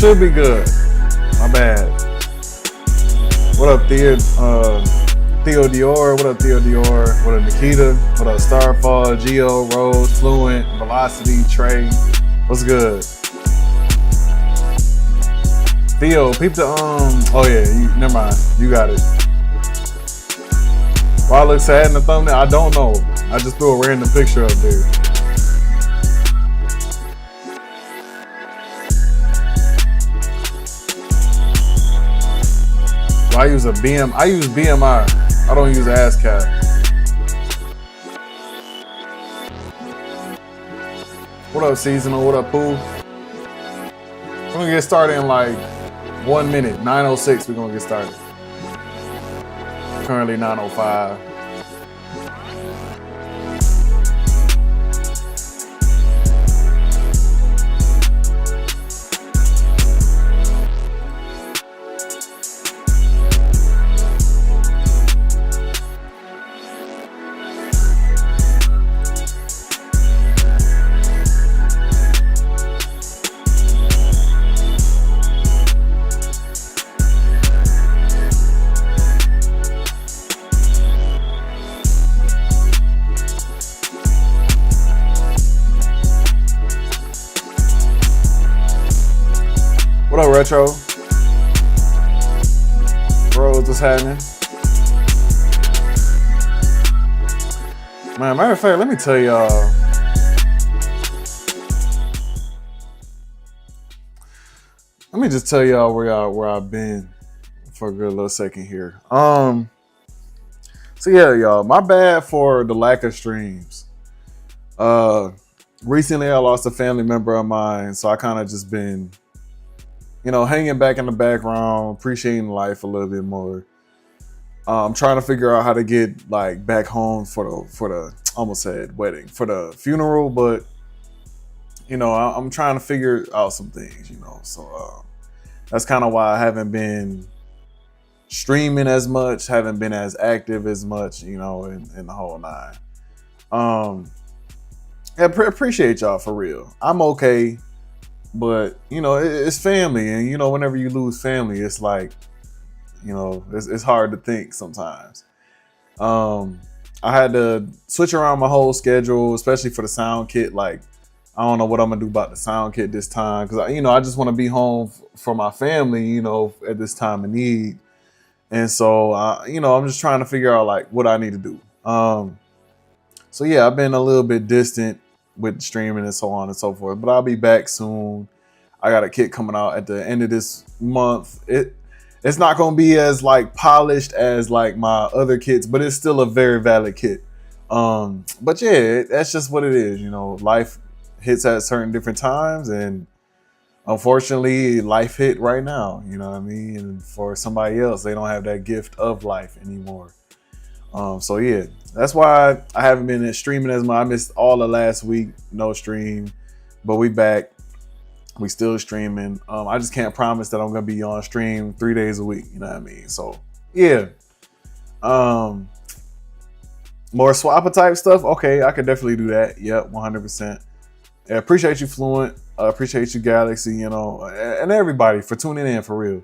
should be good. My bad. What up, Theo Dior? What up, Theo Dior? What up, Nikita? What up, Starfall, Geo, Rose, Fluent, Velocity, Trey? What's good? Theo, peep the Oh yeah, never mind. You got it. Why I look sad in the thumbnail? I don't know. I just threw a random picture up there. Well, I use I use BMI. I don't use ASCAP. What up, Seasonal? What up, Pooh? We're gonna get started in like 1 minute. 9:06, we're gonna get started. Currently 9:05. What up, Retro? Rose, what's happening? Man, matter of fact, let me tell y'all. Let me just tell y'all where I've been for a good little second here. So yeah, y'all, my bad for the lack of streams. Recently I lost a family member of mine, so I kind of just been, hanging back in the background, appreciating life a little bit more. I'm trying to figure out how to get like back home for the almost said wedding, for the funeral, but I'm trying to figure out some things, so that's kind of why I haven't been streaming as much, haven't been as active as much, in the whole nine. Yeah, appreciate y'all for real. I'm okay. But, it's family. And, whenever you lose family, it's like, it's hard to think sometimes. I had to switch around my whole schedule, especially for the sound kit. Like, I don't know what I'm going to do about the sound kit this time. Because, I just want to be home for my family, at this time of need. And so, I'm just trying to figure out, like, what I need to do. So, yeah, I've been a little bit distant with streaming and so on and so forth, but I'll be back soon. I got a kit coming out at the end of this month. It's not going to be as like polished as like my other kits, but it's still a very valid kit. But yeah, that's just what it is. Life hits at certain different times, and unfortunately life hit right now, you know what I mean? And for somebody else, they don't have that gift of life anymore. So yeah, that's why I haven't been streaming as much. I missed all of last week, no stream, but we back. We still streaming. I just can't promise that I'm gonna be on stream 3 days a week. You know what I mean? So yeah. More swapper type stuff. Okay, I could definitely do that. Yep, 100%. Yeah, appreciate you, Fluent. Appreciate you, Galaxy. And everybody for tuning in for real.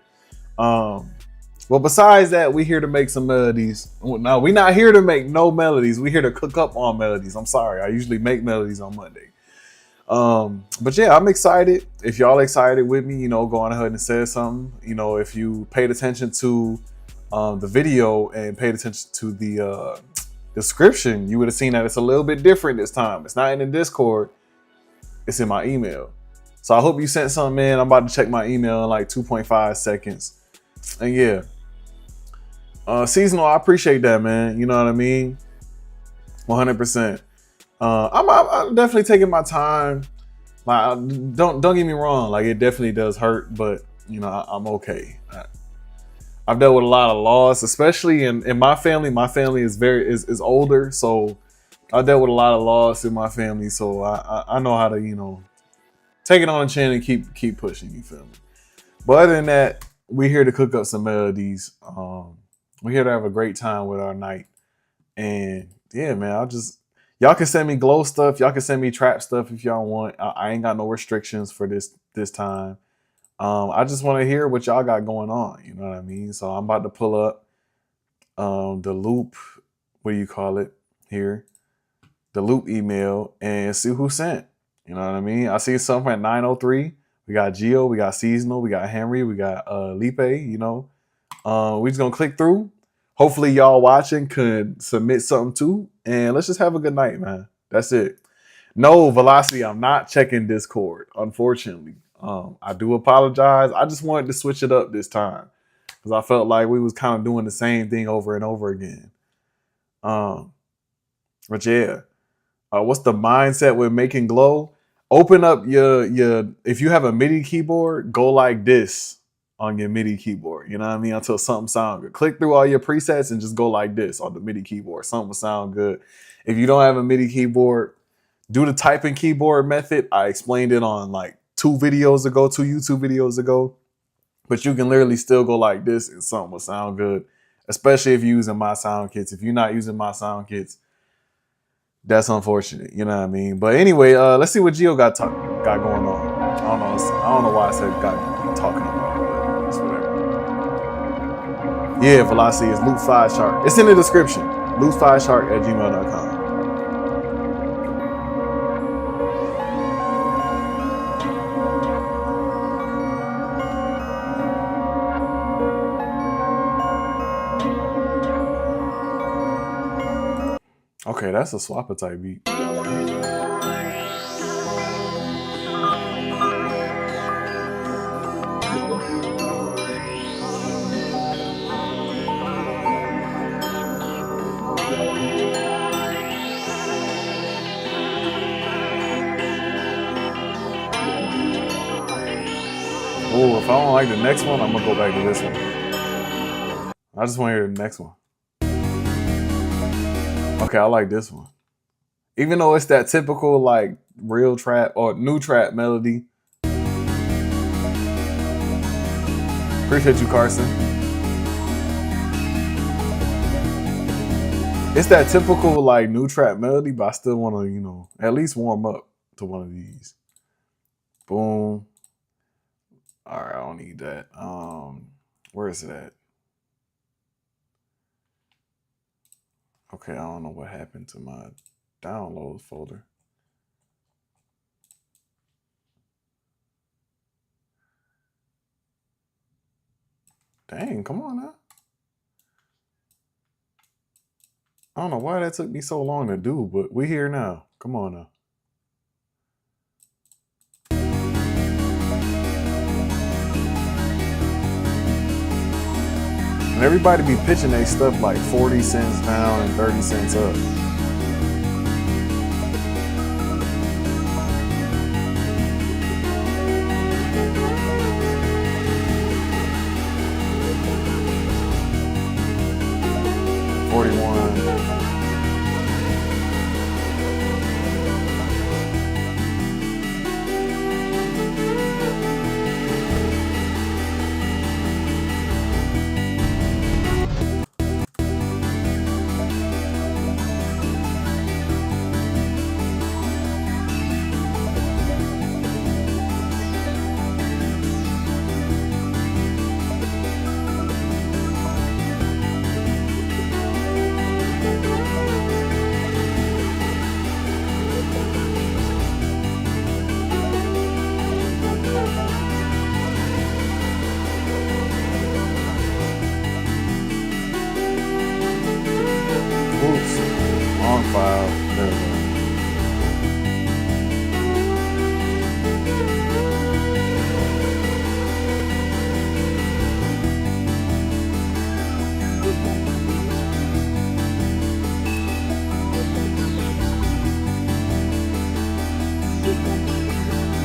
Well, besides that, we here to make some melodies. No, we're not here to make no melodies. We're here to cook up on melodies. I'm sorry. I usually make melodies on Monday. But yeah, I'm excited. If y'all excited with me, go on ahead and say something. If you paid attention to the video and paid attention to the description, you would have seen that it's a little bit different this time. It's not in the Discord. It's in my email. So I hope you sent something in. I'm about to check my email in like 2.5 seconds. And yeah. Seasonal, I appreciate that, man. You know what I mean? 100%. I'm definitely taking my time. Like, don't get me wrong. Like, it definitely does hurt, but I'm okay. I've dealt with a lot of loss, especially in my family. My family is older, so I dealt with a lot of loss in my family. So I know how to take it on the chin and keep pushing. You feel me? But other than that, we're here to cook up some melodies. We're here to have a great time with our night. And yeah, man, y'all can send me glow stuff. Y'all can send me trap stuff if y'all want. I ain't got no restrictions for this time. I just want to hear what y'all got going on. You know what I mean? So I'm about to pull up the loop. What do you call it here? The loop email and see who sent. You know what I mean? I see something at 9:03. We got Geo, we got Seasonal, we got Henry, we got Lipe. You know, we just gonna click through. Hopefully, y'all watching could submit something too, and let's just have a good night, man. That's it. No, Velocity, I'm not checking Discord, unfortunately. I do apologize. I just wanted to switch it up this time because I felt like we was kind of doing the same thing over and over again. Um, but yeah, what's the mindset with making glow? Open up your if you have a MIDI keyboard, go like this on your MIDI keyboard. You know what I mean? Until something sounds good. Click through all your presets and just go like this on the MIDI keyboard. Something will sound good. If you don't have a MIDI keyboard, do the typing keyboard method. I explained it on like two YouTube videos ago. But you can literally still go like this and something will sound good, especially if you're using my sound kits. If you're not using my sound kits, that's unfortunate. You know what I mean? But anyway, let's see what Gio got going on. I don't know why I said got talking about, but it's whatever. Yeah, Velocity is loop5shark. It's in the description. loop5shark@gmail.com. Okay, that's a swapper type beat. Oh, if I don't like the next one, I'm gonna go back to this one. I just want to hear the next one. Okay, I like this one. Even though it's that typical like real trap or new trap melody. Appreciate you, Carson. It's that typical like new trap melody, but I still want to, you know, at least warm up to one of these. Boom. All right, I don't need that. Where is it at? Okay, I don't know what happened to my downloads folder. Dang, come on now. I don't know why that took me so long to do, but we're here now. Come on now. And everybody be pitching their stuff like 40 cents down and 30 cents up.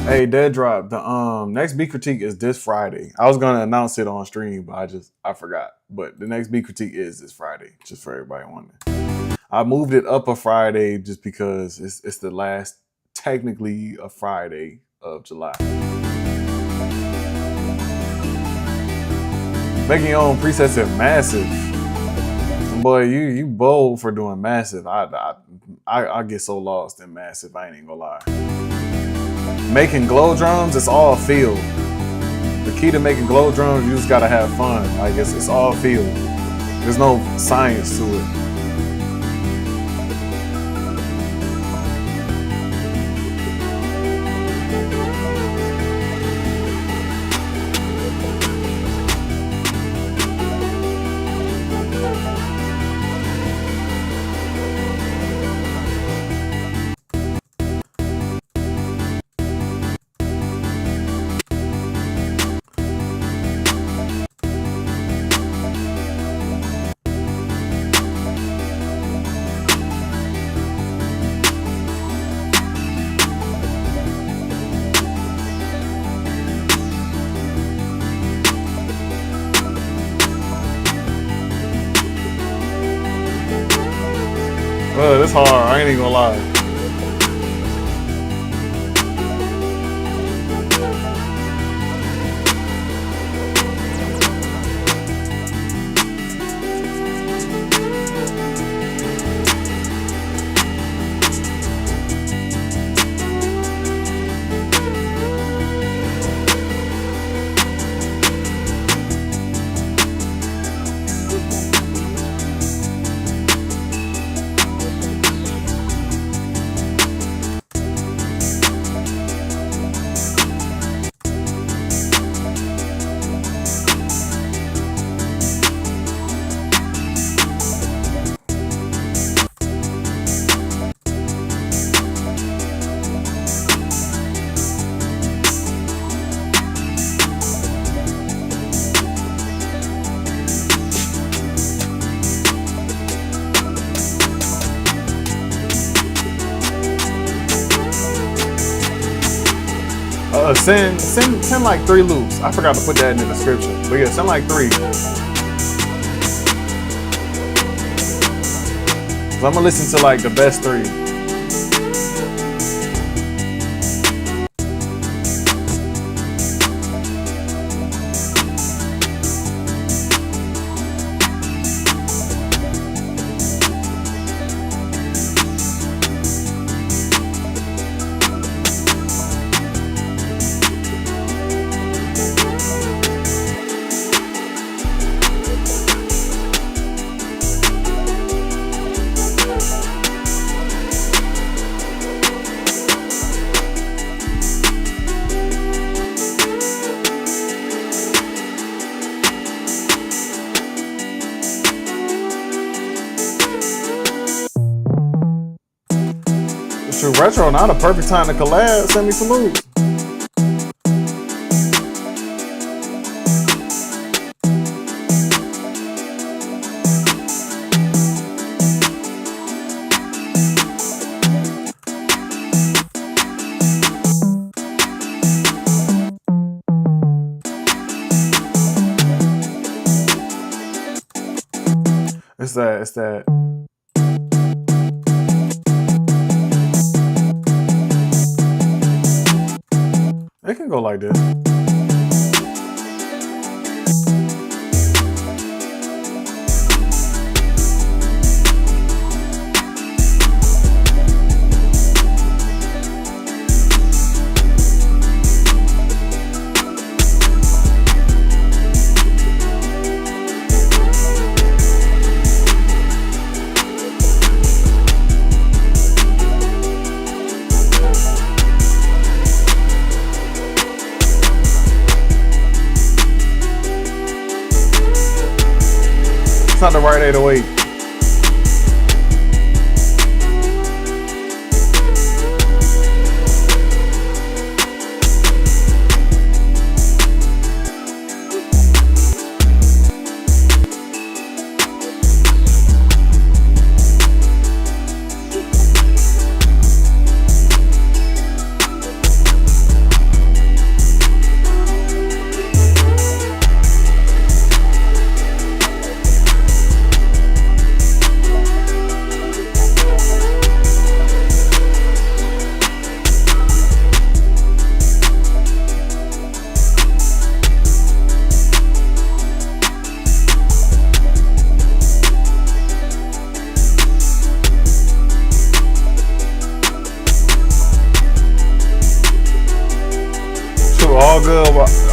Hey, Dead Drop, the next beat critique is this Friday. I was gonna announce it on stream, but I forgot. But the next beat critique is this Friday, just for everybody wondering. I moved it up a Friday just because it's the last, technically a Friday of July. Making your own presets is massive. Boy, you bold for doing massive. I get so lost in massive, I ain't even gonna lie. Making glow drums, it's all feel. The key to making glow drums, you just gotta have fun. Like it's all feel. There's no science to it. It's hard. I ain't even gonna lie. Send like 3 loops. I forgot to put that in the description. But yeah, send like 3. So I'm gonna listen to like the best 3. Shoot, retro, not a perfect time to collab. Send me some moves. It's that. It can go like this. Not the right 808.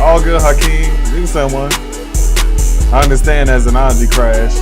All good, Hakeem. someone. I understand as an energy crash.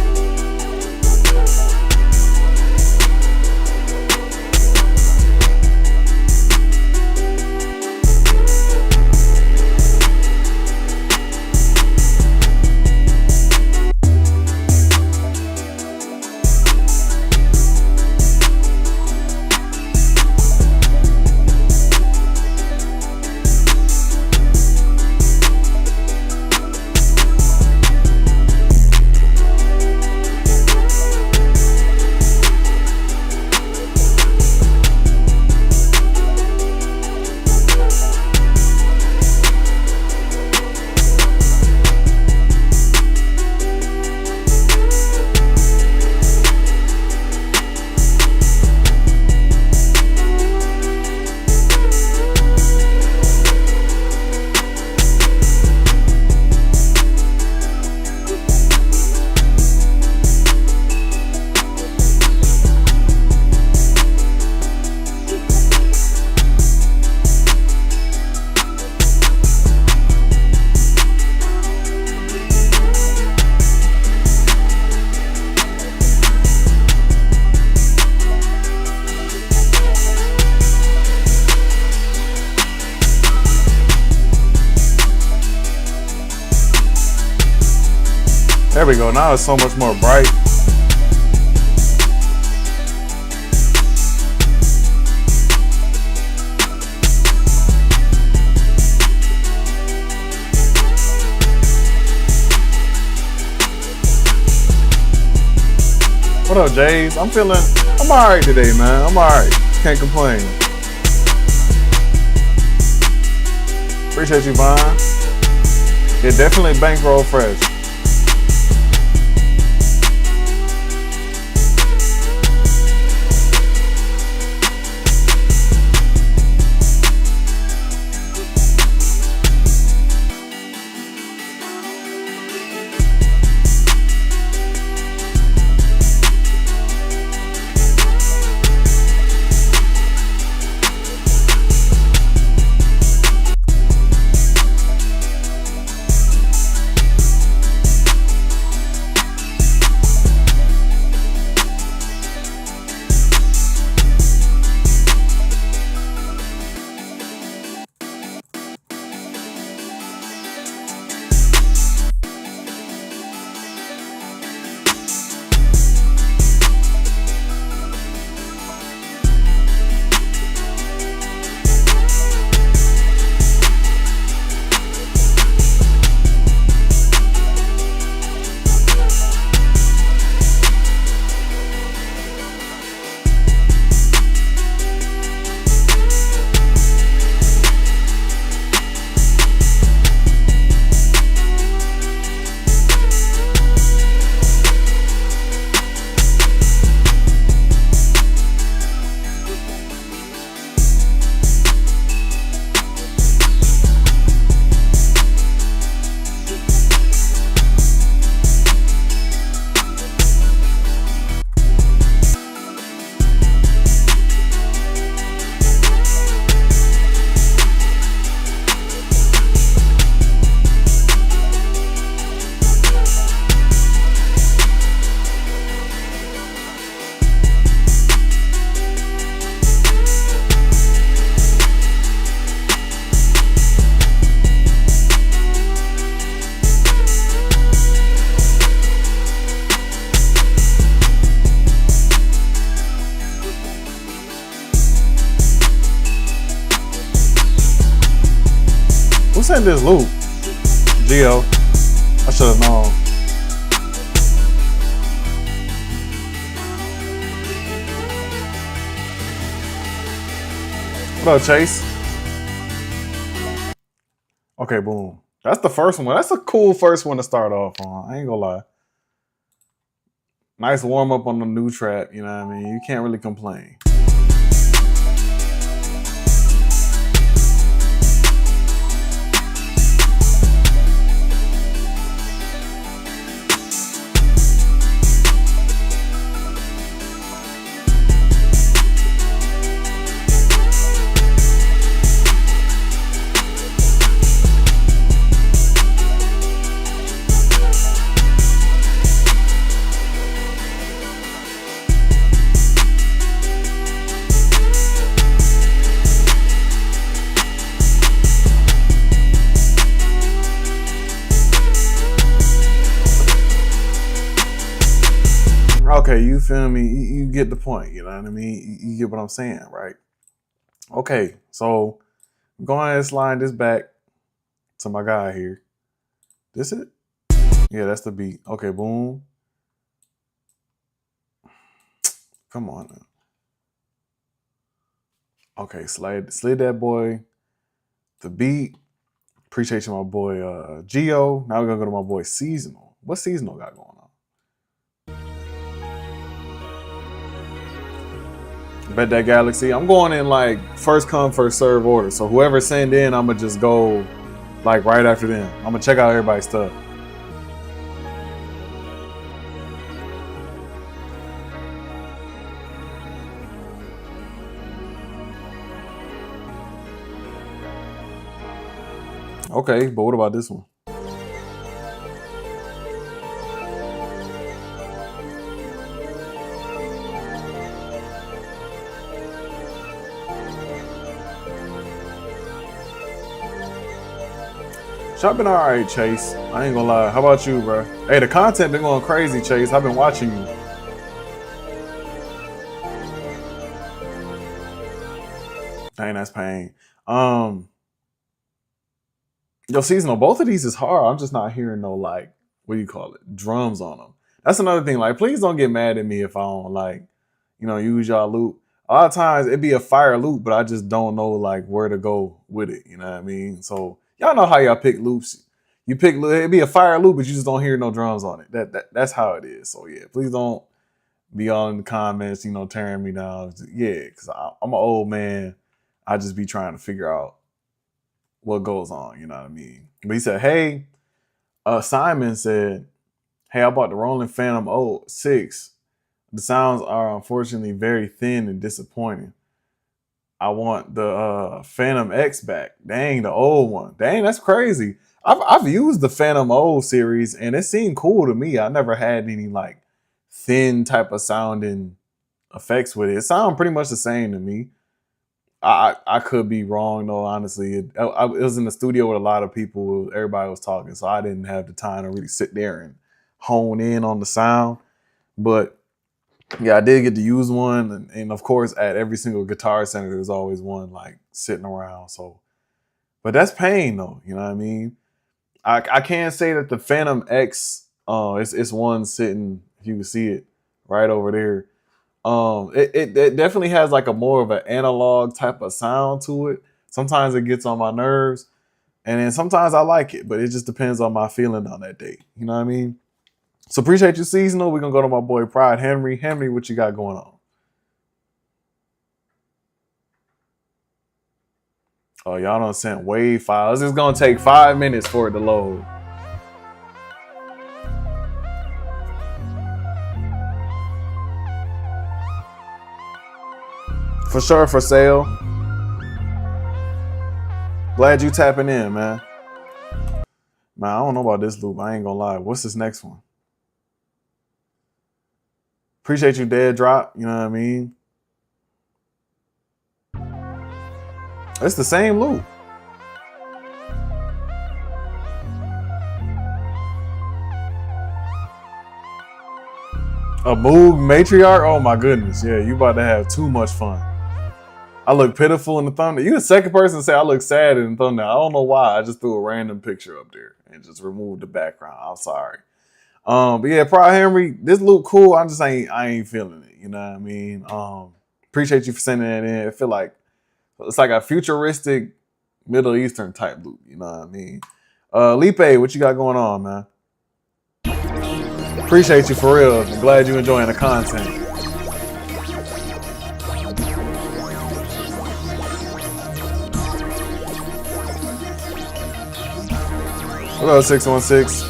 There we go. Now it's so much more bright. What up, Jays? I'm alright today, man. I'm alright. Can't complain. Appreciate you, Vine. Yeah, definitely bankroll fresh. Who sent this loop? Geo. I should have known. What up, Chase? Okay, boom. That's the first one. That's a cool first one to start off on. I ain't gonna lie. Nice warm up on the new trap, you know what I mean? You can't really complain. Okay, you feel me? You get the point. You know what I mean? You get what I'm saying, right? Okay, so go ahead and slide this back to my guy here. This it? Yeah, that's the beat. Okay, boom. Come on now. Okay, slid that boy. The beat. Appreciate you, my boy Geo. Now we're gonna go to my boy Seasonal. What Seasonal got going on? Bet that Galaxy. I'm going in like first come, first serve order. So whoever send in, I'ma just go like right after them. I'm gonna check out everybody's stuff. Okay, but what about this one? Shop been alright, Chase. I ain't gonna lie. How about you, bro? Hey, the content been going crazy, Chase. I've been watching you. Dang, that's pain. Yo, Seasonal, both of these is hard. I'm just not hearing no like, what do you call it? Drums on them. That's another thing. Like, please don't get mad at me if I don't like, use y'all loop. A lot of times it'd be a fire loop, but I just don't know like where to go with it. You know what I mean? So y'all know how y'all pick loops. You pick it'd be a fire loop, but you just don't hear no drums on it. That's how it is. So yeah, please don't be all in the comments, tearing me down. Yeah, because I'm an old man. I just be trying to figure out what goes on. You know what I mean? But he said, hey, Simon said, hey, I bought the Rolling Phantom 06. The sounds are unfortunately very thin and disappointing. I want the Phantom X back. Dang, the old one. Dang, that's crazy. I've used the Phantom O series and it seemed cool to me. I never had any like thin type of sounding effects with it. It sounded pretty much the same to me. I could be wrong though. Honestly, it was in the studio with a lot of people. Everybody was talking, so I didn't have the time to really sit there and hone in on the sound. But yeah, I did get to use one, and of course, at every single Guitar Center, there's always one like sitting around. So, but that's pain though. You know what I mean? I can't say that the Phantom X, it's one sitting. If you can see it right over there. It definitely has like a more of an analog type of sound to it. Sometimes it gets on my nerves, and then sometimes I like it, but it just depends on my feeling on that day. You know what I mean? So appreciate you, Seasonal. We're gonna go to my boy Pride Henry. Henry, what you got going on? Oh, y'all done sent wave files. It's gonna take 5 minutes for it to load. For sure, for sale. Glad you tapping in, man. Man, I don't know about this loop. I ain't gonna lie. What's this next one? Appreciate you, Dead Drop. You know what I mean? It's the same loop. A Moog matriarch? Oh my goodness. Yeah, you about to have too much fun. I look pitiful in the thumbnail. You the second person to say I look sad in the thumbnail. I don't know why. I just threw a random picture up there and just removed the background. I'm sorry. But yeah, Pride Henry, this look cool. I ain't feeling it. You know what I mean? Appreciate you for sending that in. I feel like it's like a futuristic Middle Eastern type loop. You know what I mean? Lipe, what you got going on, man? Appreciate you for real. I'm glad you enjoying the content. What up, 616?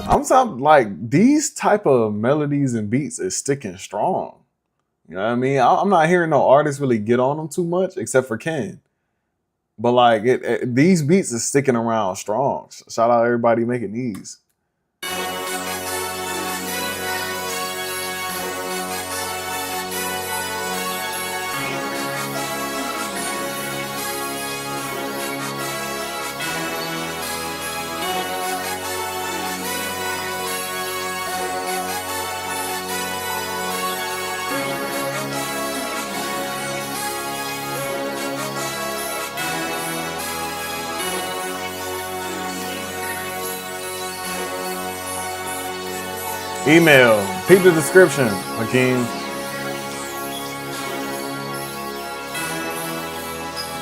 I'm talking like these type of melodies and beats is sticking strong. You know what I mean? I'm not hearing no artists really get on them too much, except for Ken. But like these beats is sticking around strong. Shout out everybody making these. Email. Peep the description, Hakeem.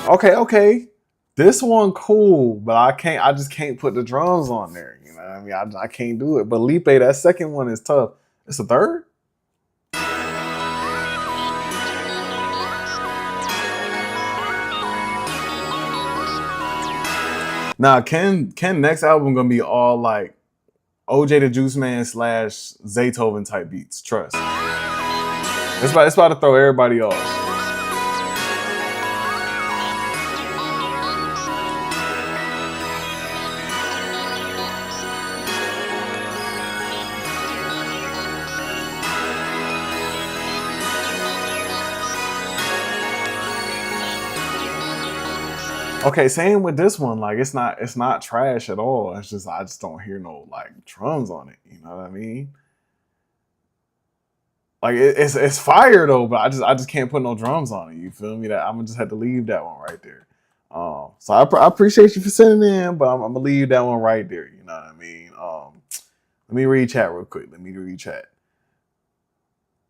Okay. This one cool, but I just can't put the drums on there. You know what I mean? I can't do it. But Lipe, that second one is tough. It's a third? Now, Ken next album gonna be all like OJ the Juice Man / Zaytoven type beats. Trust. It's about to throw everybody off. Okay, same with this one. Like it's not trash at all. It's just I just don't hear no like drums on it. You know what I mean? Like it's fire though, but I just can't put no drums on it. You feel me? That I'm gonna just have to leave that one right there. So I appreciate you for sending in, but I'm gonna leave that one right there. You know what I mean? Let me read chat real quick. Let me read chat.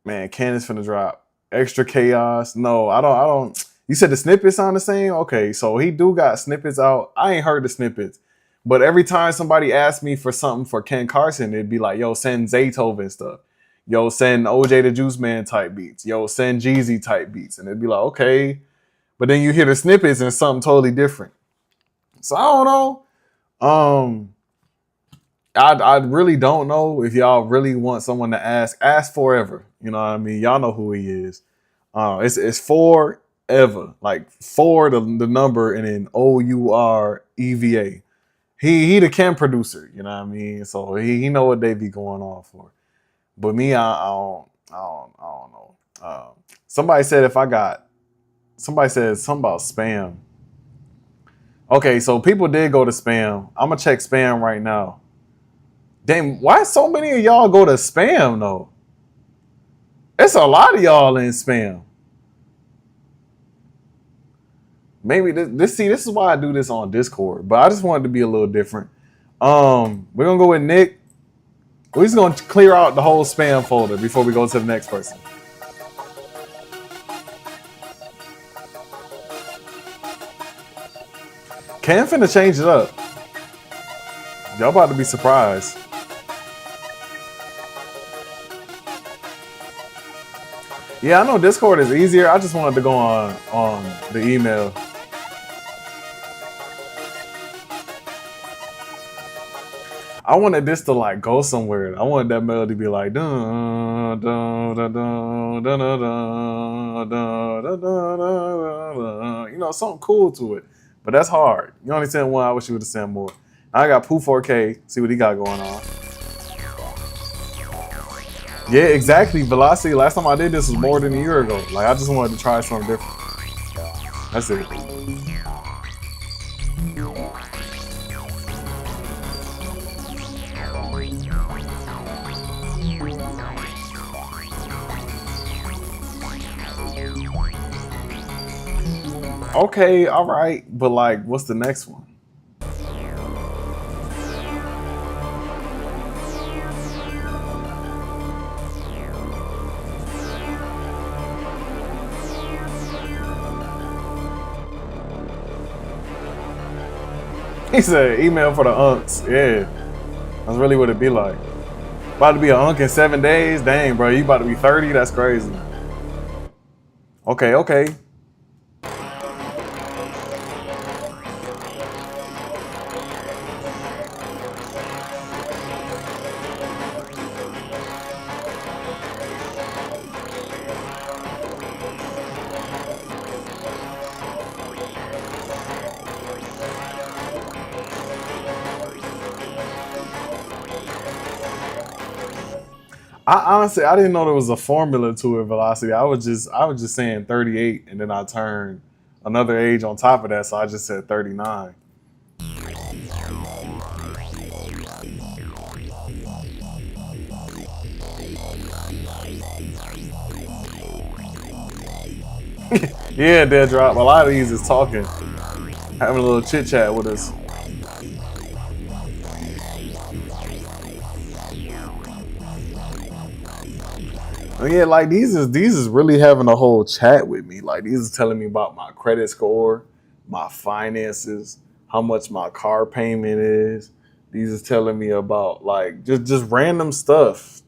Man, Candace finna drop extra chaos. No, I don't. You said the snippets sound the same? Okay, so he do got snippets out. I ain't heard the snippets. But every time somebody asks me for something for Ken Carson, it'd be like, yo, send Zaytoven stuff. Yo, send OJ the Juice Man type beats. Yo, send Jeezy type beats. And it'd be like, okay. But then you hear the snippets and it's something totally different. So I don't know. I really don't know if y'all really want someone to ask forever. You know what I mean? Y'all know who he is. It's forever, like for the number and then OUREVA. He the Ken producer, you know what I mean? So he know what they be going on for. But me, I don't know. Somebody said somebody said something about spam. Okay, so people did go to spam. I'm gonna check spam right now. Damn, why so many of y'all go to spam though? It's a lot of y'all in spam. Maybe this is why I do this on Discord, but I just wanted to be a little different. We're gonna go with Nick. We're just gonna clear out the whole spam folder before we go to the next person. Cam finna change it up. Y'all about to be surprised. Yeah, I know Discord is easier. I just wanted to go on the email. I wanted this to like go somewhere. I wanted that melody to be like dun dun dun dun dun dun dun dun dun dun, you know, something cool to it. But that's hard. You only sent one. I wish you would have sent more. I got Pooh 4K. See what he got going on. Yeah, exactly. Velocity. Last time I did this was more than a year ago. Like I just wanted to try something different. That's it. Okay, all right, but like, what's the next one? He said email for the unks. Yeah, that's really what it be like. About to be an unk in 7 days? Dang, bro, you about to be 30? That's crazy. Okay. I didn't know there was a formula to it, Velocity. I was just saying 38, and then I turned another age on top of that, so I just said 39. Yeah, Dead Drop. A lot of these is talking, having a little chit chat with us. Yeah, like these is really having a whole chat with me. Like these is telling me about my credit score, my finances, how much my car payment is. These is telling me about like just random stuff.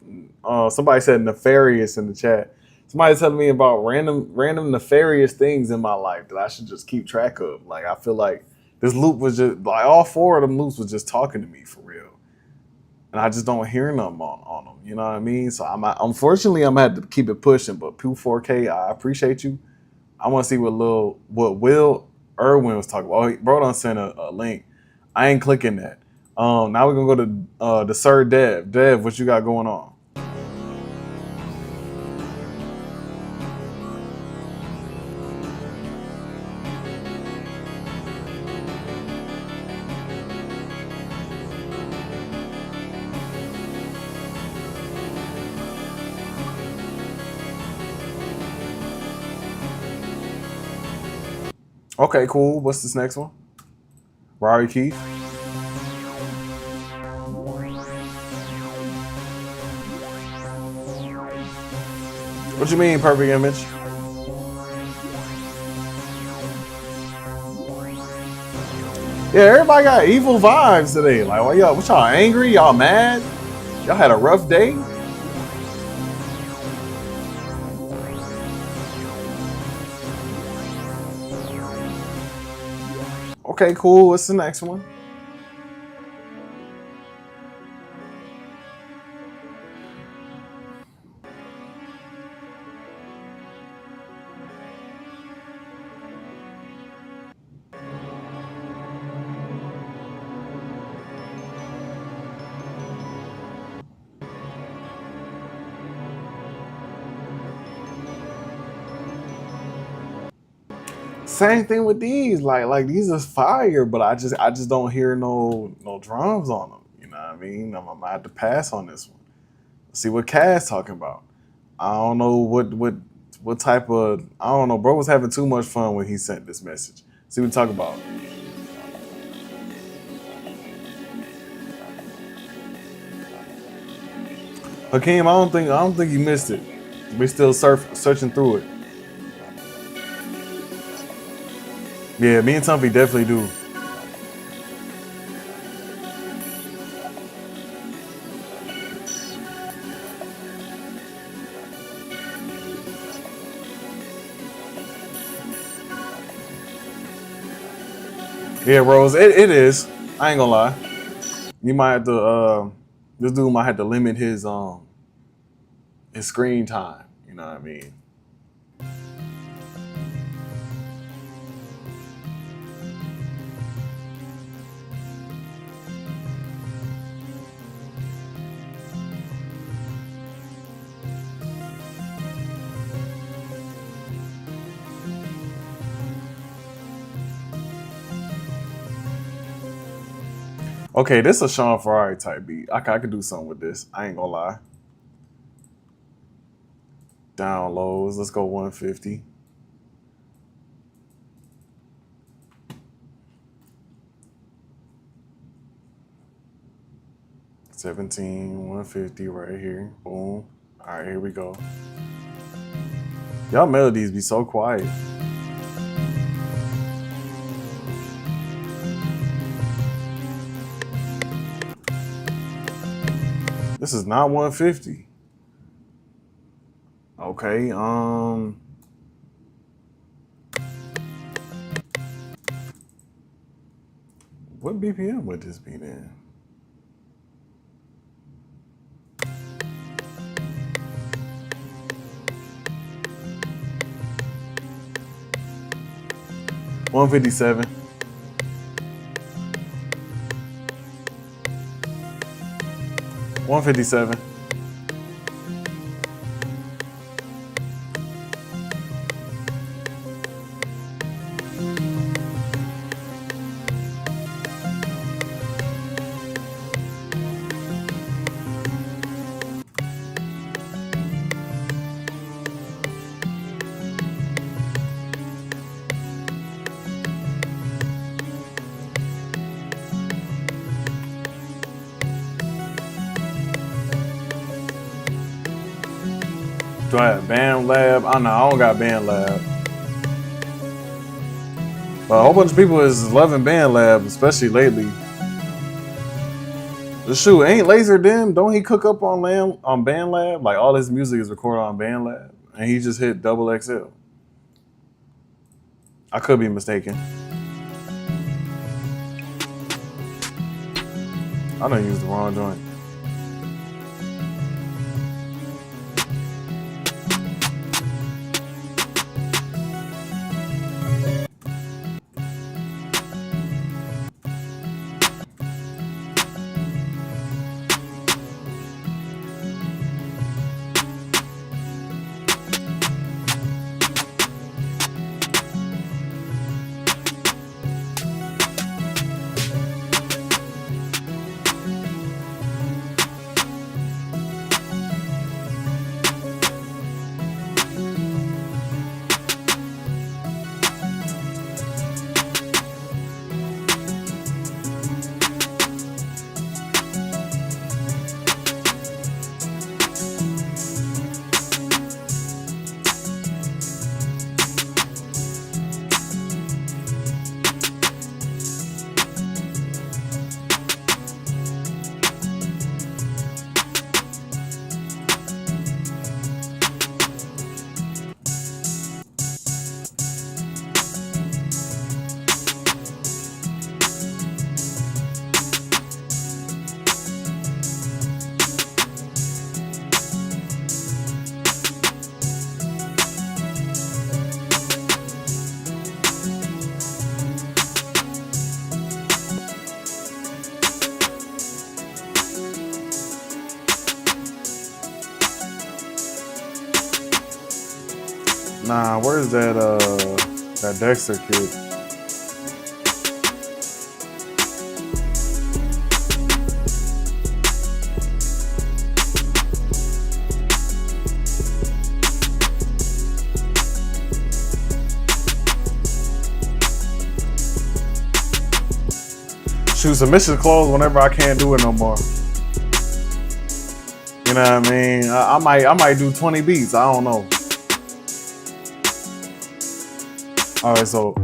Somebody said nefarious in the chat. Somebody telling me about random nefarious things in my life that I should just keep track of. Like I feel like this loop was just like all four of them loops was just talking to me for real, and I just don't hear them on them. You know what I mean? So I'm unfortunately I'm gonna have to keep it pushing. But Pew 4K, I appreciate you. I want to see what Will Irwin was talking about. Oh, bro, done sent a link. I ain't clicking that. Now we're gonna go to the Sir Dev. Dev, what you got going on? Okay, cool. What's this next one? Rory Keith. What you mean, perfect image? Yeah, everybody got evil vibes today. Like, what y'all angry? Y'all mad? Y'all had a rough day? Okay, cool. What's the next one? Same thing with these. Like these is fire, but I just don't hear no drums on them. You know what I mean? I'm gonna have to pass on this one. See what Cass talking about. I don't know what type of I don't know. Bro was having too much fun when he sent this message. See what he talk about. Hakeem, I don't think you missed it. We still searching through it. Yeah, me and Tumpy definitely do. Yeah, Rose, it is. I ain't gonna lie. You might have to this dude might have to limit his screen time. You know what I mean? Okay, this is a Sean Ferrari type beat. I could do something with this. I ain't gonna lie. Down lows. Let's go 150. 17, 150 right here. Boom. All right, here we go. Y'all melodies be so quiet. This is not 150. Okay, what BPM would this be then? $157. $157. Do I have Band Lab? I don't know. I don't got Band Lab. But a whole bunch of people is loving Band Lab, especially lately. The shoot ain't Laser Dim. Don't he cook up on Band Lab? Like all his music is recorded on Band Lab, and he just hit double XL. I could be mistaken. I done used the wrong joint. Nah, where's that Dexter kid? Shoot, submissions close whenever I can't do it no more. You know what I mean? I might do 20 beats. I don't know. All right, so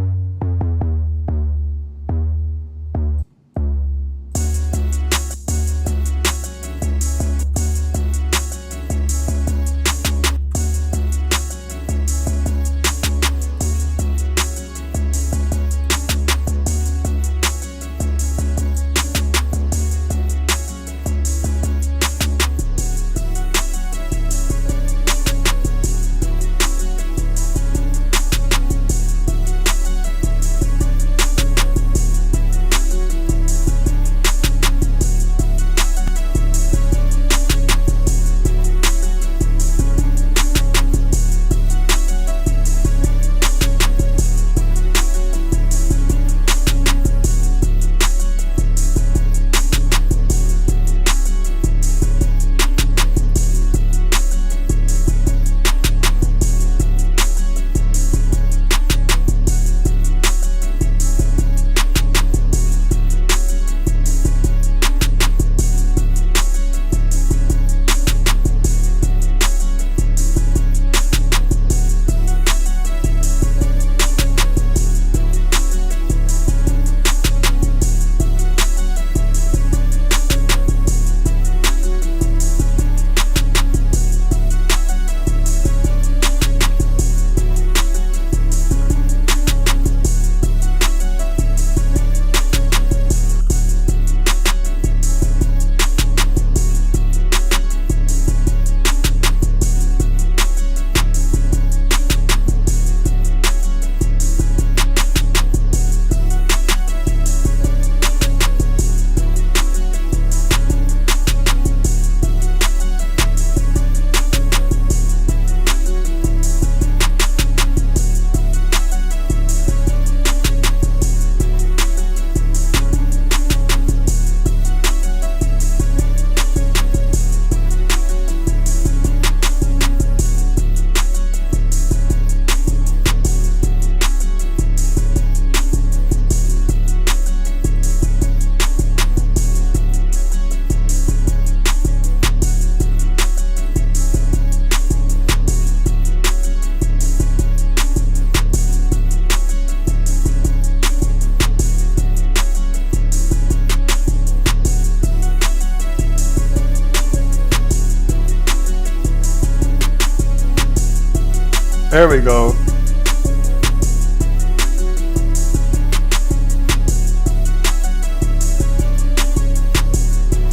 There we go.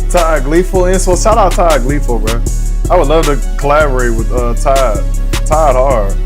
Ty Gleeful Inspo. Shout out Ty Gleeful, bro. I would love to collaborate with Ty. Ty hard.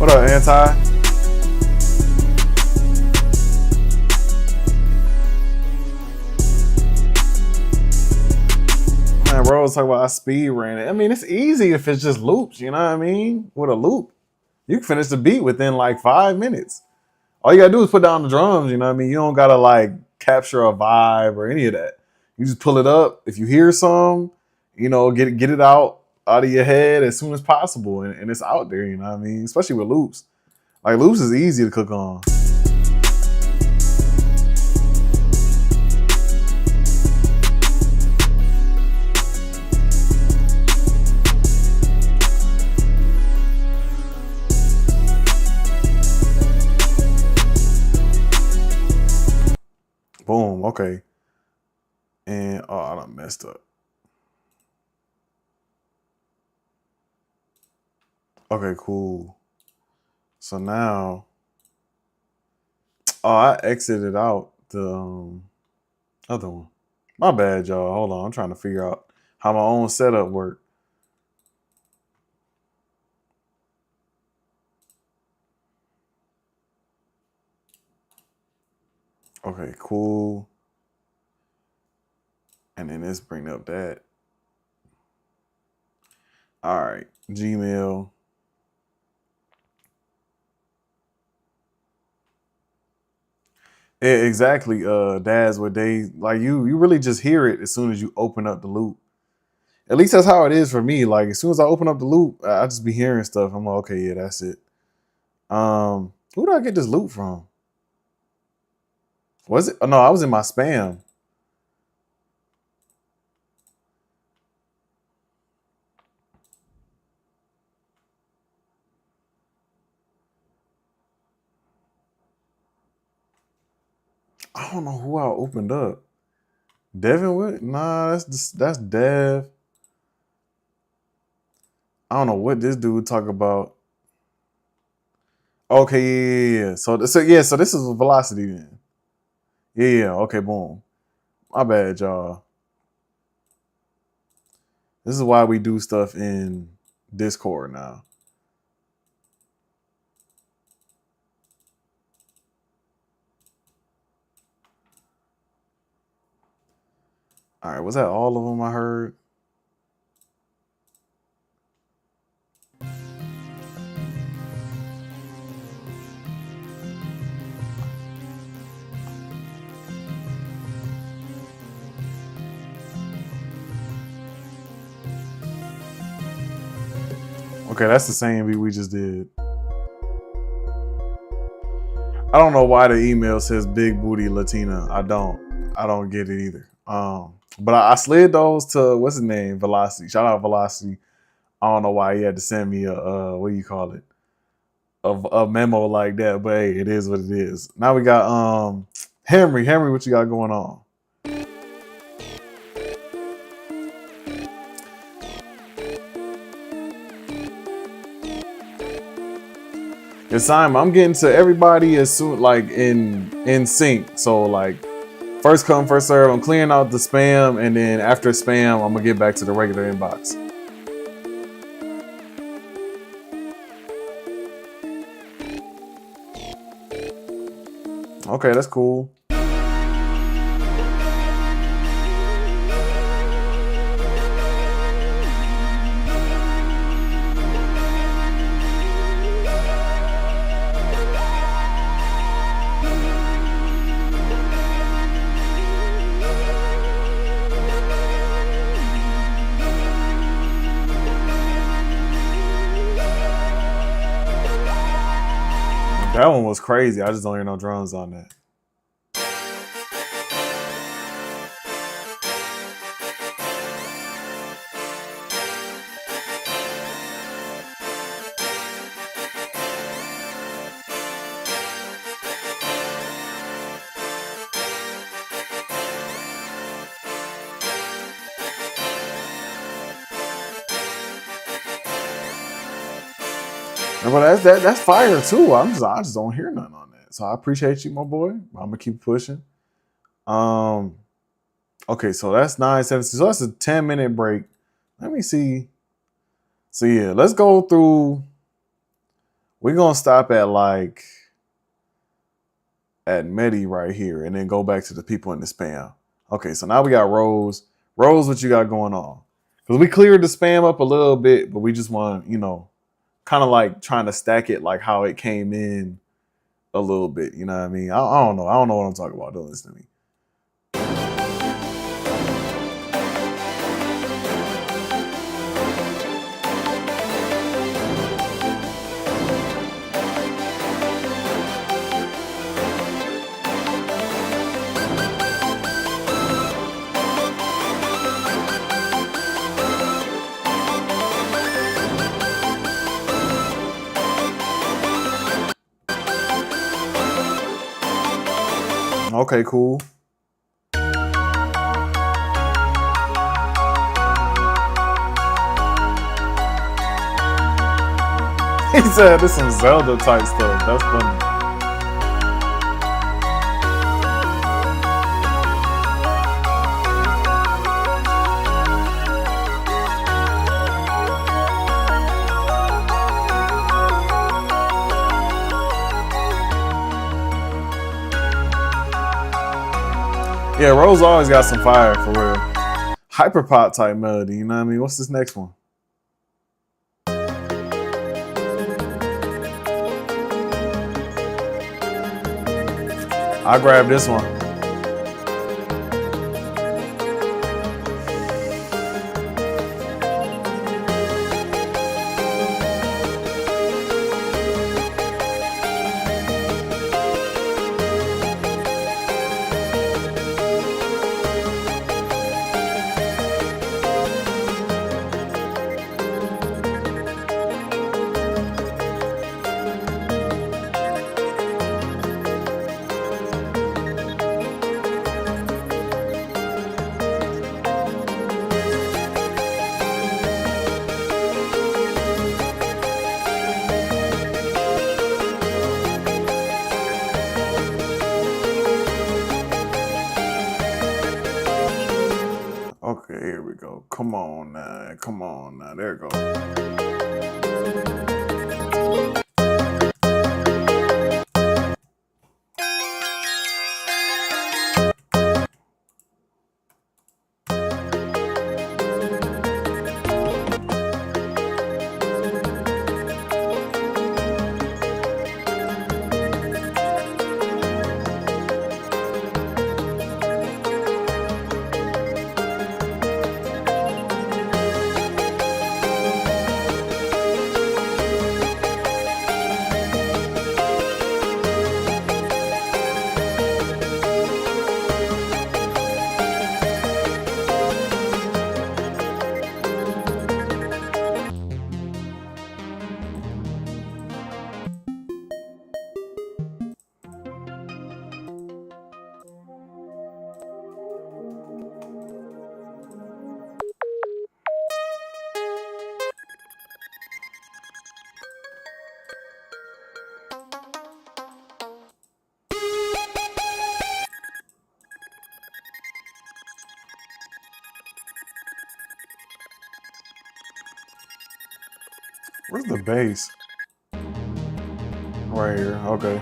What up, Anti? Man, bro was talking about I speed ran it. I mean, it's easy if it's just loops, you know what I mean? With a loop, you can finish the beat within like 5 minutes. All you gotta do is put down the drums, you know what I mean? You don't gotta like capture a vibe or any of that. You just pull it up. If you hear some, you know, get it out of your head as soon as possible, and it's out there, you know what I mean? Especially with loops. Like loops is easy to cook on. Boom, okay. And oh, I done messed up. Okay, cool. So now, oh, I exited out the other one. My bad, y'all. Hold on, I'm trying to figure out how my own setup work. Okay, cool. And then let's bring up that. All right, Gmail. Yeah, exactly, Daz, what they like you really just hear it as soon as you open up the loop. At least that's how it is for me. Like as soon as I open up the loop, I just be hearing stuff. I'm like, okay, yeah, that's it. Who did I get this loop from? Was it? Oh, no, I was in my spam. I don't know who I opened up. Devin Wood? Nah, that's Dev. I don't know what this dude talk about. Okay, yeah. So this is Velocity then. Yeah. Okay, boom. My bad, y'all. This is why we do stuff in Discord now. All right, was that all of them I heard? Okay, that's the same beat we just did. I don't know why the email says big booty Latina. I don't get it either. But I slid those to what's his name, Velocity. Shout out Velocity. I don't know why he had to send me a what do you call it, a memo like that. But hey, it is what it is. Now we got Henry. Henry, what you got going on? It's time. I'm getting to everybody as soon like in sync. So like first come first serve. I'm clearing out the spam, and then after spam, I'm gonna get back to the regular inbox. Okay, that's cool. That one was crazy. I just don't hear no drums on that. But that's fire too. I just don't hear nothing on that. So I appreciate you, my boy. I'm gonna keep pushing. Okay, so that's 9:17. So that's a 10-minute break. Let me see. So yeah, let's go through. We're gonna stop at like at Medi right here, and then go back to the people in the spam. Okay, so now we got Rose. Rose, what you got going on? Because we cleared the spam up a little bit, but we just want kind of like trying to stack it like how it came in a little bit. You know what I mean? I don't know. I don't know what I'm talking about. Don't listen to me. Okay, cool. He said this is some Zelda type stuff. That's funny. Yeah, Rose always got some fire for real. Hyper pop type melody, you know what I mean? What's this next one? I'll grab this one. Okay, here we go. Come on now. Come on now. There it goes. Where's the bass? Right here. Okay.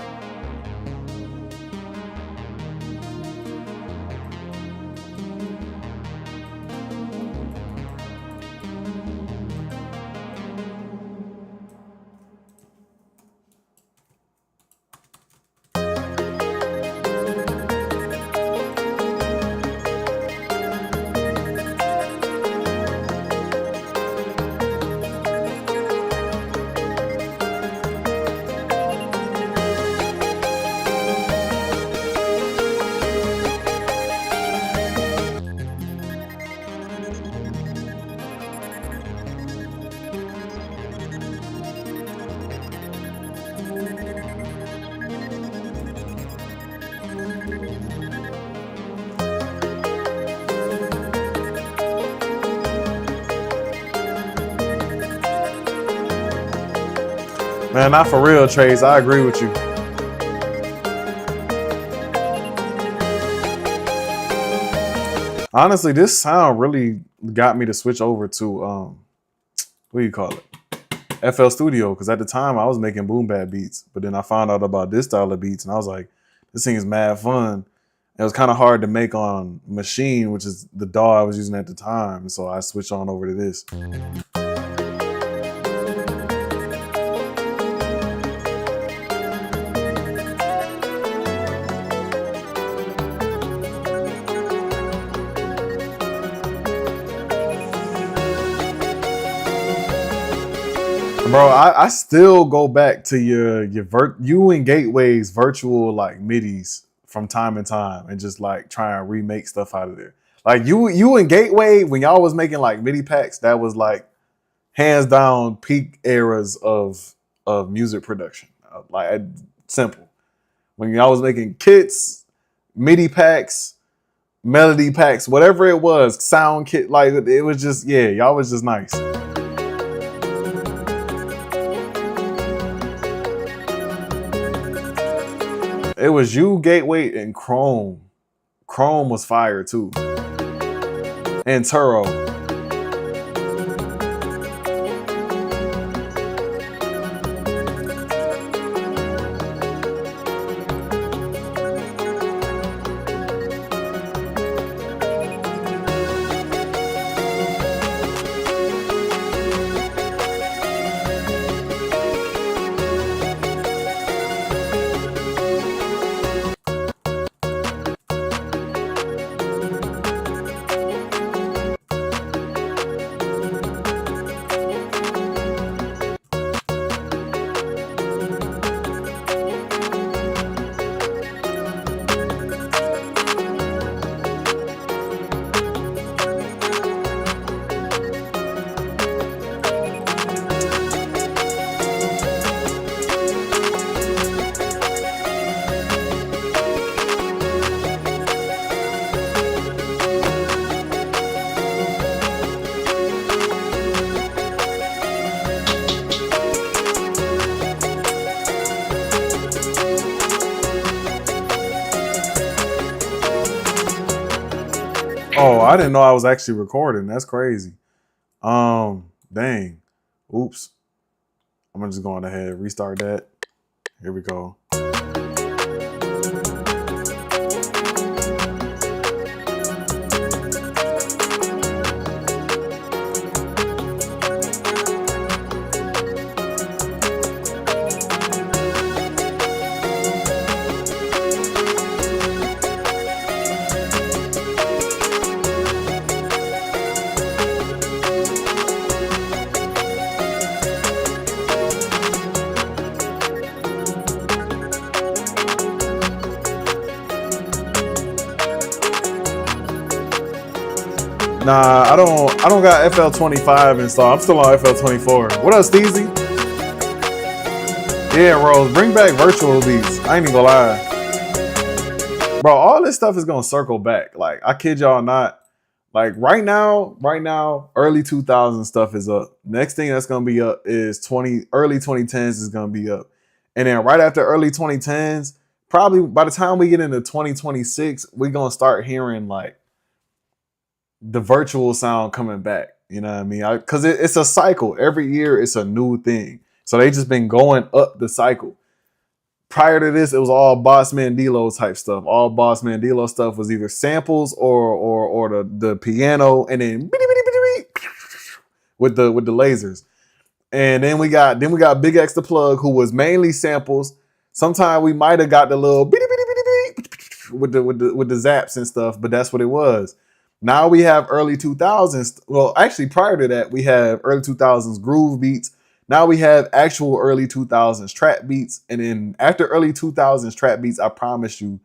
Man, not for real, Trace. I agree with you. Honestly, this sound really got me to switch over to what do you call it? FL Studio, because at the time I was making boom bap beats, but then I found out about this style of beats and I was like, this thing is mad fun. It was kind of hard to make on Machine, which is the DAW I was using at the time, so I switched on over to this. Bro, I still go back to you and Gateway's virtual like midis from time to time and just like try and remake stuff out of there. Like you and Gateway, when y'all was making like MIDI packs, that was like hands down peak eras of music production. Like simple. When y'all was making kits, MIDI packs, melody packs, whatever it was, sound kit, like it was just, yeah, y'all was just nice. It was you, Gateway, and Chrome. Chrome was fire too. And Turo. Oh, I didn't know I was actually recording. That's crazy. Dang. Oops. I'm just going ahead, restart that. Here we go. Nah, I don't got FL25 installed. I'm still on FL24. What up, Steezy? Yeah, Rose, bring back virtual beats. I ain't even gonna lie. Bro, all this stuff is gonna circle back. Like, I kid y'all not. Like right now, early 2000 stuff is up. Next thing that's gonna be up is early 2010s is gonna be up. And then right after early 2010s, probably by the time we get into 2026, we're gonna start hearing like the virtual sound coming back. You know what I mean? Because it's a cycle. Every year it's a new thing. So they just been going up the cycle. Prior to this, it was all Boss Mandilo type stuff. All Boss Mandilo stuff was either samples or the piano, and then with the lasers. And then we got Big X the Plug, who was mainly samples. Sometimes we might have got the little with the zaps and stuff, but that's what it was. Now we have early 2000s. Well, actually, prior to that, we have early 2000s groove beats. Now we have actual early 2000s trap beats. And then after early 2000s trap beats, I promise you,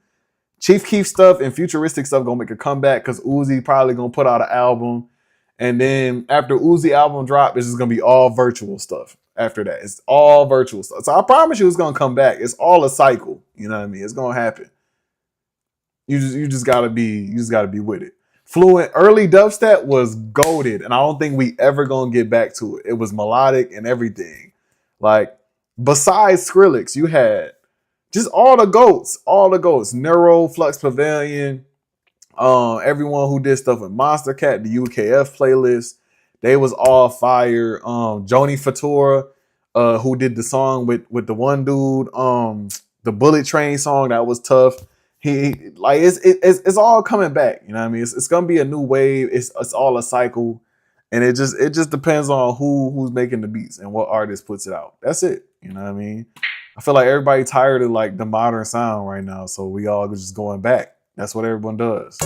Chief Keef stuff and futuristic stuff gonna make a comeback because Uzi probably gonna put out an album. And then after Uzi album drop, it's just gonna be all virtual stuff. After that, it's all virtual stuff. So I promise you, it's gonna come back. It's all a cycle. You know what I mean? It's gonna happen. You just gotta be with it. Fluent early dubstep was goated, and I don't think we ever gonna get back to it. It was melodic and everything. Like besides Skrillex, you had just all the goats. Neuro, Flux Pavilion, everyone who did stuff with Monster Cat, the UKF playlist, they was all fire. Joni Fatura, who did the song with the one dude, the Bullet Train song that was tough. He like it's all coming back. You know what I mean? It's gonna be a new wave. It's all a cycle, and it just depends on who's making the beats and what artist puts it out. That's it. You know what I mean? I feel like everybody tired of like the modern sound right now, so we all just going back. That's what everyone does.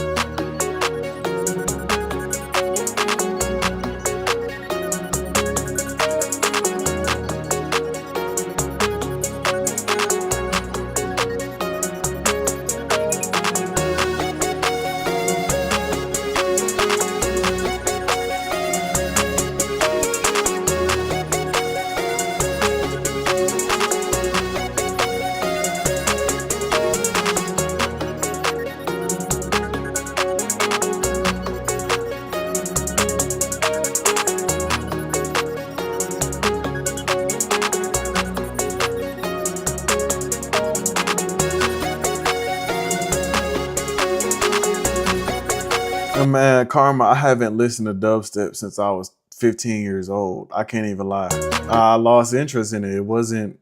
Man, Karma, I haven't listened to dubstep since I was 15 years old. I can't even lie. I lost interest in it. It wasn't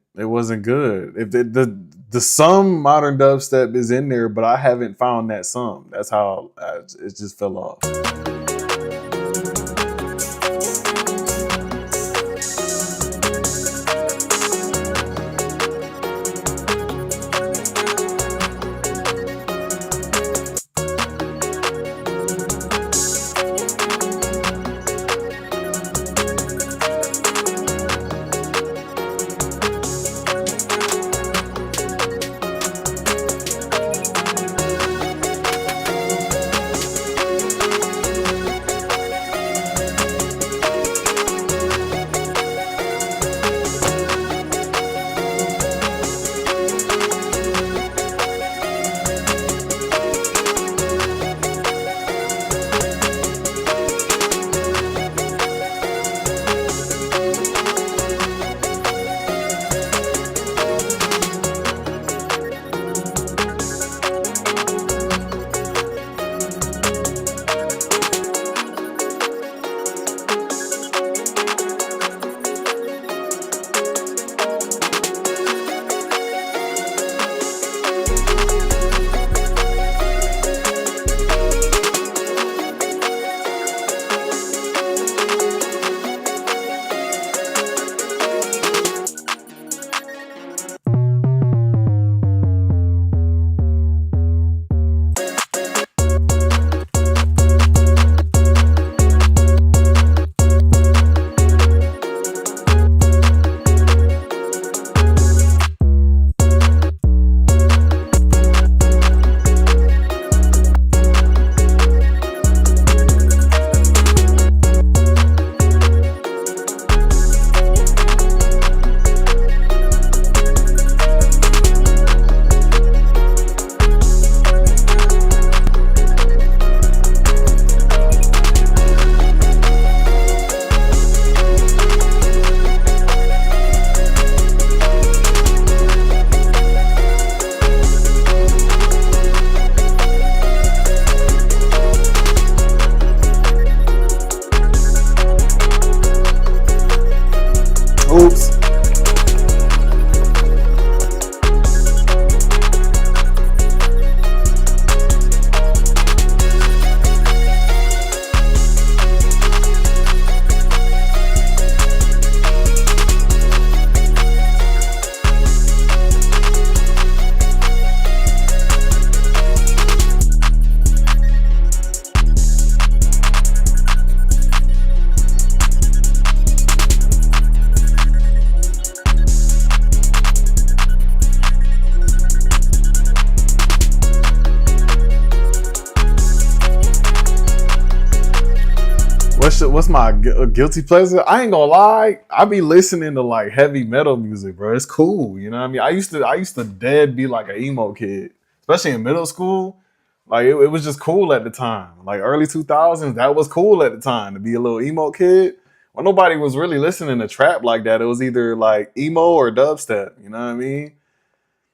good. If the some modern dubstep is in there, but I haven't found that some. That's how it just fell off. what's my guilty pleasure? I ain't gonna lie. I be listening to like heavy metal music, bro. It's cool. You know what I mean? I used to dead be like an emo kid, especially in middle school. Like it was just cool at the time. Like early 2000s, that was cool at the time to be a little emo kid. Well, nobody was really listening to trap like that. It was either like emo or dubstep. You know what I mean?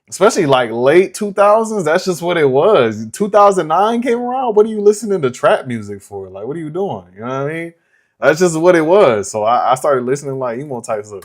Especially like late 2000s, that's just what it was. 2009 came around, what are you listening to trap music for? Like, what are you doing? You know what I mean? That's just what it was. So I started listening to like emo type stuff.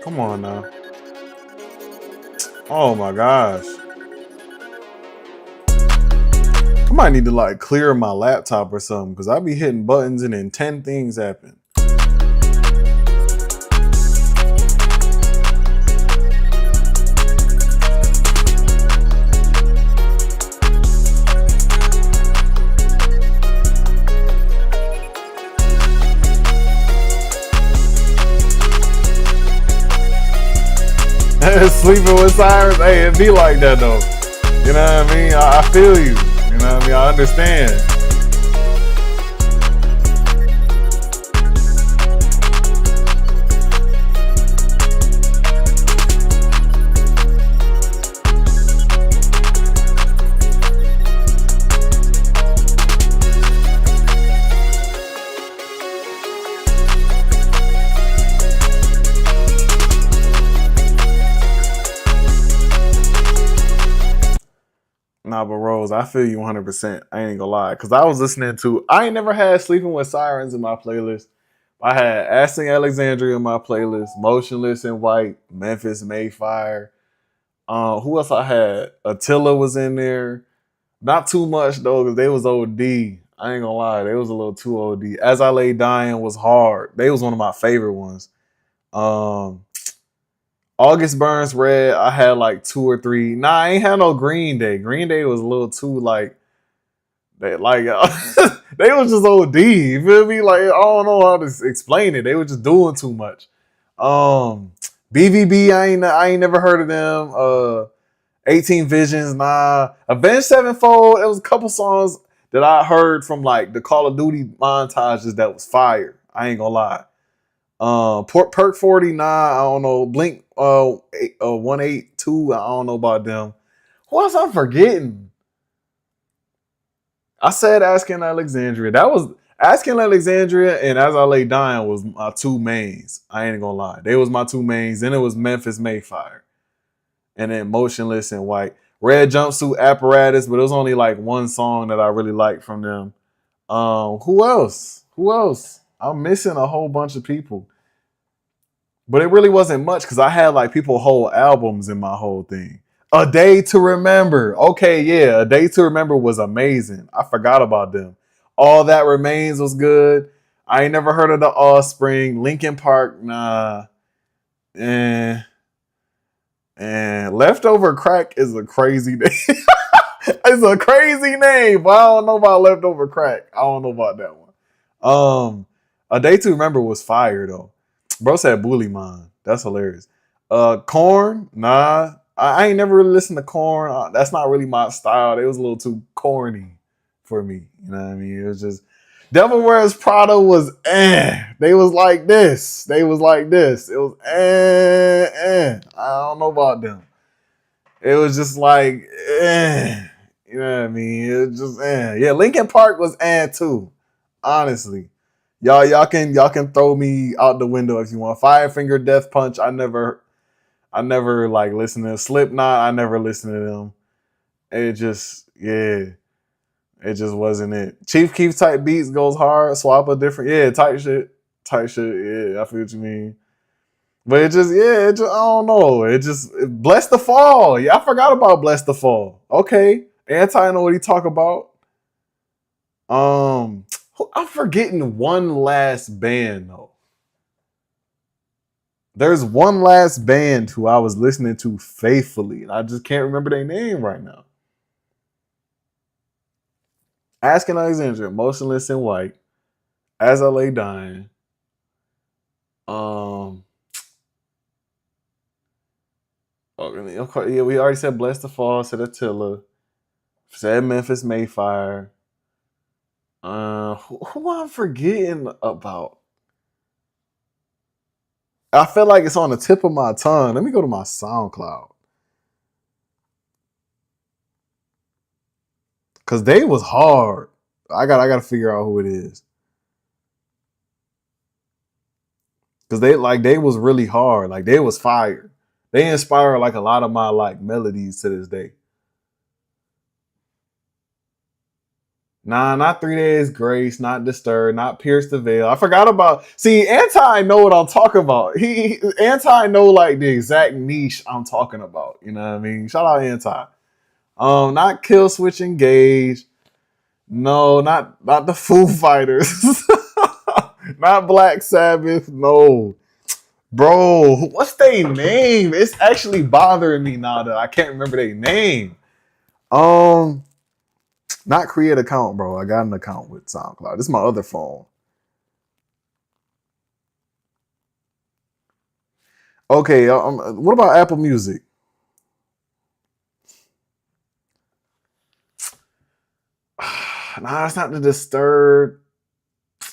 Come on now. Oh my gosh. I might need to like clear my laptop or something because I be hitting buttons and then 10 things happen. Sleeping with sirens, hey, it be like that though. You know what I mean? I feel you. You know what I mean? I understand. Nah, but Rose, I feel you 100%. I ain't gonna lie. Because I was listening to, I ain't never had Sleeping with Sirens in my playlist. I had Asking Alexandria in my playlist, Motionless in White, Memphis Mayfire. Who else I had? Attila was in there. Not too much though, because they was OD. I ain't gonna lie, they was a little too OD. As I Lay Dying was hard. They was one of my favorite ones. Um, August Burns Red, I had like two or three. Nah, I ain't had no Green Day. Green Day was a little too like they like they was just OD. You feel me? Like I don't know how to explain it. They were just doing too much. Um, BVB, I ain't never heard of them. 18 Visions, nah. Avenged Sevenfold, it was a couple songs that I heard from like the Call of Duty montages that was fire. I ain't gonna lie. Perk 49, I don't know. Blink 182, I don't know about them. Who else I'm forgetting? I said Asking Alexandria. That was Asking Alexandria and As I Lay Dying was my two mains. I ain't gonna lie. They was my two mains. Then it was Memphis Mayfire. And then Motionless in White. Red Jumpsuit Apparatus, but it was only like one song that I really liked from them. Who else? Who else? I'm missing a whole bunch of people. But it really wasn't much because I had like people whole albums in my whole thing. A Day to Remember. Okay, yeah, A Day to Remember was amazing. I forgot about them. All That Remains was good. I ain't never heard of the Offspring. Linkin Park, nah. And Leftover Crack is a crazy name. It's a crazy name, but I don't know about Leftover Crack. I don't know about that one. A Day to Remember was fire though. Bro said Bully Mine. That's hilarious. Corn, nah. I ain't never really listened to Corn. That's not really my style. It was a little too corny for me. You know what I mean? It was just Devil Wears Prada was They was like this. They was like this. It was I don't know about them. It was just like You know what I mean? It just yeah. Linkin Park was too. Honestly, y'all can throw me out the window if you want. Five Finger Death Punch. I never like listened to Slipknot. I never listened to them. It just yeah. It just wasn't it. Chief Keef type beats goes hard. Swap a different yeah type shit. Type shit. Yeah, I feel what you mean. But it just, yeah, it just, I don't know. Bless the Fall. Yeah, I forgot about Bless the Fall. Okay. Anti know what he talk about. Um, I'm forgetting one last band though. There's one last band who I was listening to faithfully, and I just can't remember their name right now. Asking Alexandria, Motionless in White, As I Lay Dying. Um, yeah, we already said Bless the Fall, said Attila, said Memphis Mayfire. Who I'm forgetting about? I feel like it's on the tip of my tongue. Let me go to my SoundCloud. Cause they was hard. I gotta figure out who it is. Cause they was really hard. Like they was fire. They inspire like a lot of my like melodies to this day. Nah, not 3 Days Grace, not Disturbed, not Pierce the Veil. I forgot about. See, Anti know what I'm talking about. He Anti know like the exact niche I'm talking about. You know what I mean? Shout out Anti. Not Kill Switch Engage. No, not the Foo Fighters. Not Black Sabbath. No. Bro, what's their name? It's actually bothering me now that I can't remember their name. Um, Not create account, bro. I got an account with SoundCloud. This is my other phone. Okay, what about Apple Music? Nah, it's not the Disturbed.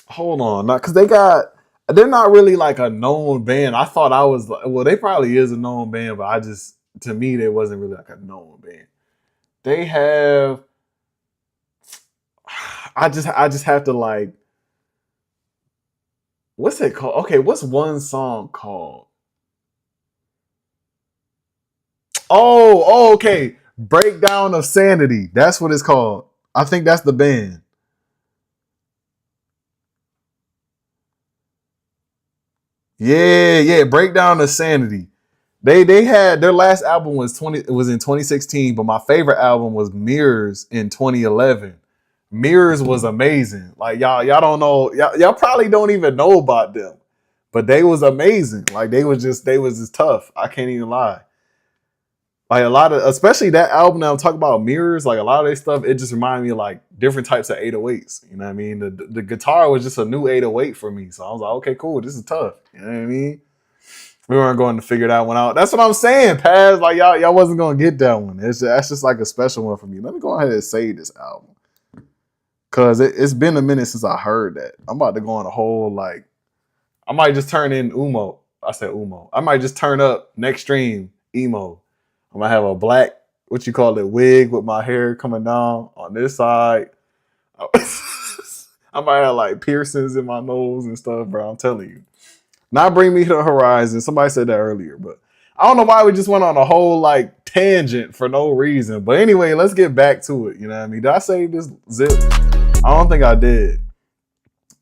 Hold on, not because they're not really like a known band. I thought I was well, they probably is a known band, but I just to me they wasn't really like a known band. They have I just have to like what's it called? Okay, what's one song called? Okay. Breakdown of Sanity. That's what it's called. I think that's the band. Yeah, Breakdown of Sanity. They had their last album was in 2016, but my favorite album was Mirrors in 2011. Mirrors was amazing. Like y'all don't know y'all probably don't even know about them, but they was amazing. Like they was just tough. I can't even lie. Like a lot of especially that album that I'm talking about Mirrors. Like a lot of their stuff, it just reminded me of like different types of 808s. You know what I mean? The guitar was just a new 808 for me, so I was like, okay, cool. This is tough. You know what I mean? We weren't going to figure that one out. That's what I'm saying, Paz. Like y'all wasn't gonna get that one. That's just like a special one for me. Let me go ahead and save this album because it's been a minute since I heard that. I'm about to go on a whole like. I might just turn in Umo. I said Umo. I might just turn up next stream emo. I'm gonna have a black what you call it wig with my hair coming down on this side. I might have like piercings in my nose and stuff, bro. I'm telling you. Not Bring Me to the Horizon. Somebody said that earlier, but I don't know why we just went on a whole like tangent for no reason. But anyway, let's get back to it. You know what I mean? Did I say this zip? I don't think I did.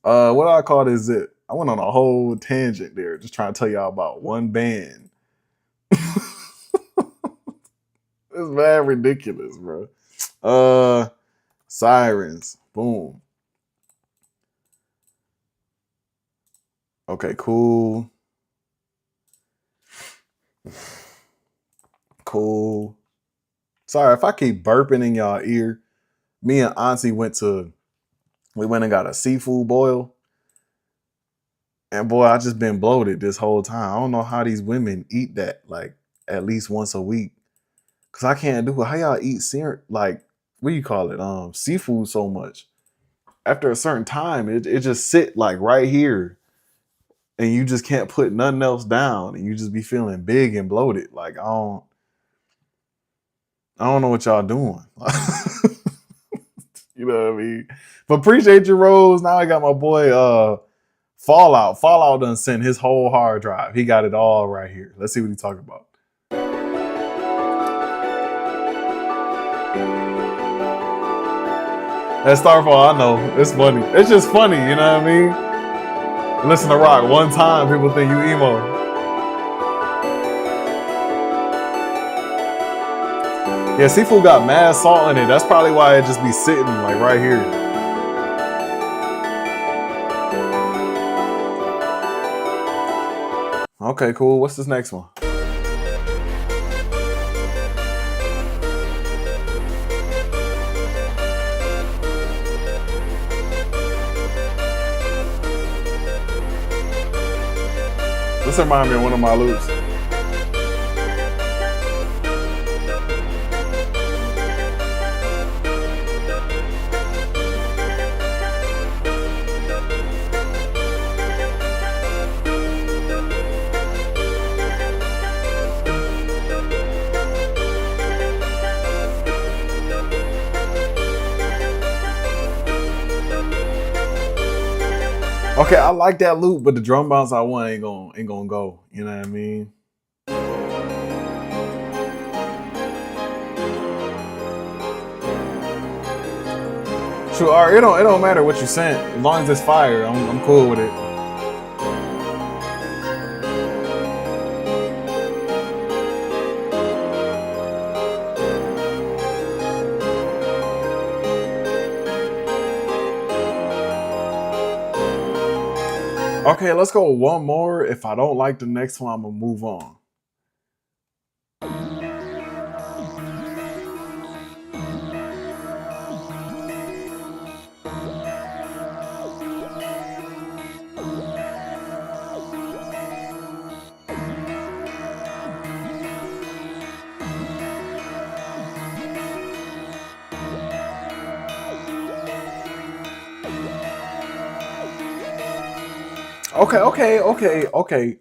What do I call this zip? I went on a whole tangent there, just trying to tell y'all about one band. It's mad ridiculous, bro. Sirens. Boom. Okay, cool. Cool. Sorry if I keep burping in y'all ear. Me and Auntie we went and got a seafood boil. And boy, I just been bloated this whole time. I don't know how these women eat that like at least once a week. Cause I can't do it. How y'all eat like what do you call it? Seafood so much. After a certain time, it just sit like right here. And you just can't put nothing else down. And you just be feeling big and bloated. Like I don't I don't know what y'all doing. You know what I mean? But appreciate your Rose. Now I got my boy Fallout. Fallout done sent his whole hard drive. He got it all right here. Let's see what he's talking about. That Starfall, I know. It's funny. It's just funny, you know what I mean? Listen to rock one time, people think you emo. Yeah, Seafood got mad salt in it. That's probably why it just be sitting like right here. Okay, cool. What's this next one? This reminds me of one of my loops. Okay, I like that loop, but the drum bounce I want ain't gonna go. You know what I mean? Sure, it don't matter what you sent as long as it's fire. I'm cool with it. Okay, let's go one more. If I don't like the next one, I'm gonna move on.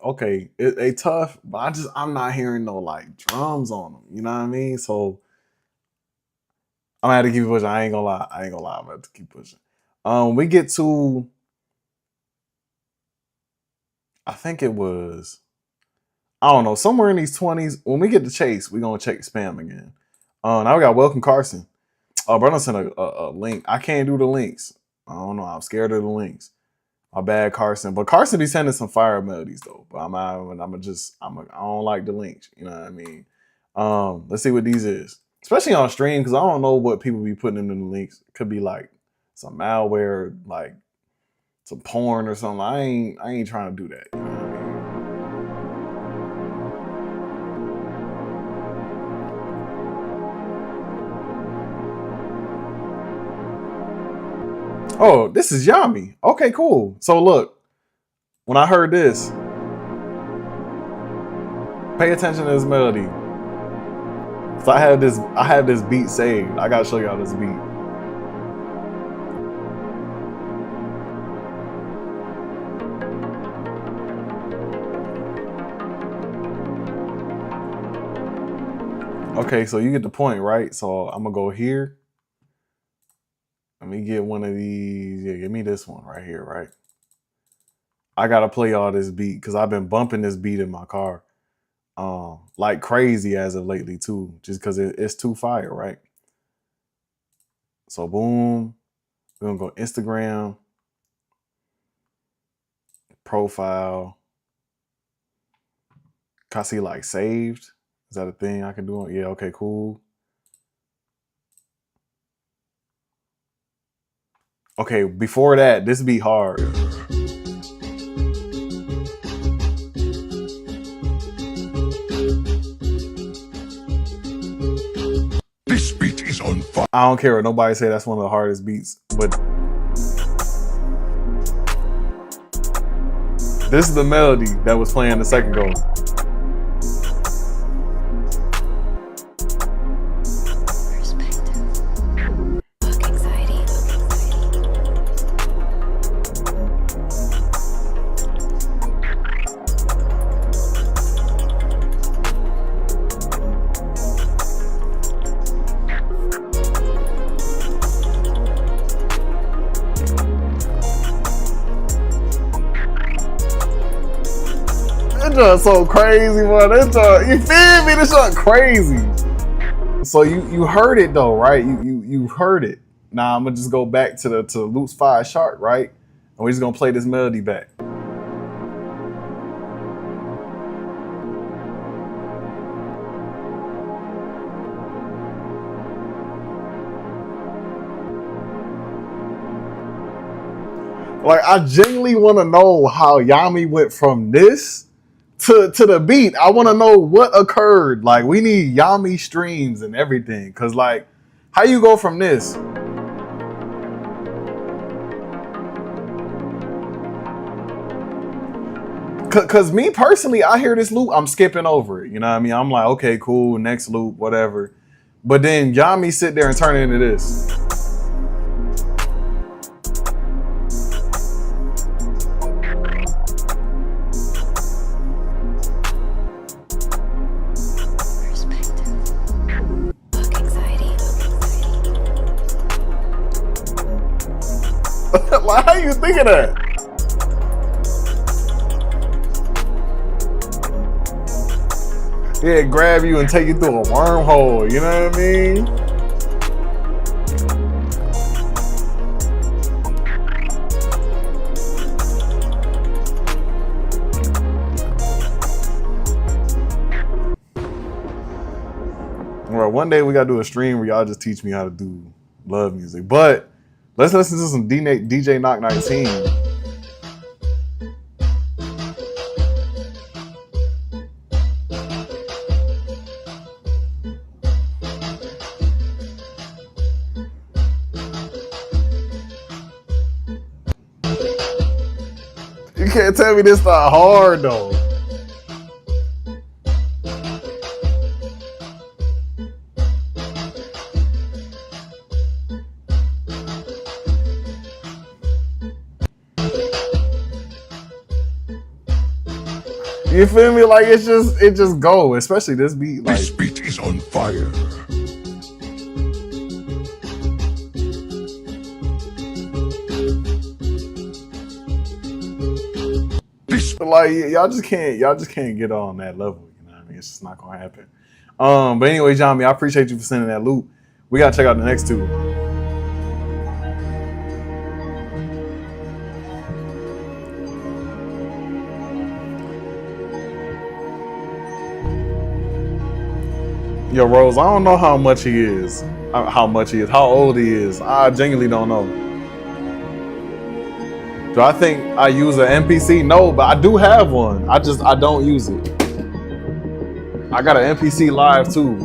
Okay. It tough, but I'm not hearing no like drums on them. You know what I mean? So I'm gonna have to keep pushing. I ain't gonna lie. I'm gonna have to keep pushing. We get to, I think it was, I don't know, somewhere in these 20s. When we get to Chase, we're gonna check spam again. Now we got Welcome Carson. Brother sent a link. I can't do the links. I don't know. I'm scared of the links. My bad, Carson. But Carson be sending some fire melodies though. But I don't like the links. You know what I mean? Let's see what these is. Especially on stream, because I don't know what people be putting in the links. It could be like some malware, like some porn or something. I ain't trying to do that. You know what I mean? Oh, this is Yami. Okay, cool. So look, when I heard this, pay attention to this melody. So I had this beat saved. I gotta show y'all this beat. Okay, so you get the point, right? So I'm gonna go here. Let me get one of these. Yeah, give me this one right here, right? I gotta play all this beat because I've been bumping this beat in my car like crazy as of lately too, just because it's too fire, right? So boom, we're gonna go Instagram, profile. Can I see like saved? Is that a thing I can do? Yeah, okay, cool. Okay, before that, this beat hard. This beat is on fire. I don't care what nobody say, that's one of the hardest beats, but this is the melody that was playing a second ago. This just so crazy, boy. This just, you feel me? This just crazy. So you heard it though, right? You heard it. Now I'm gonna just go back to Luke's aye.shark, right? And we're just gonna play this melody back. Like, I genuinely want to know how Yami went from this to the beat. I want to know what occurred. Like, we need Yami streams and everything. Because, like, how you go from this? Because me personally, I hear this loop, I'm skipping over it. You know what I mean? I'm like, okay, cool, next loop, whatever. But then Yami sit there and turn it into this. Like, how you think of that? Yeah, grab you and take you through a wormhole, you know what I mean? Well, one day we gotta do a stream where y'all just teach me how to do love music. But let's listen to some DJ Knock 19. You can't tell me this not hard though. You feel me? Like, it just go, especially this beat. Like, This beat is on fire. like y'all just can't get on that level. You know what I mean? It's just not gonna happen. But anyway, Johnny, I appreciate you for sending that loop. We gotta check out the next two. Yo, Rose, I don't know how much he is. How old he is. I genuinely don't know. Do I think I use an MPC? No, but I do have one. I don't use it. I got an MPC live too.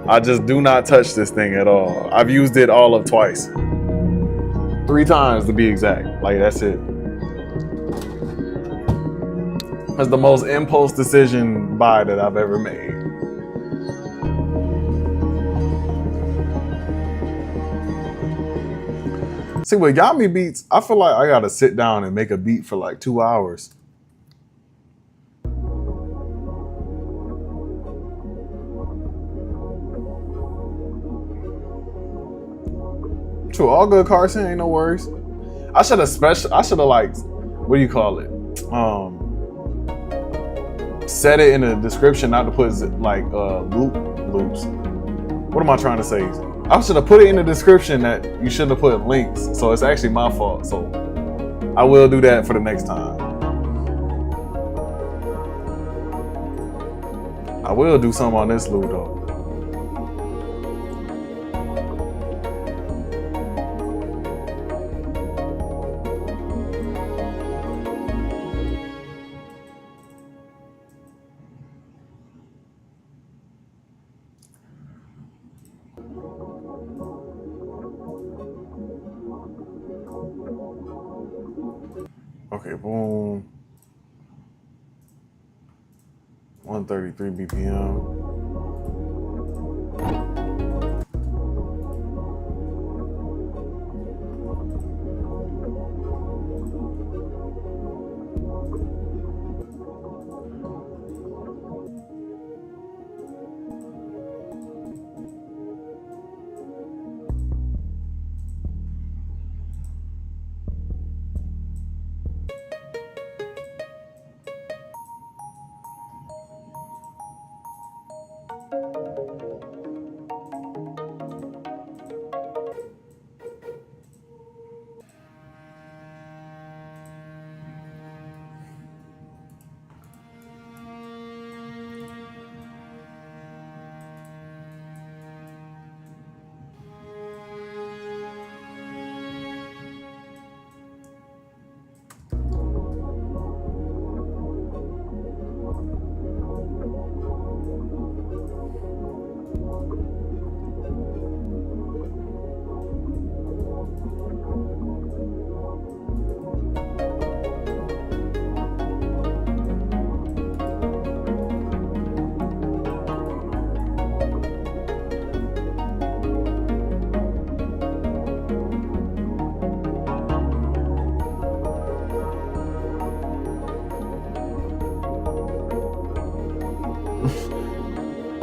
I just do not touch this thing at all. I've used it all of twice. 3 times to be exact. Like, that's it. That's the most impulse decision buy that I've ever made. See, with Yami beats, I feel like I gotta sit down and make a beat for like 2 hours. True, all good, Carson, ain't no worries. I should have like, what do you call it? Set it in the description, not to put like loops. What am I trying to say? I should have put it in the description that you shouldn't have put links. So it's actually my fault. So I will do that for the next time. I will do something on this loop though. Okay, boom. 133 BPM.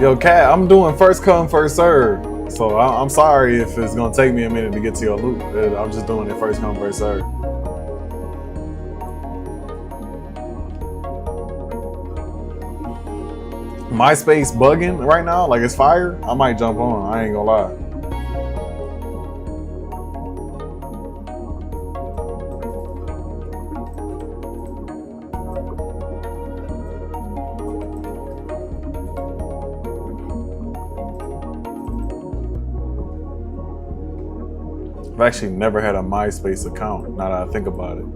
Yo, Cat, I'm doing first come, first serve. So I'm sorry if it's gonna take me a minute to get to your loop. I'm just doing it first come, first serve. MySpace bugging right now, like it's fire. I might jump on. I ain't gonna lie. I've actually never had a MySpace account, now that I think about it.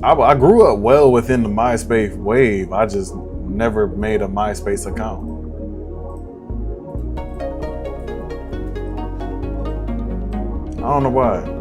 I grew up well within the MySpace wave. I just never made a MySpace account. I don't know why.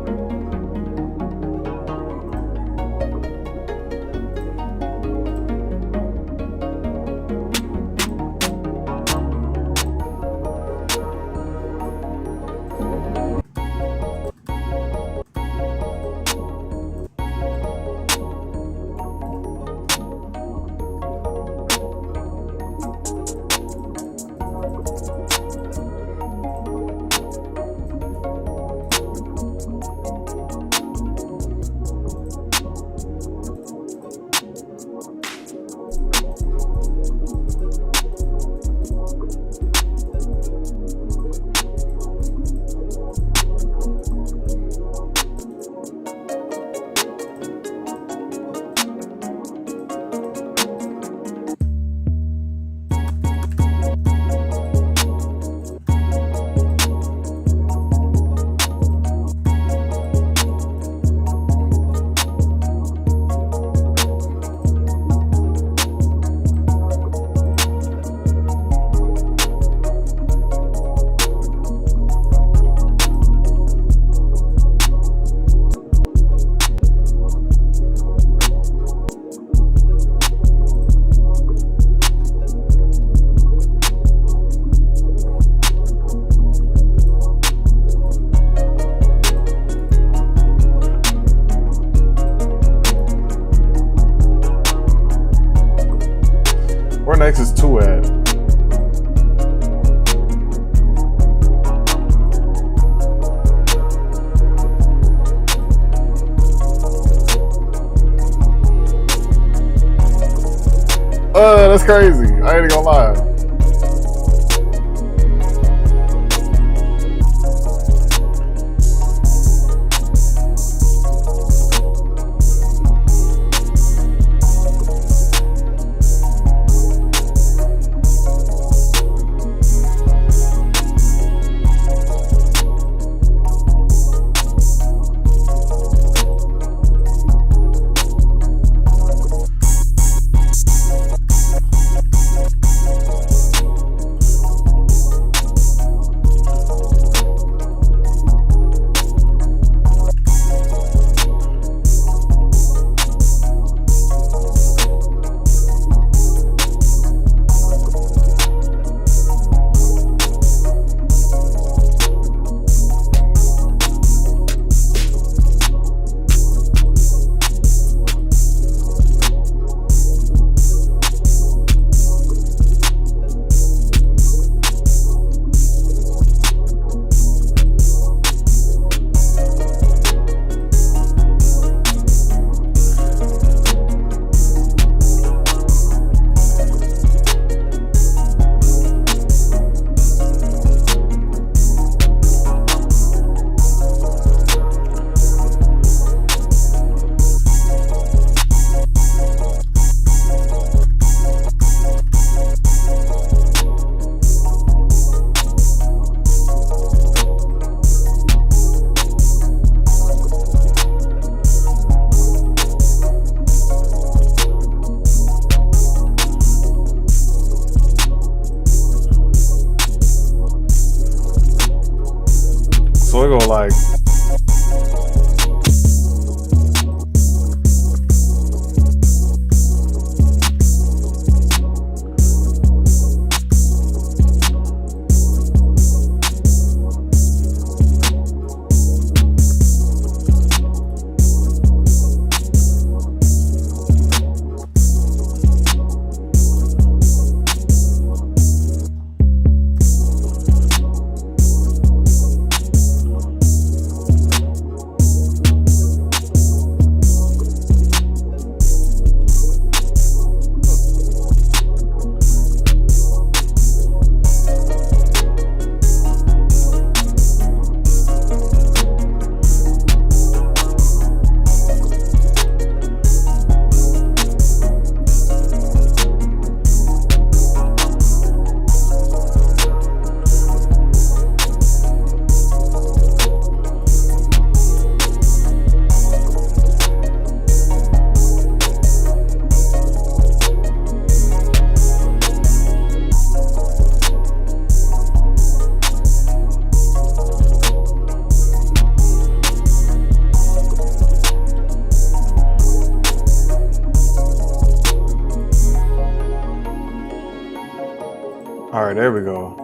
Where next is 2 at? That's crazy. I ain't gonna lie. So it go like, there we go.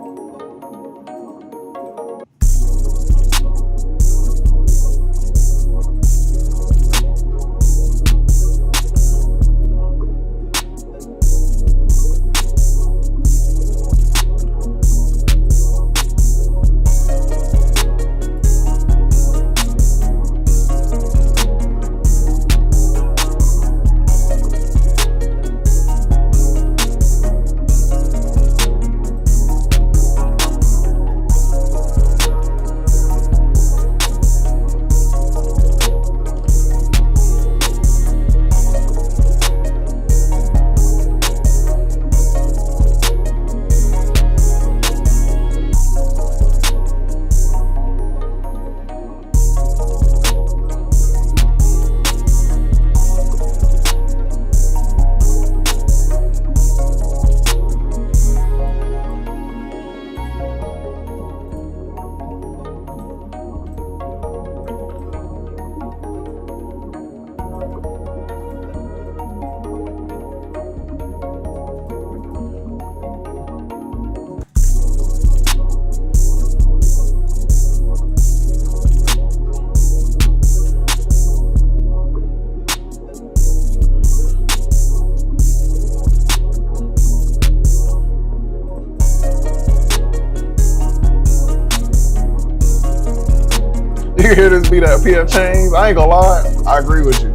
You hear this beat at PF Chang's? I ain't gonna lie, I agree with you.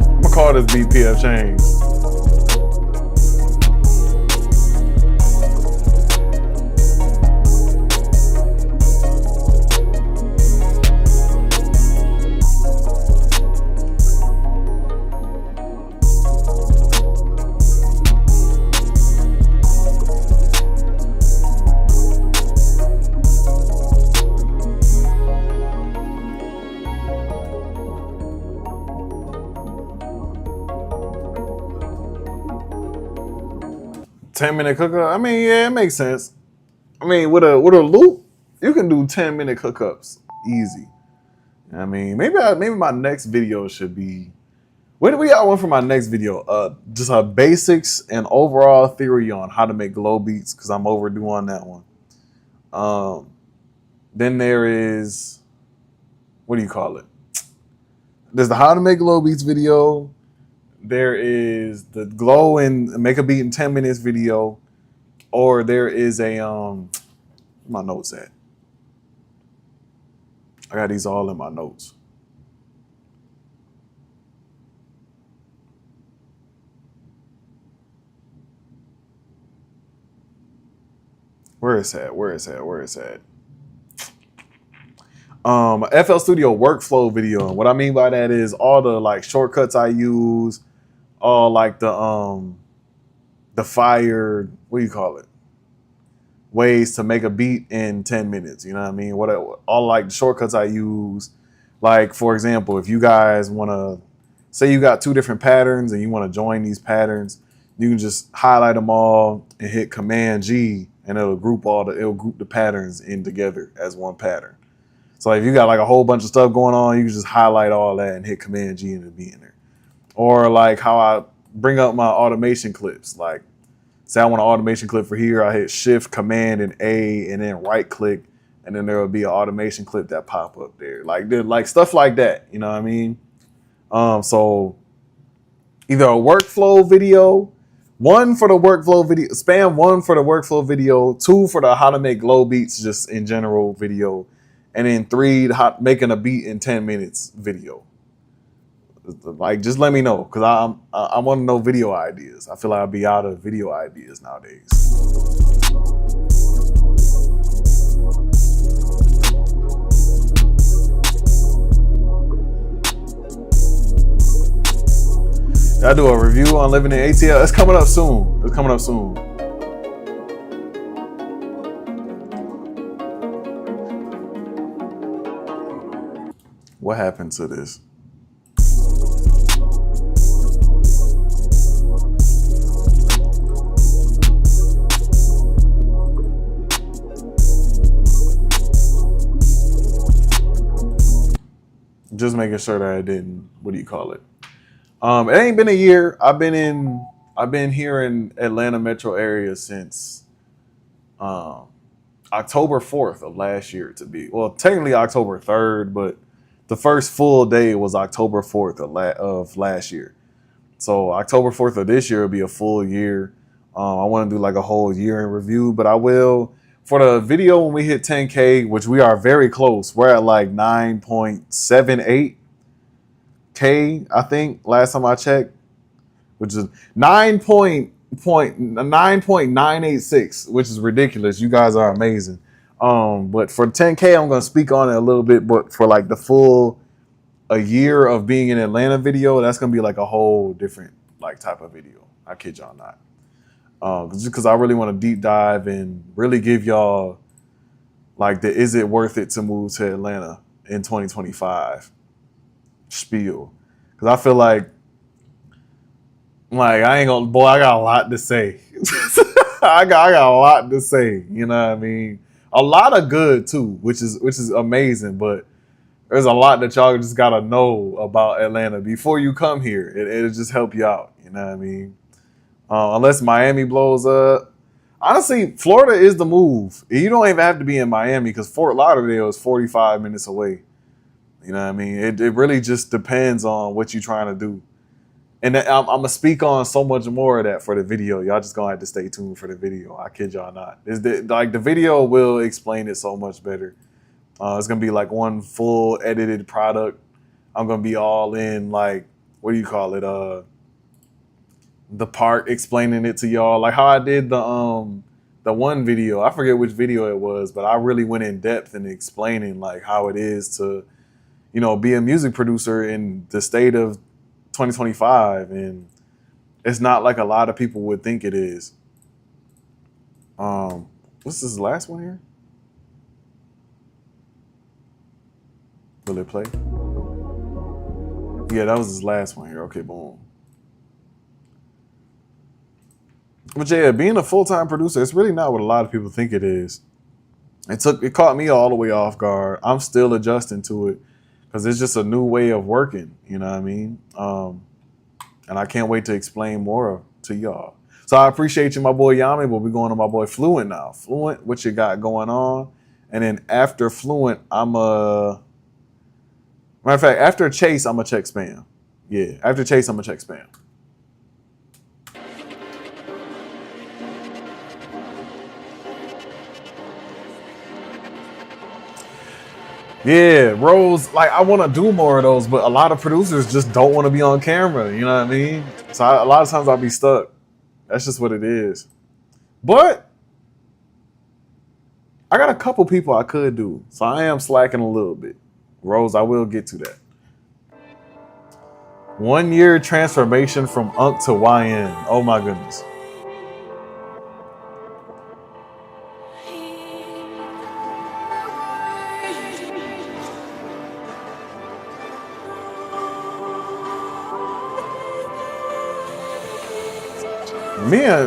I'm gonna call this beat PF Chang's. $10-minute cookup. I mean, yeah, it makes sense. I mean, with a loop, you can do 10-minute cookups easy. I mean, maybe my next video should be. What do we got one for my next video? Just a basics and overall theory on how to make glow beats, because I'm overdue on that one. Then there is, what do you call it? There's the how to make glow beats video. There is the glow and make a beat in 10 minutes video, or there is a where my notes at? I got these all in my notes. Where is that? FL Studio workflow video. And what I mean by that is all the like shortcuts I use, all like the fire, what do you call it? Ways to make a beat in 10 minutes. You know what I mean? All like the shortcuts I use. Like, for example, if you guys want to say you got two different patterns and you want to join these patterns, you can just highlight them all and hit Command G, and it'll group the patterns in together as one pattern. So if you got like a whole bunch of stuff going on, you can just highlight all that and hit Command G and it'll be in there. Or like how I bring up my automation clips. Like, say I want an automation clip for here, I hit Shift, Command, and A, and then right click, and then there will be an automation clip that pop up there. Like stuff like that, you know what I mean? So either a workflow video, one for the workflow video, spam one for the workflow video, two for the how to make glow beats just in general video, and then three, making a beat in 10 minutes video. Like, just let me know, because I want to know video ideas. I feel like I'll be out of video ideas nowadays. I do a review on living in ATL. It's coming up soon. What happened to this? Just making sure that I didn't. What do you call it? It ain't been a year. I've been here in Atlanta metro area since um, October 4th of last year to be. Well, technically October 3rd, but the first full day was October 4th of last year. So October 4th of this year will be a full year. I want to do like a whole year in review, but I will for the video when we hit 10K, which we are very close. We're at like 9.78K, I think, last time I checked, which is 9.986, which is ridiculous. You guys are amazing. But for 10K, I'm gonna speak on it a little bit, but for like the full a year of being in Atlanta video, that's gonna be like a whole different like type of video. I kid y'all not. Just because I really want to deep dive and really give y'all like the is it worth it to move to Atlanta in 2025 spiel. Because I feel like I ain't gonna boy, I got a lot to say. I got a lot to say. You know what I mean? A lot of good too, which is amazing, but there's a lot that y'all just gotta know about Atlanta before you come here. It'll just help you out. You know what I mean? Unless Miami blows up. Honestly, Florida is the move. You don't even have to be in Miami because Fort Lauderdale is 45 minutes away. You know what I mean? It really just depends on what you're trying to do. And I'm going to speak on so much more of that for the video. Y'all just going to have to stay tuned for the video. I kid y'all not. The video will explain it so much better. It's going to be like one full edited product. I'm going to be all in like, what do you call it? The part explaining it to y'all, like how I did the one video. I forget which video it was, but I really went in depth in explaining like how it is to, be a music producer in the state of 2025, and it's not like a lot of people would think it is. What's this last one here? Will it play? Yeah, that was his last one here. Okay, boom. But yeah, being a full-time producer, it's really not what a lot of people think it is. It caught me all the way off guard. I'm still adjusting to it because it's just a new way of working. You know what I mean? And I can't wait to explain more to y'all. So I appreciate you, my boy Yami, but we're going to my boy Fluent now. Fluent, what you got going on? And then after Fluent, matter of fact, after Chase, I'm gonna check spam. Yeah, after Chase, I'm gonna check spam. Yeah, Rose, like I want to do more of those, but a lot of producers just don't want to be on camera. You know what I mean? So a lot of times I'll be stuck. That's just what it is. But I got a couple people I could do, so I am slacking a little bit. Rose, I will get to that. 1 year transformation from UNC to YN. Oh my goodness.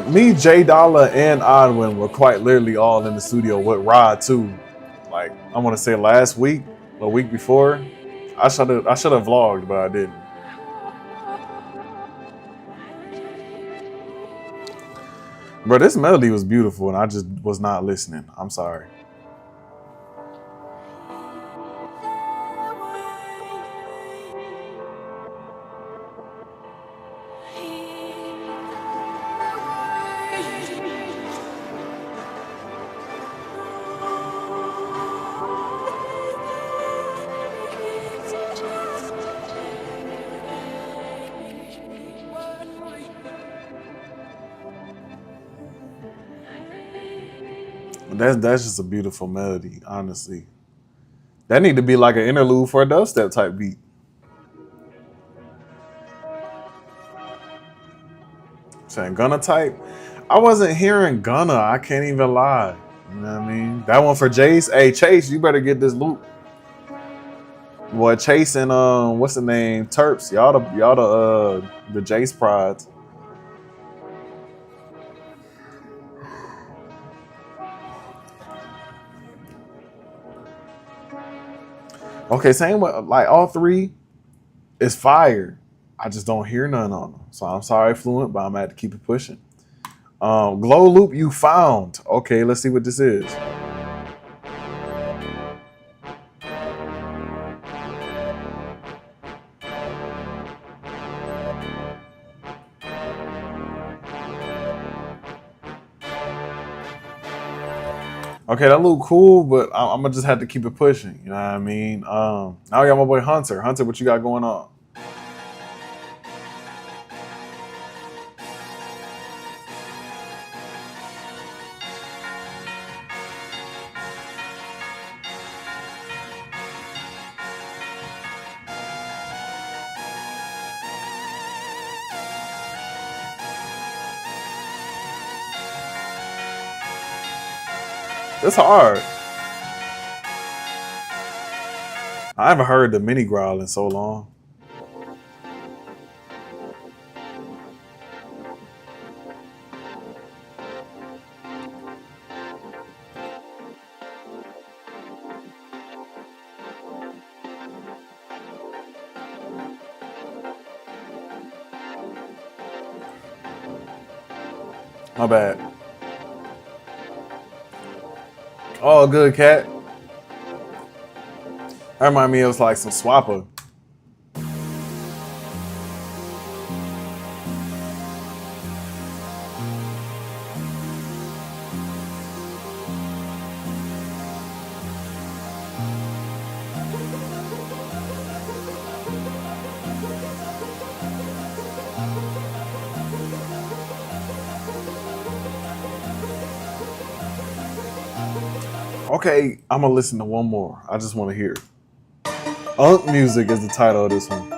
Me, Jay Dollar, and Odwin were quite literally all in the studio with Rod too. Like I want to say last week, a week before. I should have vlogged, but I didn't. Bro, this melody was beautiful, and I just was not listening. I'm sorry. That's just a beautiful melody, honestly. That need to be like an interlude for a dubstep type beat. Saying Gunna type. I wasn't hearing Gunna. I can't even lie. You know what I mean? That one for Chase. Hey Chase, you better get this loop. Boy, Chase and what's the name? Terps. Y'all the Jace Prides. Okay, same with like all three is fire. I just don't hear none on them. So I'm sorry, Fluent, but I'm gonna have to keep it pushing. Glow loop you found. Okay, let's see what this is. Okay, that look cool, but I'm gonna just have to keep it pushing. You know what I mean? Now we got my boy Hunter. Hunter, what you got going on? It's hard. I haven't heard the mini growl in so long. My bad. Oh, good cat. That remind me of like some swapper. Okay, I'm gonna listen to one more. I just want to hear it. Unk Music is the title of this one.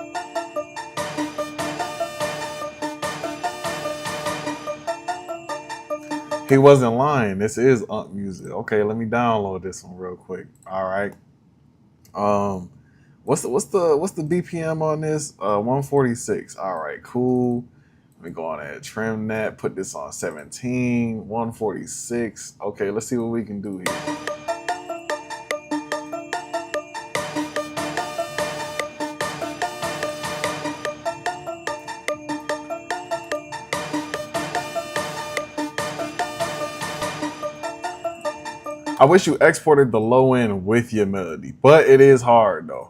He wasn't lying. This is Unk Music. Okay, let me download this one real quick. All right. Um, what's the BPM on this? 146. All right, cool. Let me go on ahead, trim that, put this on 17, 146. Okay, let's see what we can do here. I wish you exported the low end with your melody, but it is hard though.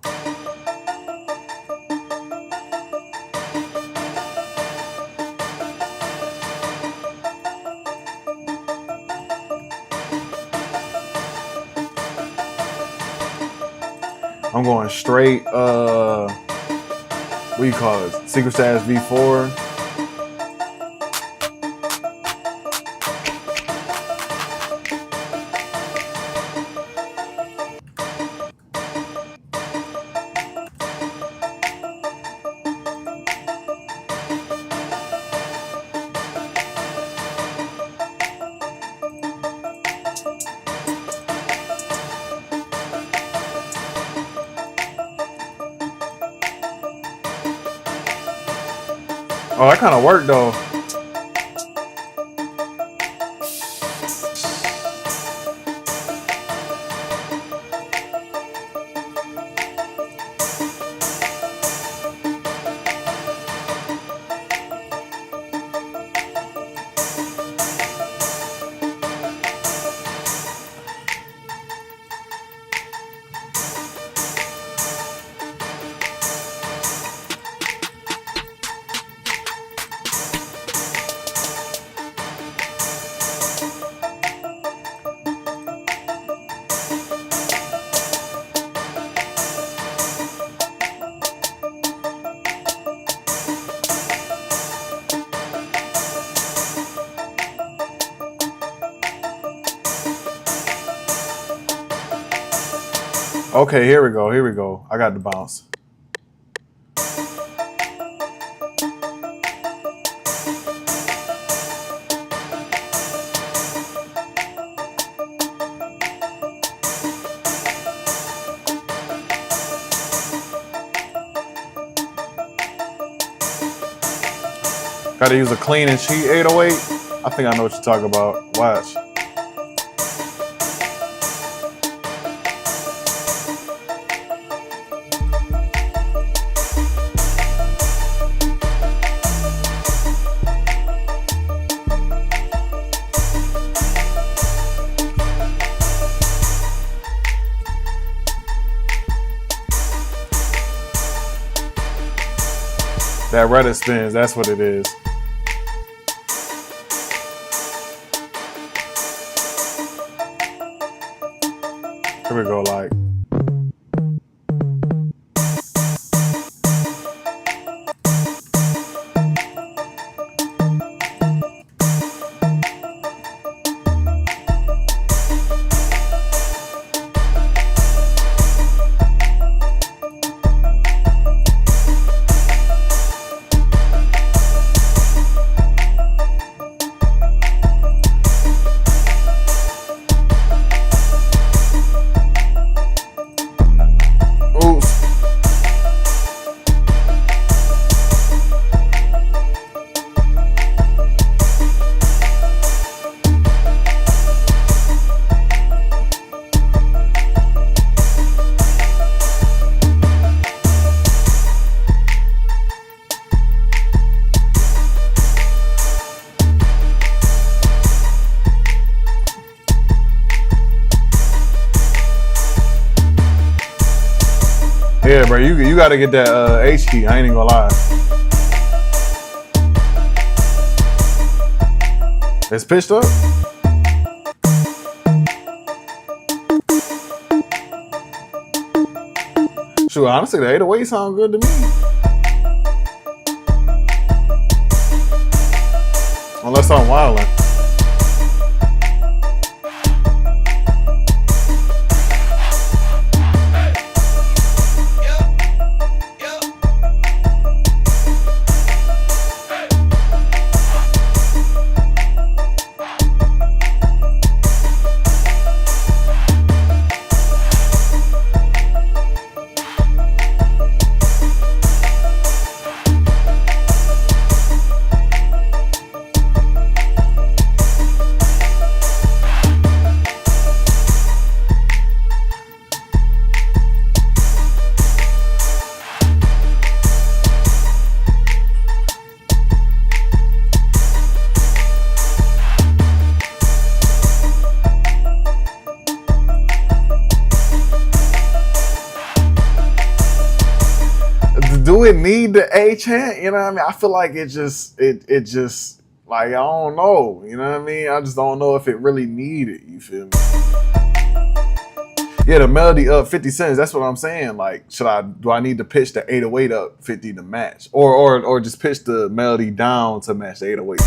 I'm going straight, what do you call it? Secret Stash V4. Oh, that kind of worked though. Okay, here we go. Here we go. I got the bounce. Gotta use a clean and cheat 808. I think I know what you're talking about. Watch. That rudder spins. That's what it is. Here we go, like. Yeah, bro, you gotta get that H key. I ain't even gonna lie. It's pitched up. Shoot, honestly, the 808 sound good to me. Unless I'm wildin'. Do it need the A chant? You know what I mean? I feel like it just like, I don't know. You know what I mean? I just don't know if it really needed. You feel me? Yeah, the melody up 50 cents. That's what I'm saying. Like, do I need to pitch the 808 up 50 to match, or just pitch the melody down to match the 808?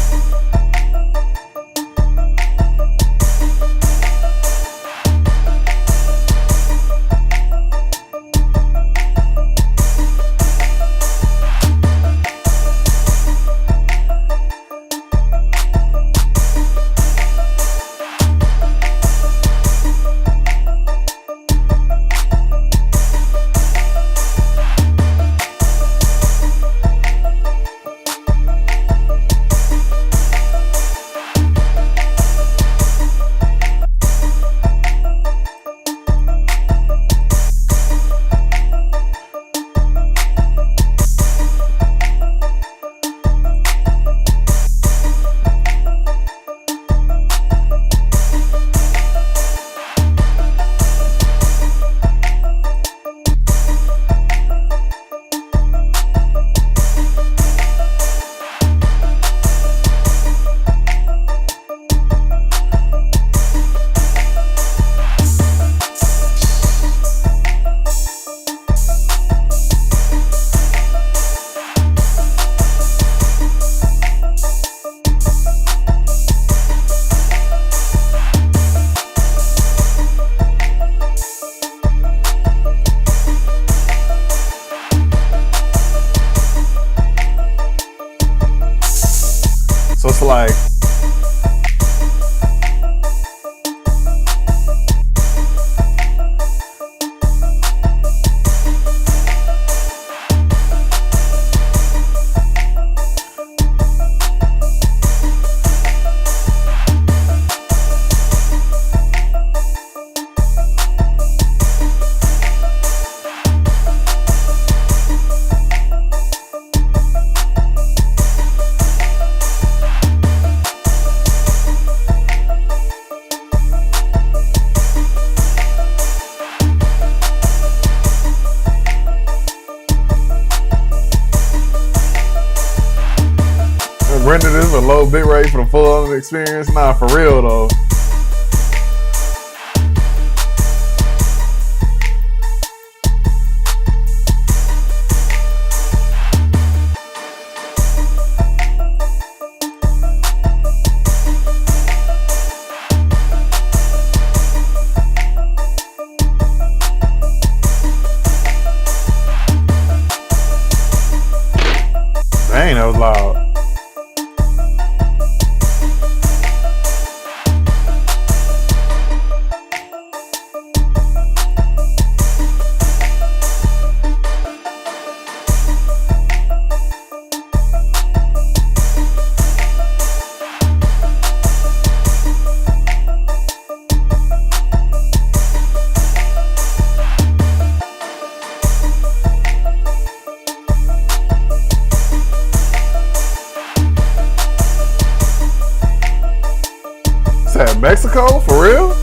bit rate for the full experience. Nah, for real though. Dang, that was loud. That Mexico? For real?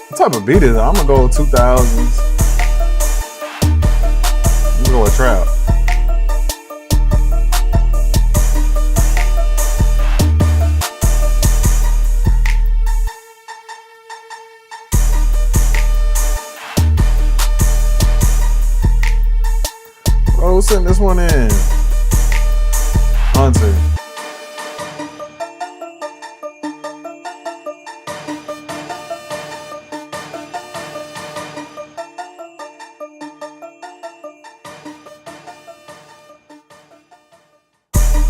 What type of beat is it? I'm gonna go 2000s. I'm gonna go with trap. Oh, send this one in. Hunter.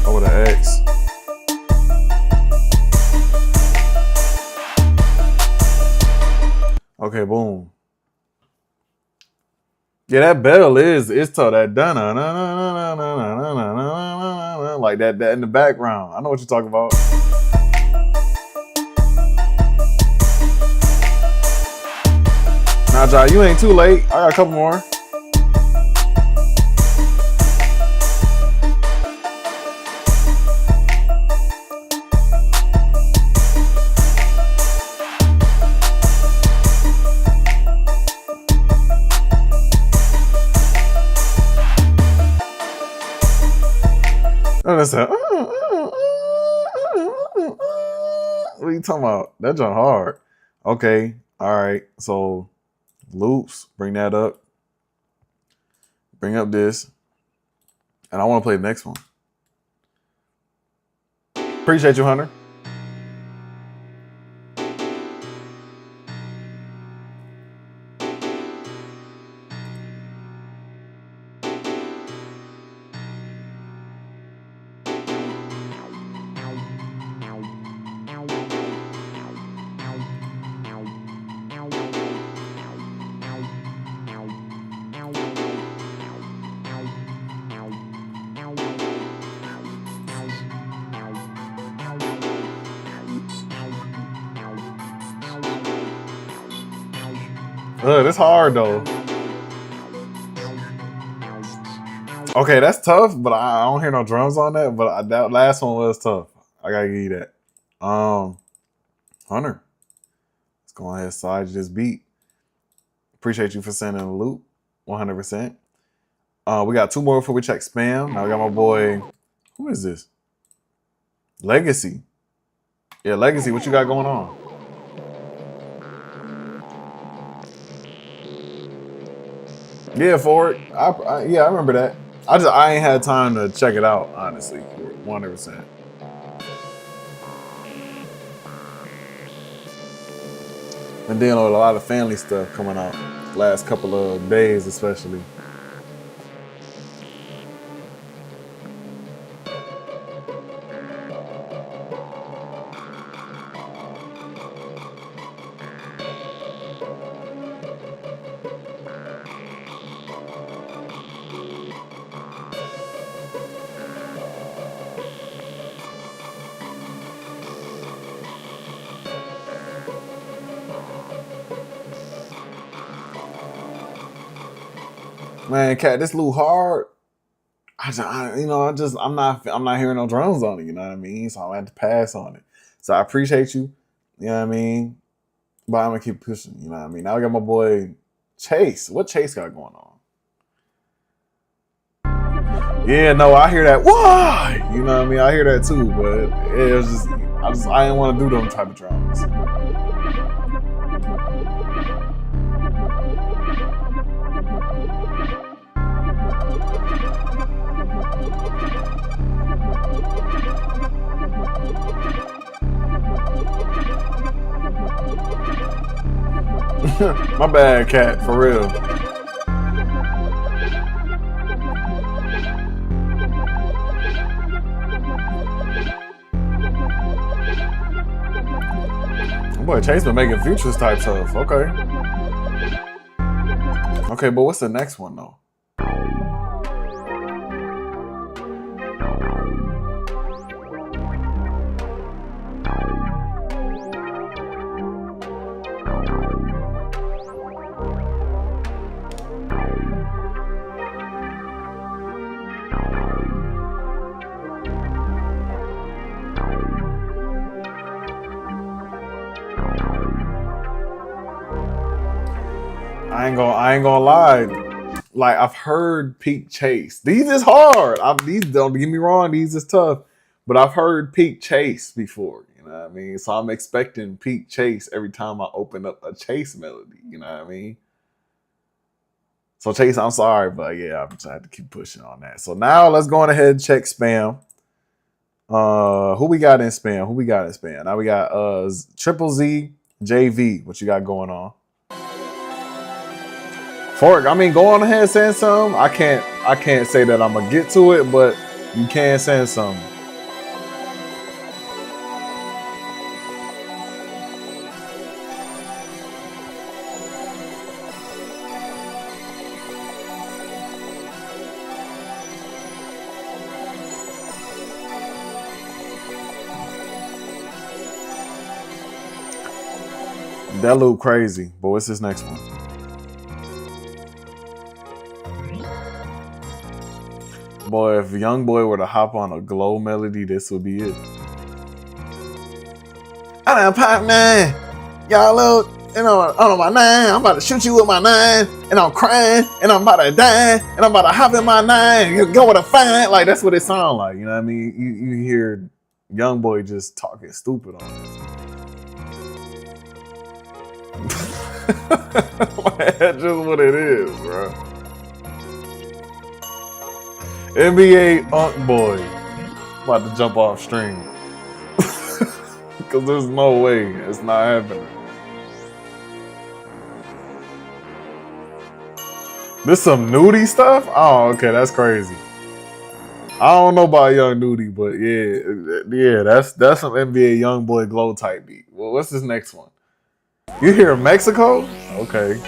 Oh, the X. Okay, boom. Yeah, that bell is tough. That dun like that in the background. I know what you're talking about. Nah, Jai, you ain't too late. I got a couple more. What are you talking about? That jump hard. Okay. All right. So loops, bring that up. Bring up this. And I want to play the next one. Appreciate you, Hunter. It's hard though. Okay, that's tough, but I don't hear no drums on that. But that last one was tough. I gotta give you that. Hunter, let's go ahead and slide you this beat. Appreciate you for sending a loop, 100%. We got two more before we check spam. Now we got my boy. Who is this? Legacy. Yeah, Legacy. What you got going on? Yeah, Ford. Yeah, I remember that. I ain't had time to check it out, honestly. 100%. Been dealing with a lot of family stuff coming out last couple of days, especially. Man, cat, this little hard. I'm not hearing no drums on it. You know what I mean? So I had to pass on it. So I appreciate you. You know what I mean? But I'm gonna keep pushing. You know what I mean? Now I got my boy Chase. What Chase got going on? Yeah, no, I hear that. Why? You know what I mean? I hear that too, but it was I didn't want to do them type of drums. My bad, cat, for real. Boy, Chase been making futures type stuff. Okay. Okay, but what's the next one though? I ain't gonna lie. Like I've heard Peak Chase. These is hard. These don't get me wrong. These is tough, but I've heard Peak Chase before. You know what I mean? So I'm expecting Peak Chase every time I open up a Chase melody. You know what I mean? So Chase, I'm sorry, but yeah, I'm just had to keep pushing on that. So now let's go on ahead and check spam. Who we got in spam? Who we got in spam? Now we got Triple Z JV. What you got going on? Fork, I mean, go on ahead and send some. I can't say that I'm gonna get to it, but you can send some. That look crazy, but what's this next one? Boy, if Young Boy were to hop on a glow melody, this would be it. I done pop 9. Y'all look, I don't know my 9. I'm about to shoot you with my 9. And I'm crying. And I'm about to die. And I'm about to hop in my 9. You go with a fine. Like, that's what it sounds like. You know what I mean? You hear Young Boy just talking stupid on this. That's just what it is, bro. NBA Unk Boy about to jump off stream. Because there's no way it's not happening. This some nudie stuff? Oh, okay, that's crazy. I don't know about Young Nudie, but yeah, that's some NBA Young Boy glow type beat. Well, what's this next one? You hear Mexico? Okay.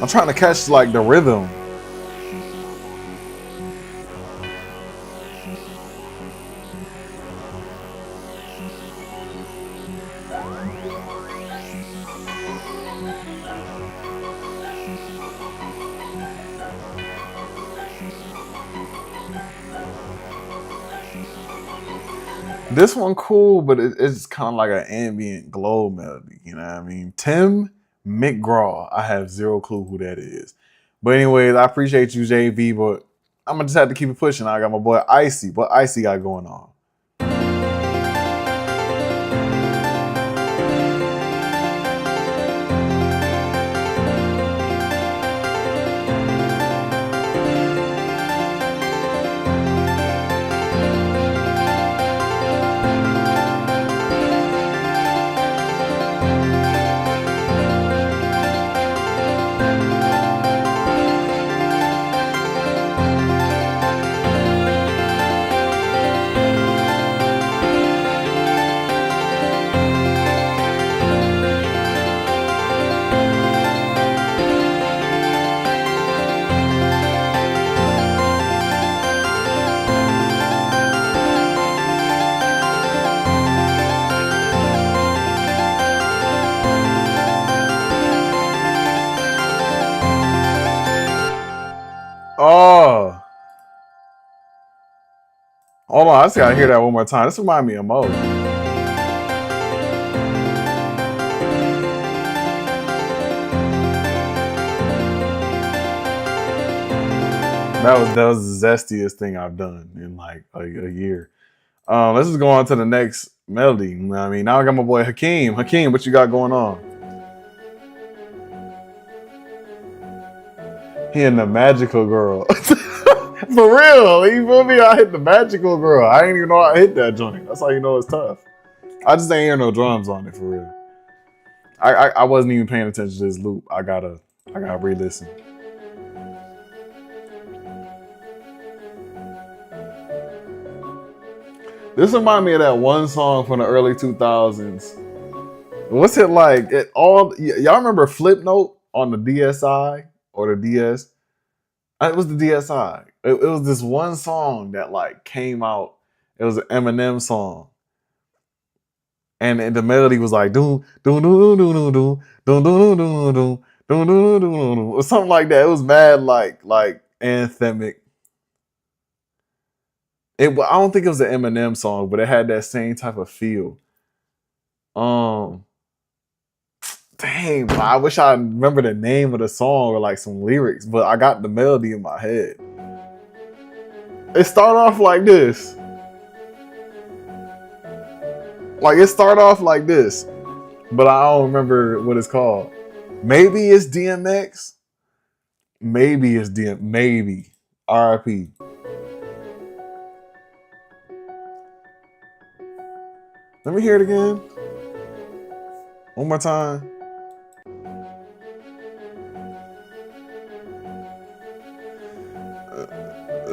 I'm trying to catch like the rhythm. This one cool, but it's kind of like an ambient glow melody. You know what I mean? Tim McGraw. I have zero clue who that is. But anyways, I appreciate you, JV, but I'm going to just have to keep it pushing. I got my boy Icy. What Icy got going on? Oh, hold on. I just gotta hear that one more time. This remind me of Mo. That was the zestiest thing I've done in like a year. Let's just go on to the next melody. You know what I mean, now I got my boy Hakeem. Hakeem, what you got going on? He and the magical girl. For real, you feel me? I hit the magical girl. I ain't even know I hit that joint. That's how you know it's tough. I just ain't hear no drums on it for real. I wasn't even paying attention to this loop. I gotta re-listen. This reminds me of that one song from the early 2000s. What's it like? Y'all remember Flip Note on the DSi or the DS? It was the DSi. It was this one song that like came out. It was an Eminem song, and the melody was like doom doom doom doom doom doom doom doom doom doom doom doom doom or something like that. It was mad like anthemic. I don't think it was an Eminem song, but it had that same type of feel. Dang, man, I wish I remember the name of the song or like some lyrics, but I got the melody in my head. It started off like this. Like it started off like this, but I don't remember what it's called. Maybe it's DMX. Maybe it's maybe RIP. Let me hear it again. One more time.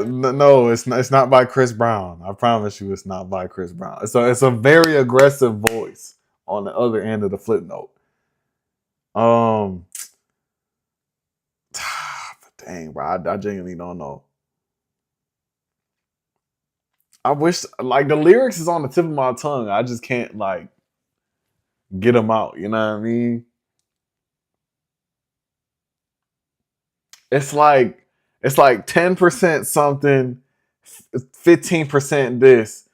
No, it's not by Chris Brown. I promise you, it's not by Chris Brown. It's a very aggressive voice on the other end of the flip note. Dang, bro, I genuinely don't know. I wish like the lyrics is on the tip of my tongue. I just can't like get them out. You know what I mean? It's like 10% something, 15% this,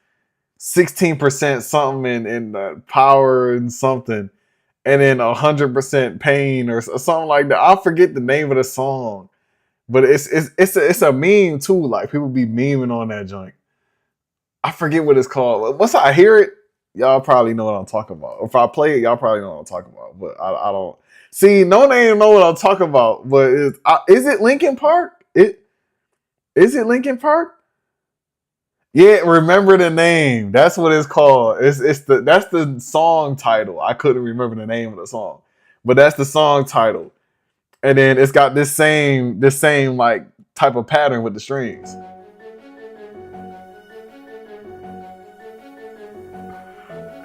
16% something in power and something, and then 100% pain or something like that. I forget the name of the song, but it's a meme too. Like people be memeing on that joint. I forget what it's called. Once I hear it, y'all probably know what I'm talking about. If I play it, y'all probably know what I'm talking about. But I don't see. No name know what I'm talking about. But is it Linkin Park? Is it Linkin Park? Yeah, remember the name. That's what it's called. That's the song title. I couldn't remember the name of the song, but that's the song title. And then it's got this same like type of pattern with the strings.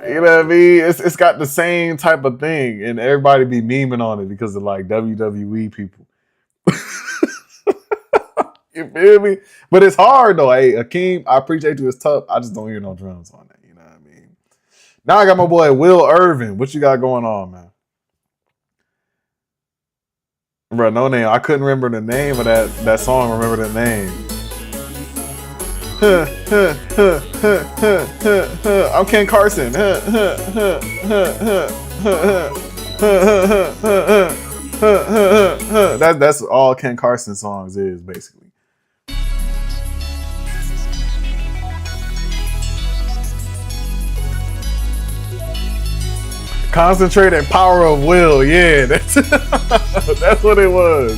You know what I mean? It's got the same type of thing, and everybody be memeing on it because of like WWE people. You feel me? But it's hard though. Hey, Akeem, I appreciate you. It's tough. I just don't hear no drums on that. You know what I mean? Now I got my boy Will Irvin. What you got going on, man? Bro, no name. I couldn't remember the name of that song. Remember the name. I'm Ken Carson. That's all Ken Carson songs is basically. Concentrated power of will. Yeah, that's that's what it was.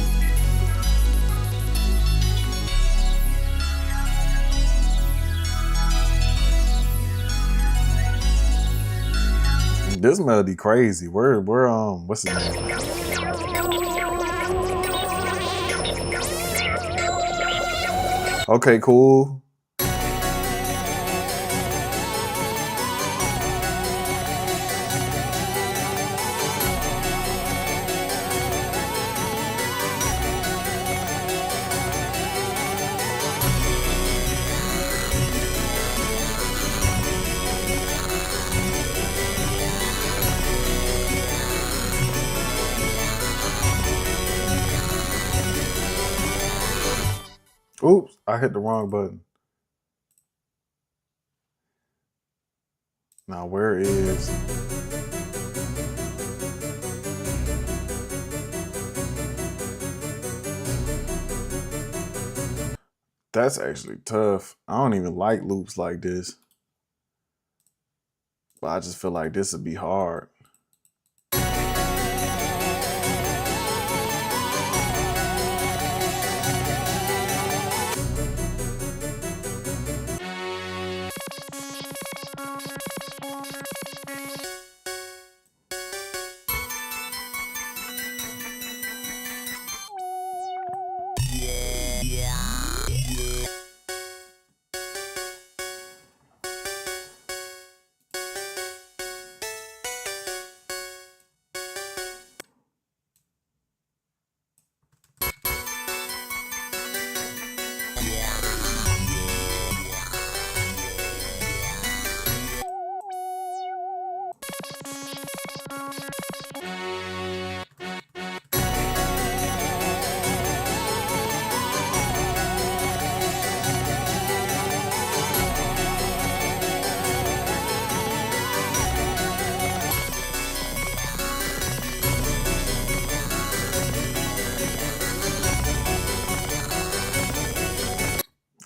This melody crazy. We're what's his name? Okay, cool. Oops, I hit the wrong button. Now where is... That's actually tough. I don't even like loops like this. But I just feel like this would be hard.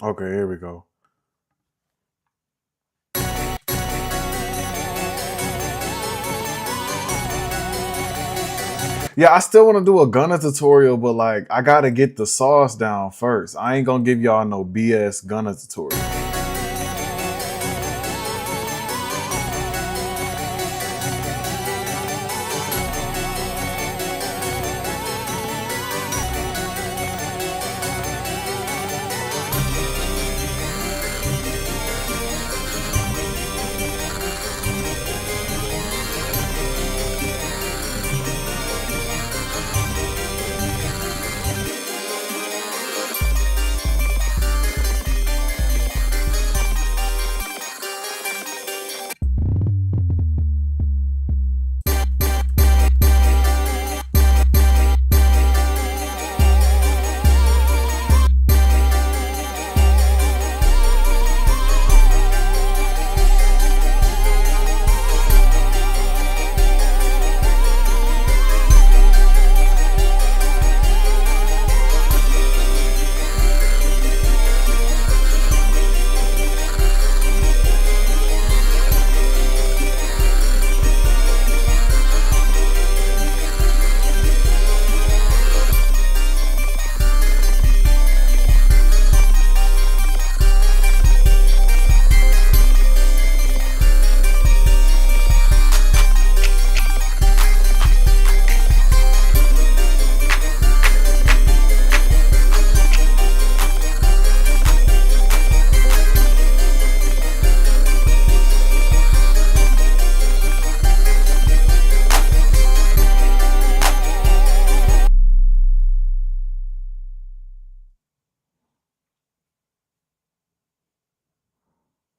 Okay, here we go. Yeah, I still want to do a gunner tutorial, but like I gotta get the sauce down first. I ain't gonna give y'all no BS gunner tutorial.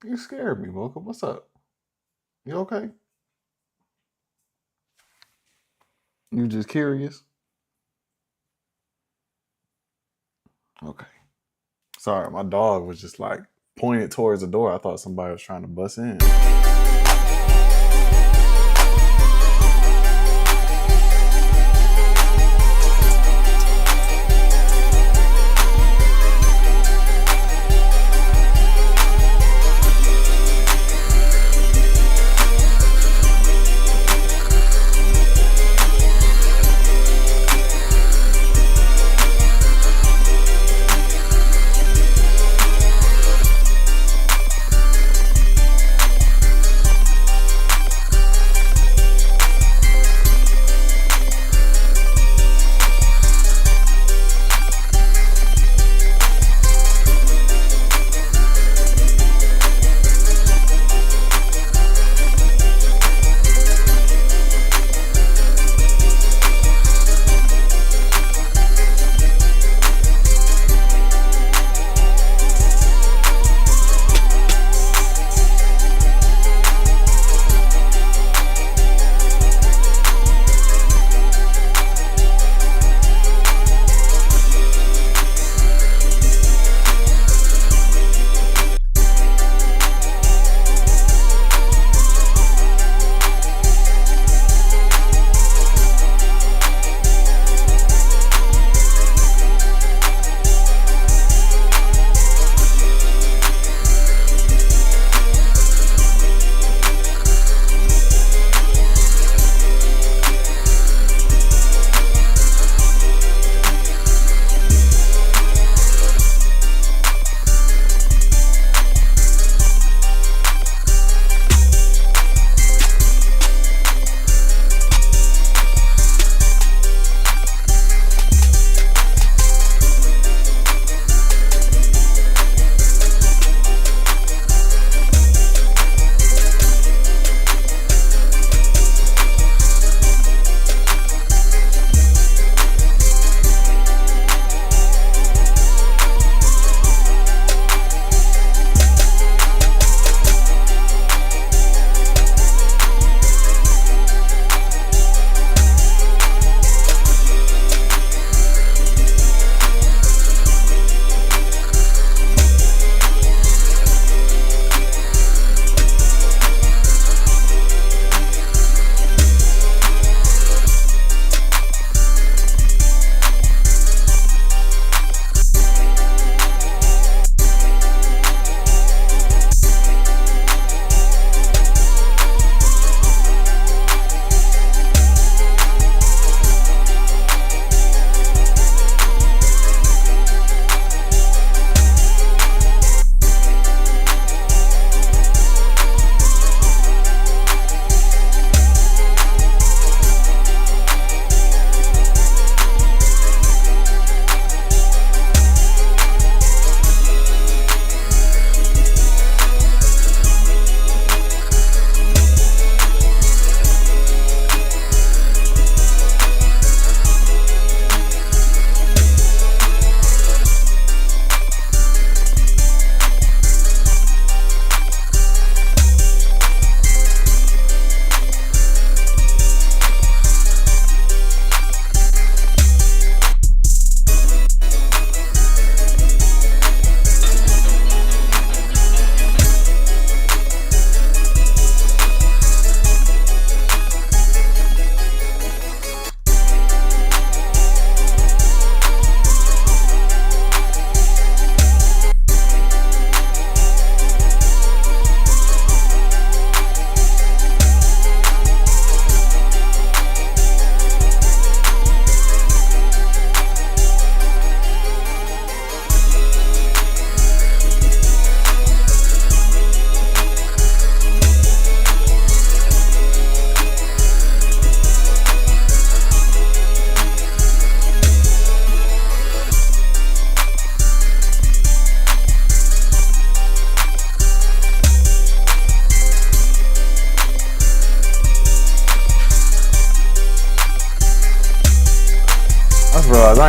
You scared me, Mocha. What's up? You okay? You just curious? Okay. Sorry, my dog was just like pointed towards the door. I thought somebody was trying to bust in.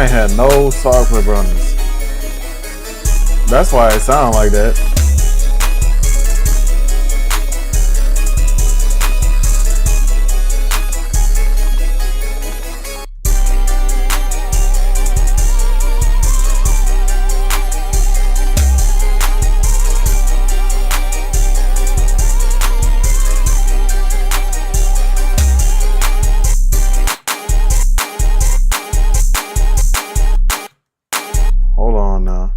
ain't had no salt clip runners. That's why it sound like that. Hold on now.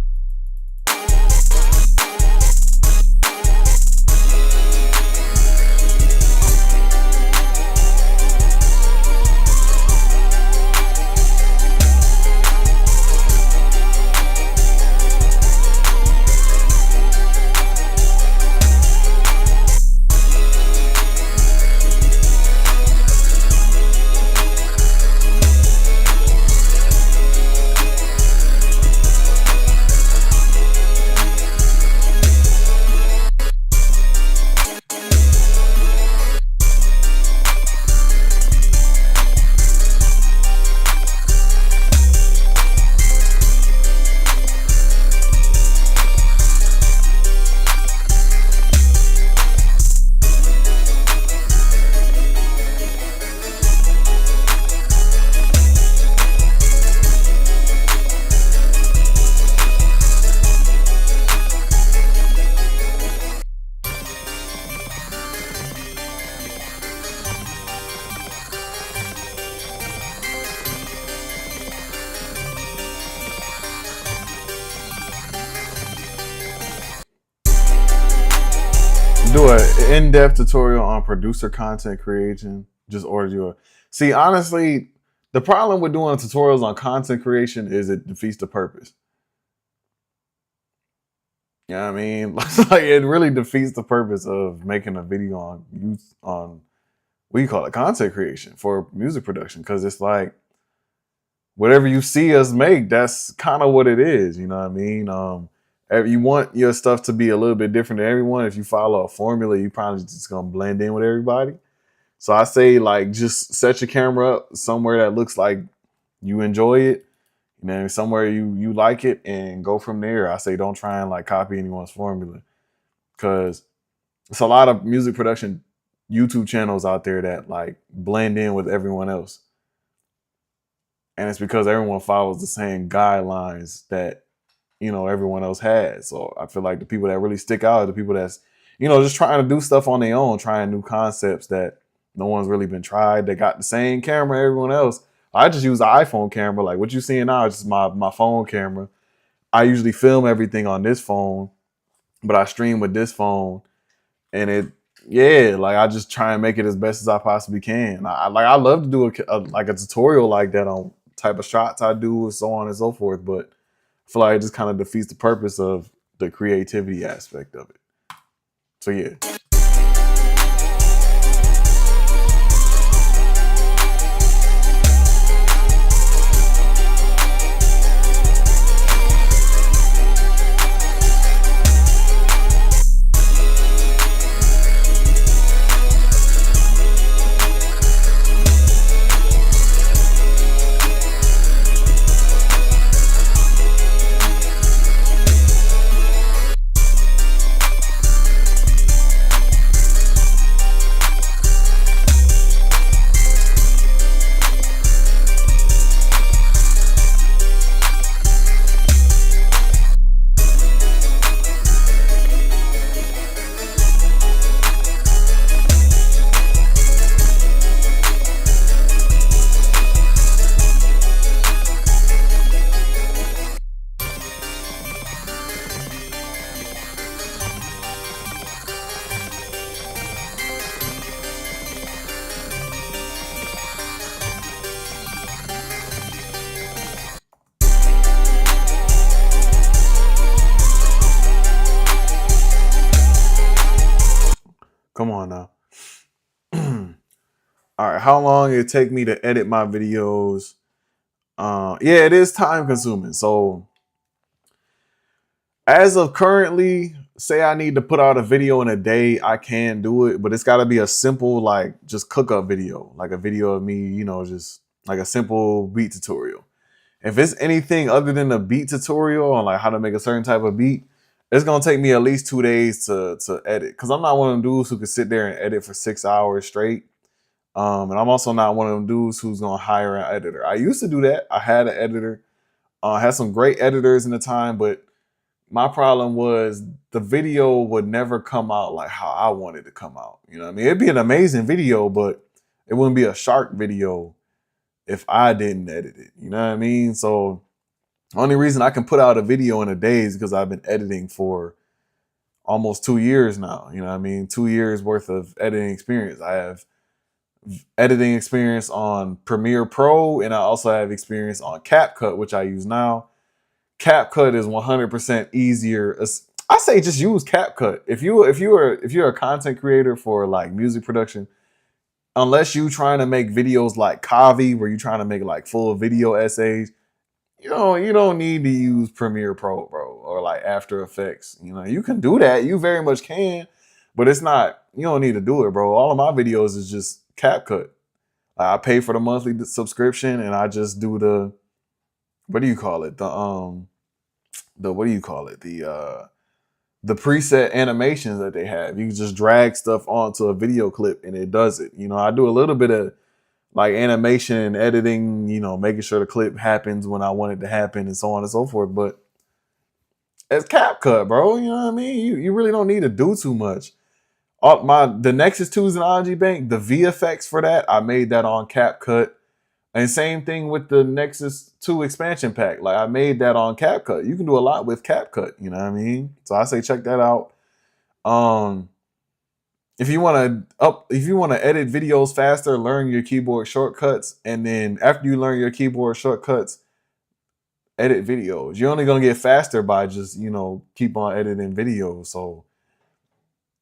Do an in-depth tutorial on producer content creation. Just order you a. See, honestly, the problem with doing tutorials on content creation is it defeats the purpose. You know what I mean? Like it really defeats the purpose of making a video on what do you call it, content creation for music production, because it's like whatever you see us make, that's kind of what it is. You know what I mean? You want your stuff to be a little bit different than everyone. If you follow a formula, you probably just gonna blend in with everybody. So I say like just set your camera up somewhere that looks like you enjoy it, you know, somewhere you like it, and go from there. I say don't try and like copy anyone's formula, because it's a lot of music production YouTube channels out there that like blend in with everyone else. And it's because everyone follows the same guidelines that, you know, everyone else has. So I feel like the people that really stick out are the people that's, you know, just trying to do stuff on their own, trying new concepts that no one's really been tried. They got the same camera everyone else. I just use the iPhone camera. Like what you're seeing now is just my phone camera. I usually film everything on this phone, but I stream with this phone, and like I just try and make it as best as I possibly can. I love to do a tutorial like that on type of shots I do, and so on and so forth. But I feel like it just kind of defeats the purpose of the creativity aspect of it. So yeah. Come on now. All right, how long it take me to edit my videos? Yeah, it is time consuming. So as of currently, say I need to put out a video in a day, I can do it, but it's got to be a simple, like just cook up video, like a video of me, you know, just like a simple beat tutorial. If it's anything other than a beat tutorial on like how to make a certain type of beat, it's gonna take me at least 2 days to edit. Cause I'm not one of them dudes who can sit there and edit for 6 hours straight. And I'm also not one of them dudes who's gonna hire an editor. I used to do that. I had an editor. I had some great editors in the time, but my problem was the video would never come out like how I wanted to come out. You know what I mean? It'd be an amazing video, but it wouldn't be a shark video if I didn't edit it. You know what I mean? So the only reason I can put out a video in a day is because I've been editing for almost 2 years now. You know what I mean? 2 years worth of editing experience. I have editing experience on Premiere Pro, and I also have experience on CapCut, which I use now. CapCut is 100% easier. I say just use CapCut. If you're a content creator for like music production, unless you trying to make videos like Kavi, where you're trying to make like full video essays, you don't need to use Premiere Pro, bro, or like After Effects. You know, you can do that. You very much can, but it's not. You don't need to do it, bro. All of my videos is just CapCut. I pay for the monthly subscription, and I just do the what do you call it? The what do you call it? The preset animations that they have. You can just drag stuff onto a video clip and it does it. You know, I do a little bit of like animation and editing, you know, making sure the clip happens when I want it to happen and so on and so forth. But it's CapCut, bro. You know what I mean? You really don't need to do too much. The Nexus 2's an IG Bank, the VFX for that, I made that on CapCut. And same thing with the Nexus 2 expansion pack. Like I made that on CapCut. You can do a lot with CapCut, you know what I mean? So I say check that out. If you want to edit videos faster, learn your keyboard shortcuts, and then after you learn your keyboard shortcuts, edit videos. You're only going to get faster by just, you know, keep on editing videos. So,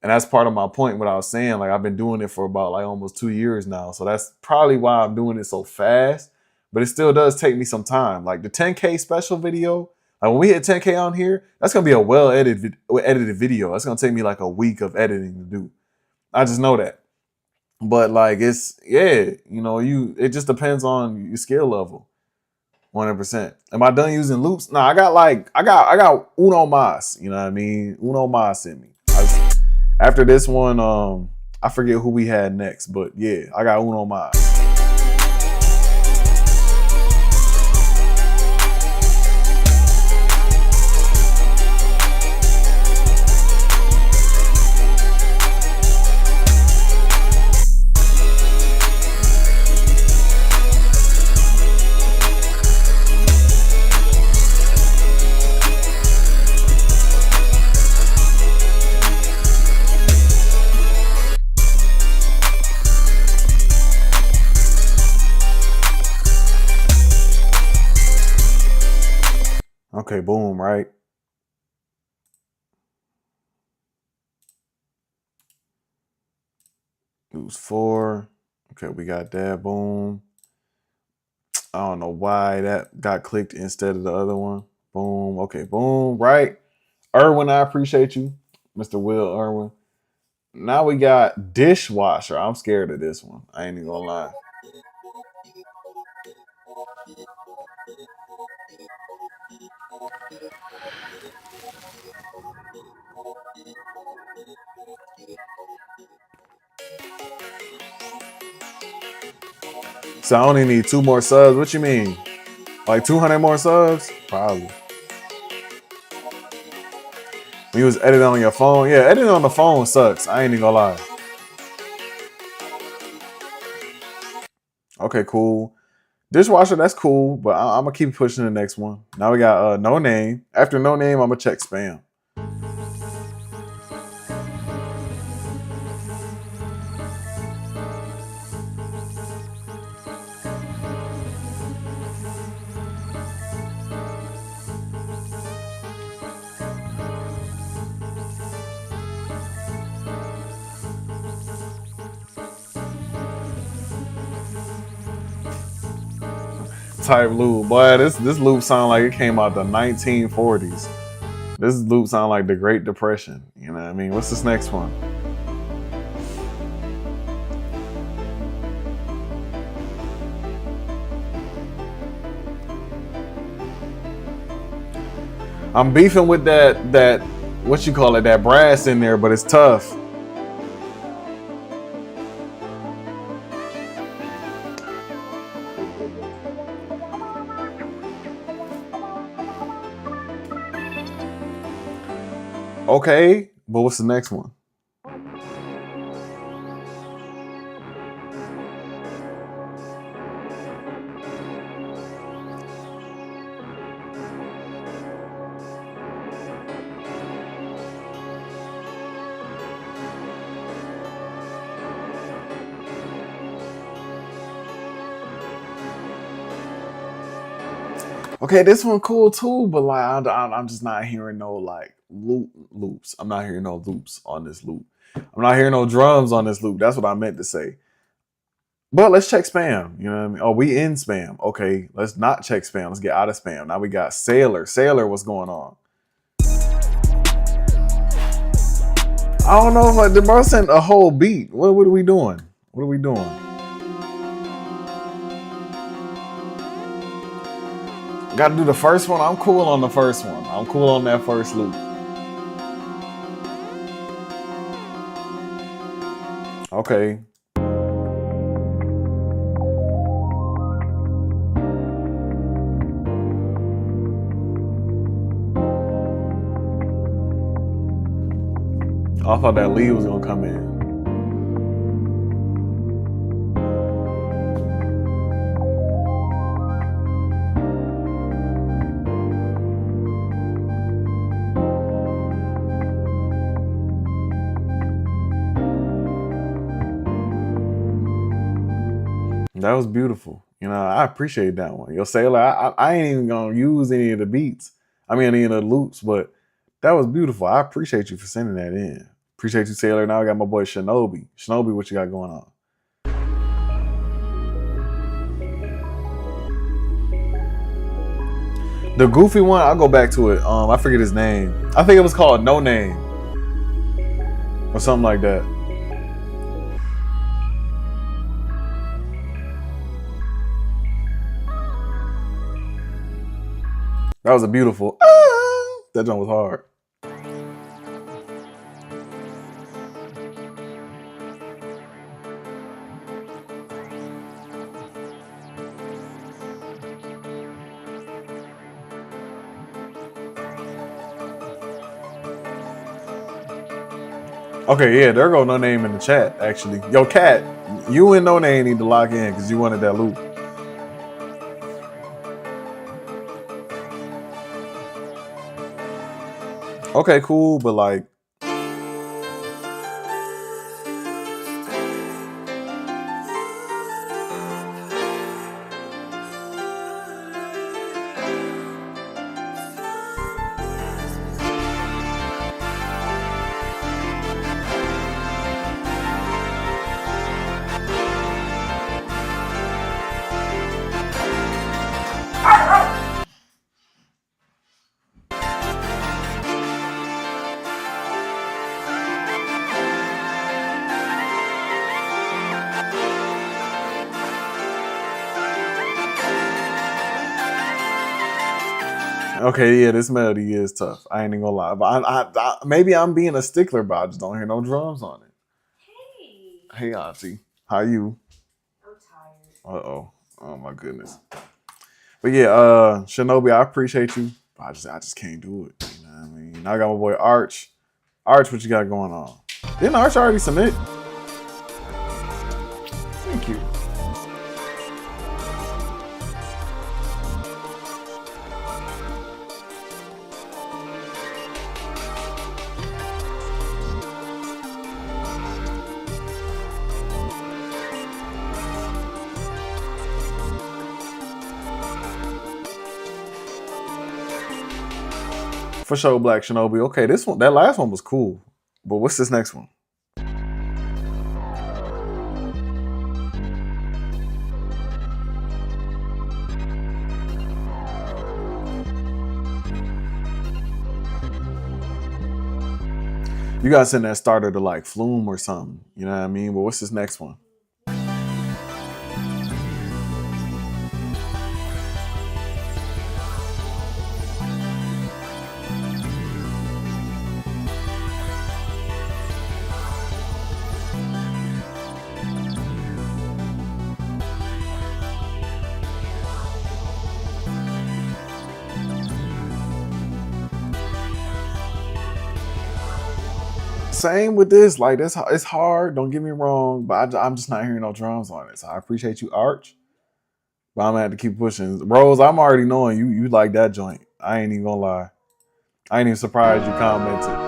and that's part of my point, what I was saying. Like, I've been doing it for about like almost 2 years now. So that's probably why I'm doing it so fast. But it still does take me some time. Like the 10K special video, like when we hit 10K on here, that's going to be a edited video. That's going to take me like a week of editing to do. I just know that. But like, it's, yeah, you know, it just depends on your skill level. 100%. Am I done using loops? No, I got uno mas. You know what I mean? Uno mas in me. After this one, I forget who we had next, but yeah, I got uno mas. Okay, boom, right? Lose 4. Okay, we got that, boom. I don't know why that got clicked instead of the other one. Boom, okay, boom, right? Irwin, I appreciate you. Mr. Will Irwin. Now we got dishwasher. I'm scared of this one. I ain't even gonna lie. So I only need 2 more subs. What you mean? Like 200 more subs? Probably. When you was editing on your phone? Yeah, editing on the phone sucks. I ain't even gonna lie. Okay, cool. Dishwasher, that's cool, but I'm gonna keep pushing the next one. Now we got no name. After no name, I'm gonna check spam. Type loop, boy. This loop sound like it came out the 1940s. This loop sound like the Great Depression. You know what I mean? What's this next one? I'm beefing with that what you call it, that brass in there, but it's tough. Okay, but what's the next one? Okay, this one cool too, but like I'm just not hearing no like loops. I'm not hearing no loops on this loop. I'm not hearing no drums on this loop. That's what I meant to say. But let's check spam. You know what I mean? Oh, we in spam. Okay, let's not check spam. Let's get out of spam. Now we got Sailor. Sailor, what's going on? I don't know if the bro sent a whole beat. What are we doing? What are we doing? Got to do the first one. I'm cool on the first one. I'm cool on that first loop. Okay. I thought that lead was gonna come in. That was beautiful. You know, I appreciate that one. Yo, Sailor, I ain't even gonna use any of the beats. I mean, any of the loops, but that was beautiful. I appreciate you for sending that in. Appreciate you, Sailor. Now I got my boy Shinobi. Shinobi, what you got going on? The goofy one, I'll go back to it. I forget his name. I think it was called No Name or something like that. That was a beautiful. That joint was hard. Okay, yeah, there go No Name in the chat, actually. Yo, Cat, you and No Name need to lock in because you wanted that loop. Okay, cool, but like, okay, yeah, this melody is tough. I ain't even gonna lie, but maybe I'm being a stickler, but I just don't hear no drums on it. Hey, Auntie, how you? I'm tired. Uh-oh. Oh my goodness. But yeah, Shinobi, I appreciate you. But I just can't do it. You know what I mean? Now I got my boy Arch. Arch, what you got going on? Didn't Arch already submit? Thank you. For sure, Black Shinobi. Okay, that last one was cool. But what's this next one? You gotta send that starter to like Flume or something. You know what I mean? But what's this next one? Same with this. Like this, it's hard. Don't get me wrong, but I'm just not hearing no drums on it. So I appreciate you, Arch. But I'm gonna have to keep pushing. Rose, I'm already knowing you like that joint. I ain't even gonna lie. I ain't even surprised you commented.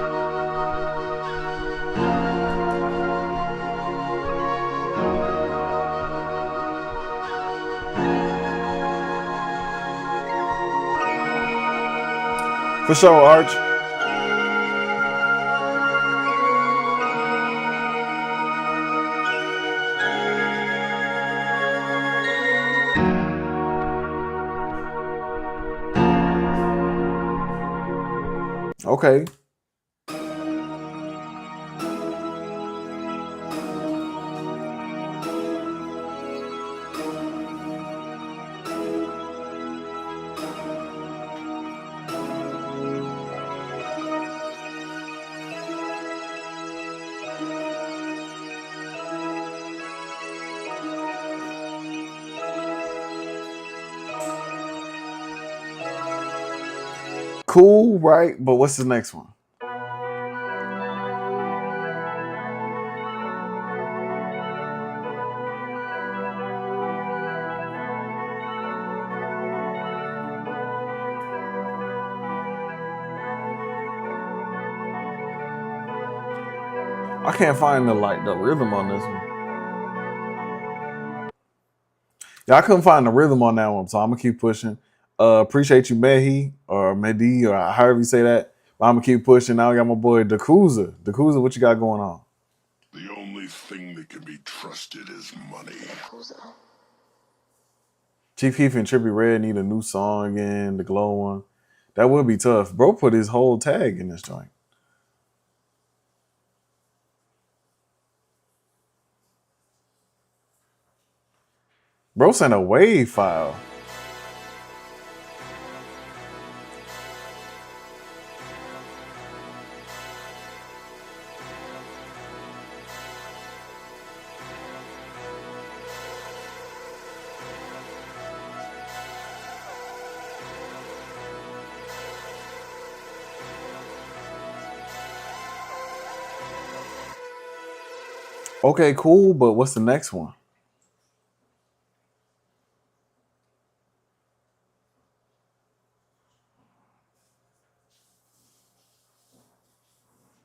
For sure, Arch. Okay. Cool, right? But what's the next one? I can't find the rhythm on this one. Yeah, I couldn't find the rhythm on that one, so I'm gonna keep pushing. Appreciate you, Mehi or Medi or however you say that. But I'm gonna keep pushing. Now I got my boy Dakuza. Dakuza, what you got going on? The only thing that can be trusted is money. Chief Keef and Trippie Red need a new song again, the glow one. That would be tough. Bro put his whole tag in this joint. Bro sent a wave file. Okay, cool, but what's the next one?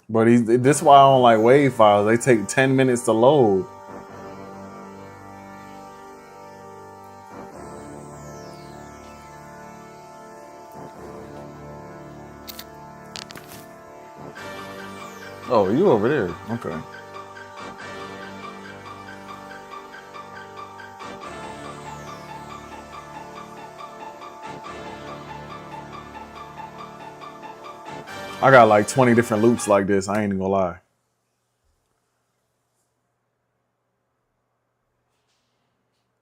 But this is why I don't like wave files. They take 10 minutes to load. Oh, you over there. Okay. I got like 20 different loops like this. I ain't even gonna lie.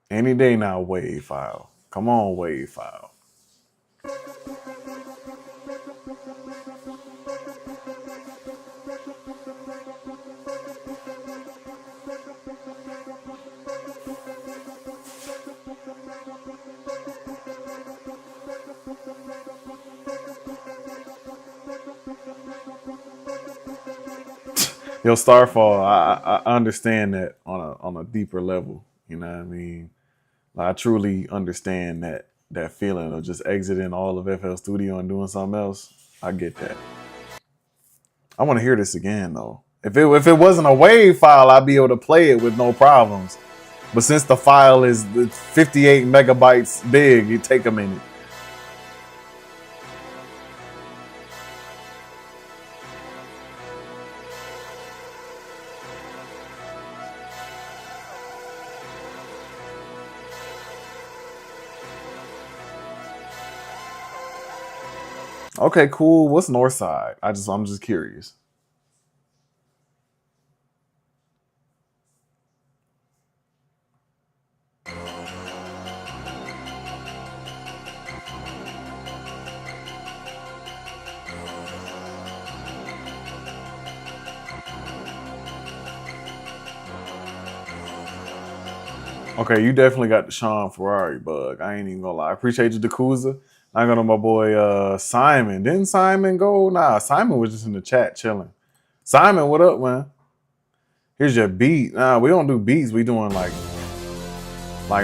Any day now, wave file. Come on, wave file. Yo, Starfall, I understand that on a deeper level. You know what I mean? Like, I truly understand that feeling of just exiting all of FL Studio and doing something else. I get that. I want to hear this again though. If it wasn't a wave file, I'd be able to play it with no problems. But since the file is 58 megabytes big, it take a minute. Okay, cool. What's North Side? I'm just curious. Okay, you definitely got the Sean Ferrari bug. I ain't even gonna lie. I appreciate you, Dakuza. I got on my boy Simon. Didn't Simon go? Nah, Simon was just in the chat chilling. Simon, what up, man? Here's your beat. Nah, we don't do beats. We doing like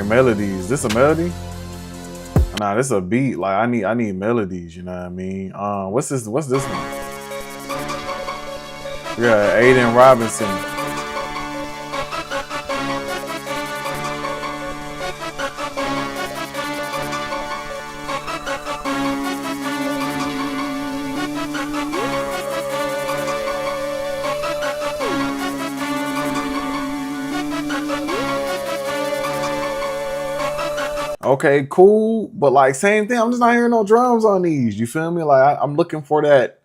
melodies. This a melody? Nah, this a beat. Like I need melodies. You know what I mean? What's this? What's this one? We got Aiden Robinson. Okay, cool. But like same thing. I'm just not hearing no drums on these. You feel me? Like I'm looking for that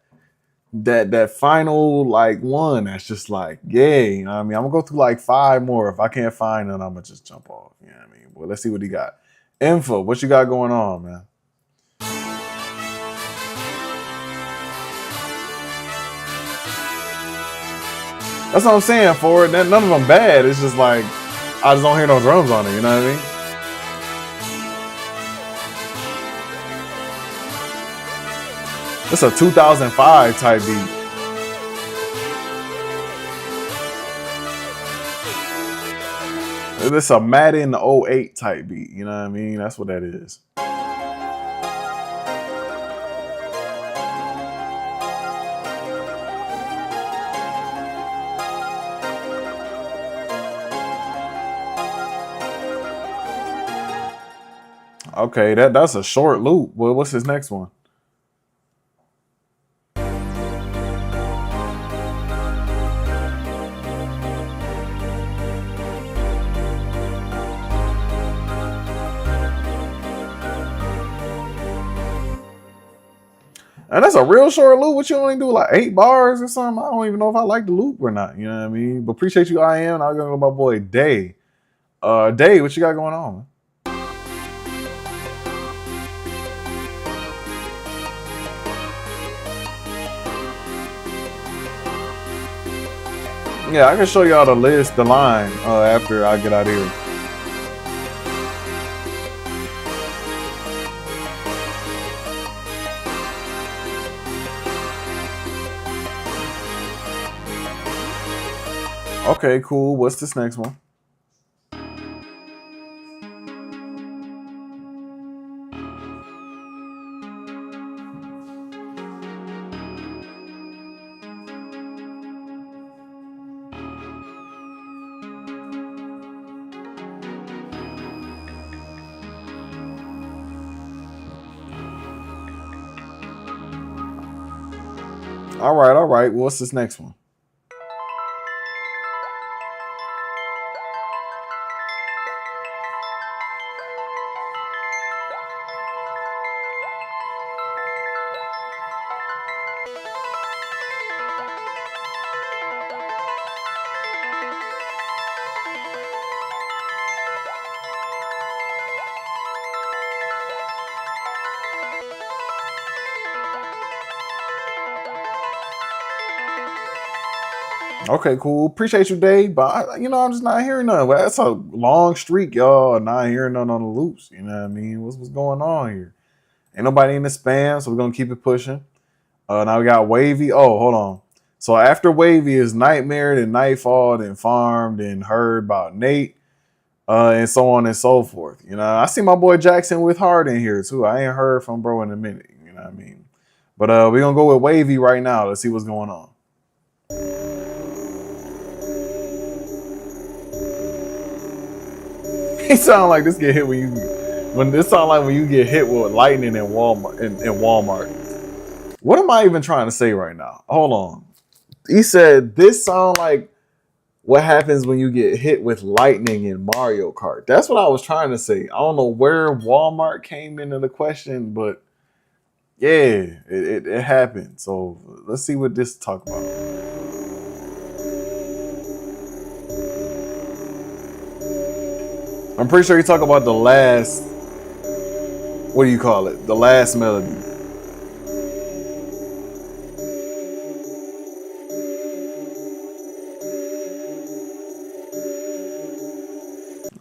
final like one that's just like, yeah, you know what I mean? I'm gonna go through like 5 more. If I can't find none, I'm gonna just jump off. You know what I mean? Well, let's see what he got. Info, what you got going on, man? That's what I'm saying for it. None of them bad. It's just like I just don't hear no drums on it, you know what I mean? It's a 2005 type beat. It's a Madden 08 type beat, you know what I mean? That's what that is. Okay, that's a short loop. Well, what's his next one? And that's a real short loop. What you only do like 8 bars or something? I don't even know if I like the loop or not. You know what I mean? But appreciate you, I am. I'm gonna go my boy Day. Day, what you got going on, man? Yeah, I can show y'all the list, the line, after I get out of here. Okay, cool. What's this next one? All right, all right. What's this next one? Okay, cool. Appreciate you, Dave. But I'm just not hearing none. Well, that's a long streak, y'all. Not hearing none on the loops. You know what I mean? What's going on here? Ain't nobody in the spam, so we're gonna keep it pushing. Now we got Wavy. Oh, hold on. So after Wavy is Nightmare, then Nightfall, then Farm, then Heard about Nate, and so on and so forth. You know, I see my boy Jackson with Hard in here too. I ain't heard from bro in a minute. You know what I mean? But we're gonna go with Wavy right now. Let's see what's going on. He sound like this get hit when this sound like when you get hit with lightning in Walmart in Walmart. What am I even trying to say right now? Hold on. He said this sound like what happens when you get hit with lightning in Mario Kart. That's what I was trying to say. I don't know where Walmart came into the question, but yeah, it happened. So let's see what this talk about. I'm pretty sure you talk about the last, what do you call it? The last melody.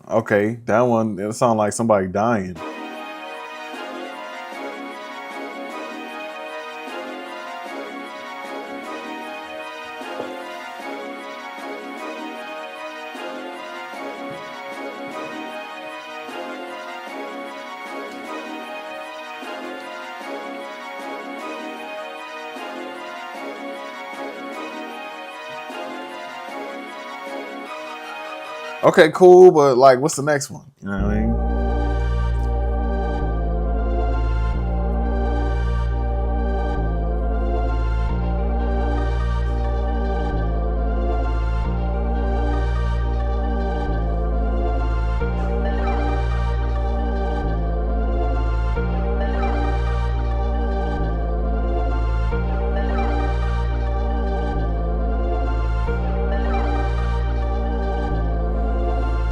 Okay, that one, it sounds like somebody dying. Okay, cool, but like, what's the next one? You know what I mean?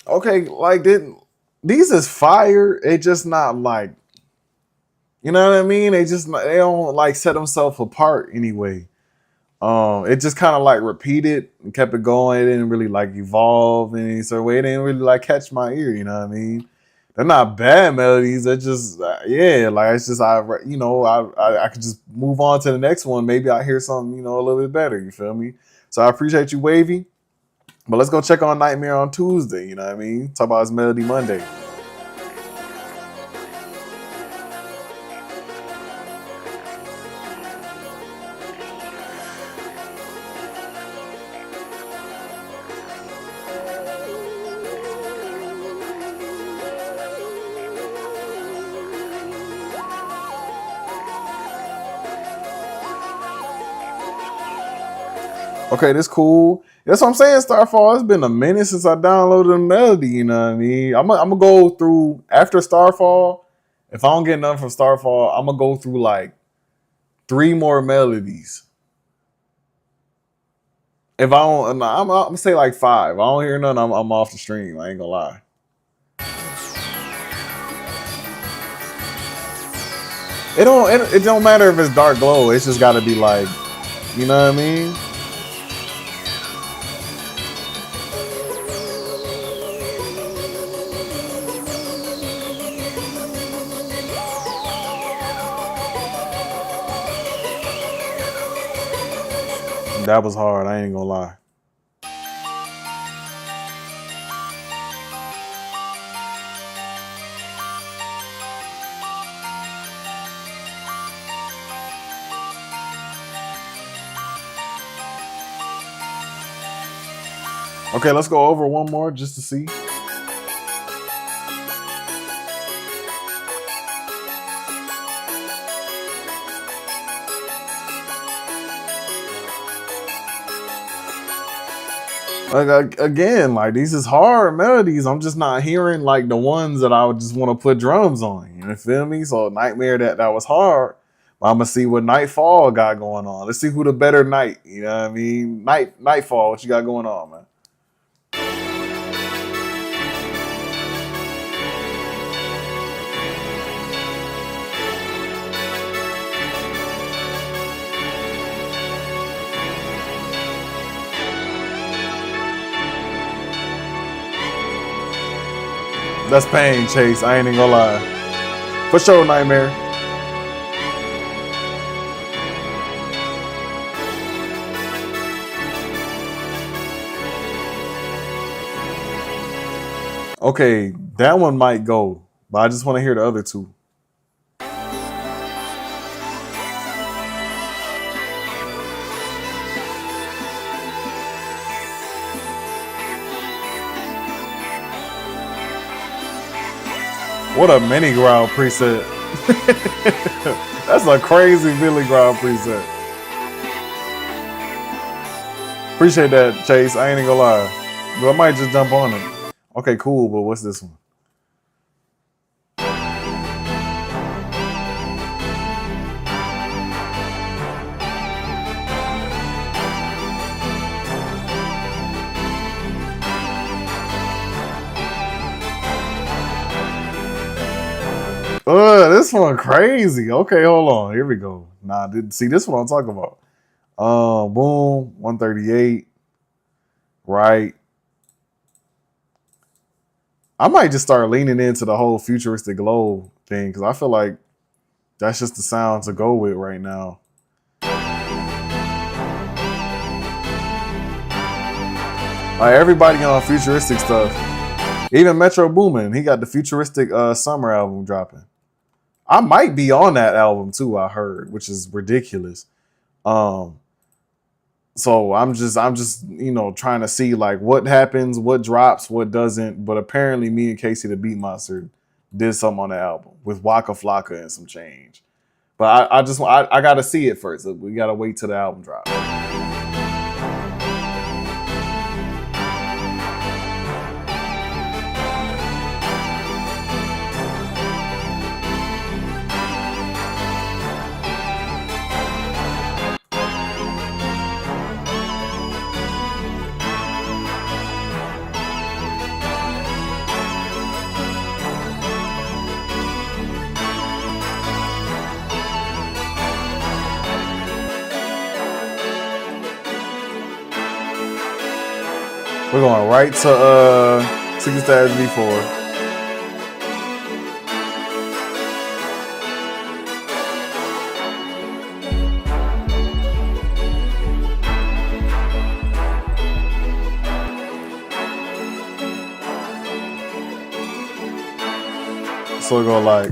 Okay, like these is fire. It just not like, you know what I mean? They don't like set themselves apart anyway. It just kind of like repeated and kept it going. It didn't really like evolve in any sort of way. It didn't really like catch my ear. You know what I mean? They're not bad melodies. They're just yeah, like it's just I could just move on to the next one. Maybe I hear something a little bit better. You feel me? So I appreciate you, Wavy. But let's go check on Nightmare on Tuesday. You know what I mean? Talk about his Melody Monday. Okay, this cool. That's what I'm saying, Starfall. It's been a minute since I downloaded a melody, you know what I mean? I'm gonna go through after Starfall. If I don't get nothing from Starfall, I'm gonna go through like 3 more melodies. If I don't, nah, I'm gonna say like 5. If I don't hear nothing, I'm off the stream. I ain't gonna lie. It don't matter if it's Dark Glow. It's just gotta be like, you know what I mean? That was hard. I ain't gonna lie. Okay, let's go over one more just to see. Like again, like these is hard melodies. I'm just not hearing like the ones that I would just want to put drums on. You feel me? So Nightmare that was hard. I'm gonna see what Nightfall got going on. Let's see who the better night. You know what I mean? Nightfall. What you got going on, man? That's pain, Chase. I ain't even gonna lie. For sure, Nightmare. Okay, that one might go, but I just want to hear the other 2. What a mini ground preset. That's a crazy mini ground preset. Appreciate that, Chase. I ain't even gonna lie. But I might just jump on it. Okay, cool, but what's this one? This one crazy. Okay, hold on. Here we go. See this one I'm talking about. Boom, 138. Right. I might just start leaning into the whole futuristic glow thing because I feel like that's just the sound to go with right now. Like everybody on futuristic stuff. Even Metro Boomin, he got the futuristic summer album dropping. I might be on that album too, I heard, which is ridiculous. So So I'm just trying to see like what happens, what drops, what doesn't. But apparently, me and Casey the Beatmonster did something on the album with Waka Flocka and some change. But I gotta see it first. We gotta wait till the album drops. We're going right to Secret Stash V4. So we're going like.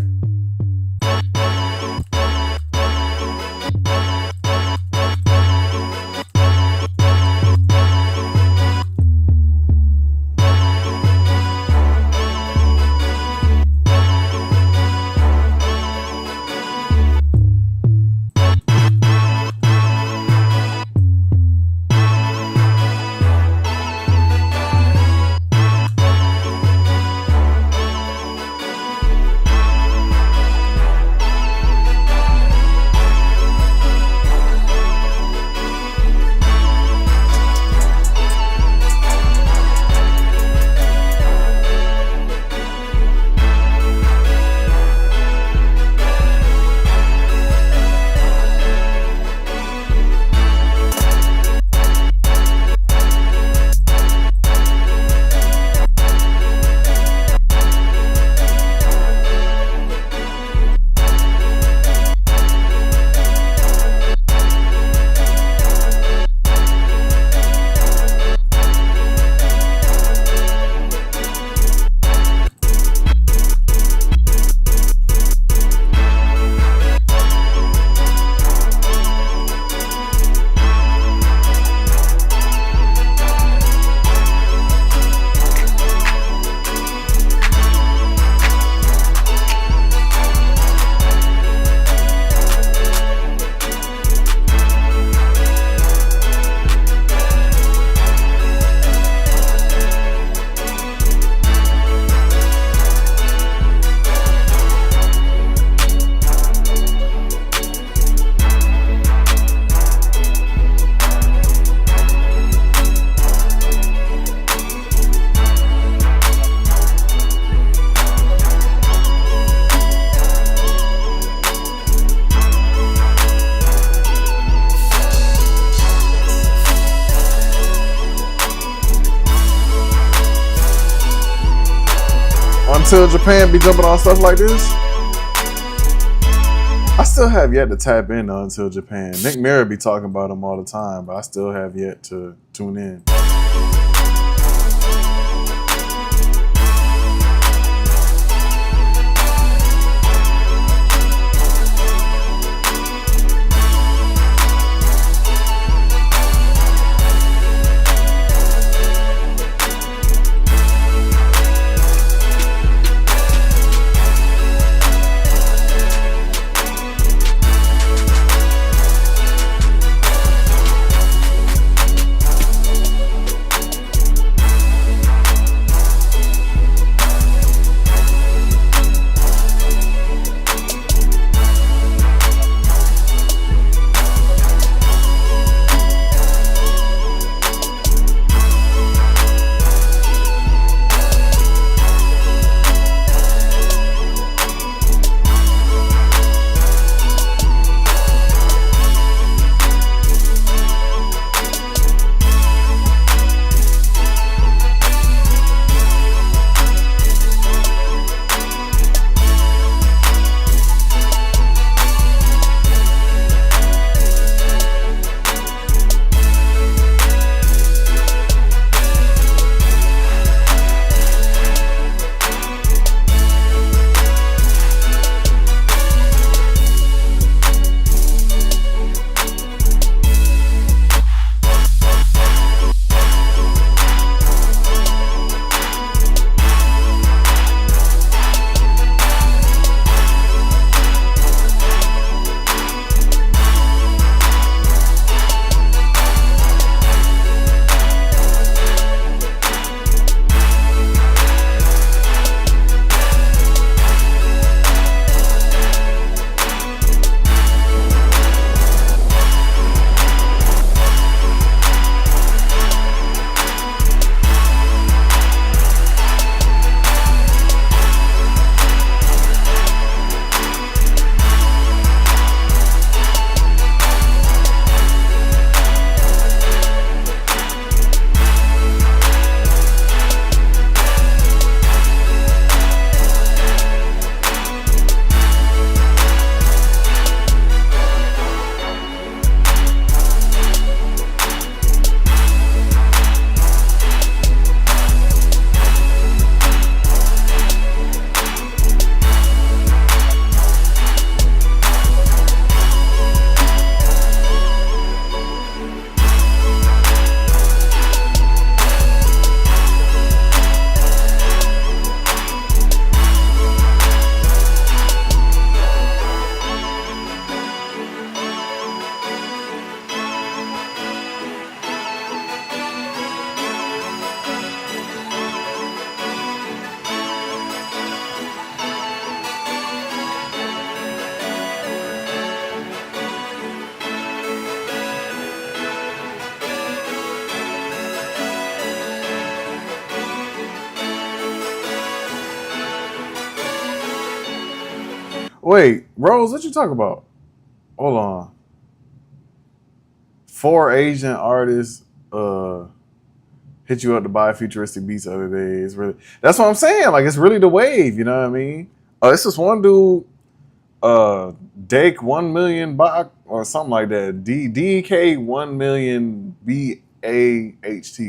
Until Japan be jumping on stuff like this. I still have yet to tap in Until Japan. Nick Mira be talking about them all the time, but I still have yet to tune in. Wait, Rose, what you talking about? Hold on. 4 Asian artists hit you up to buy futuristic beats the other day. It's really, that's what I'm saying. Like, it's really the wave, you know what I mean? It's this one dude, Dake 1 million Bach or something like that. DK 1 million BAHT.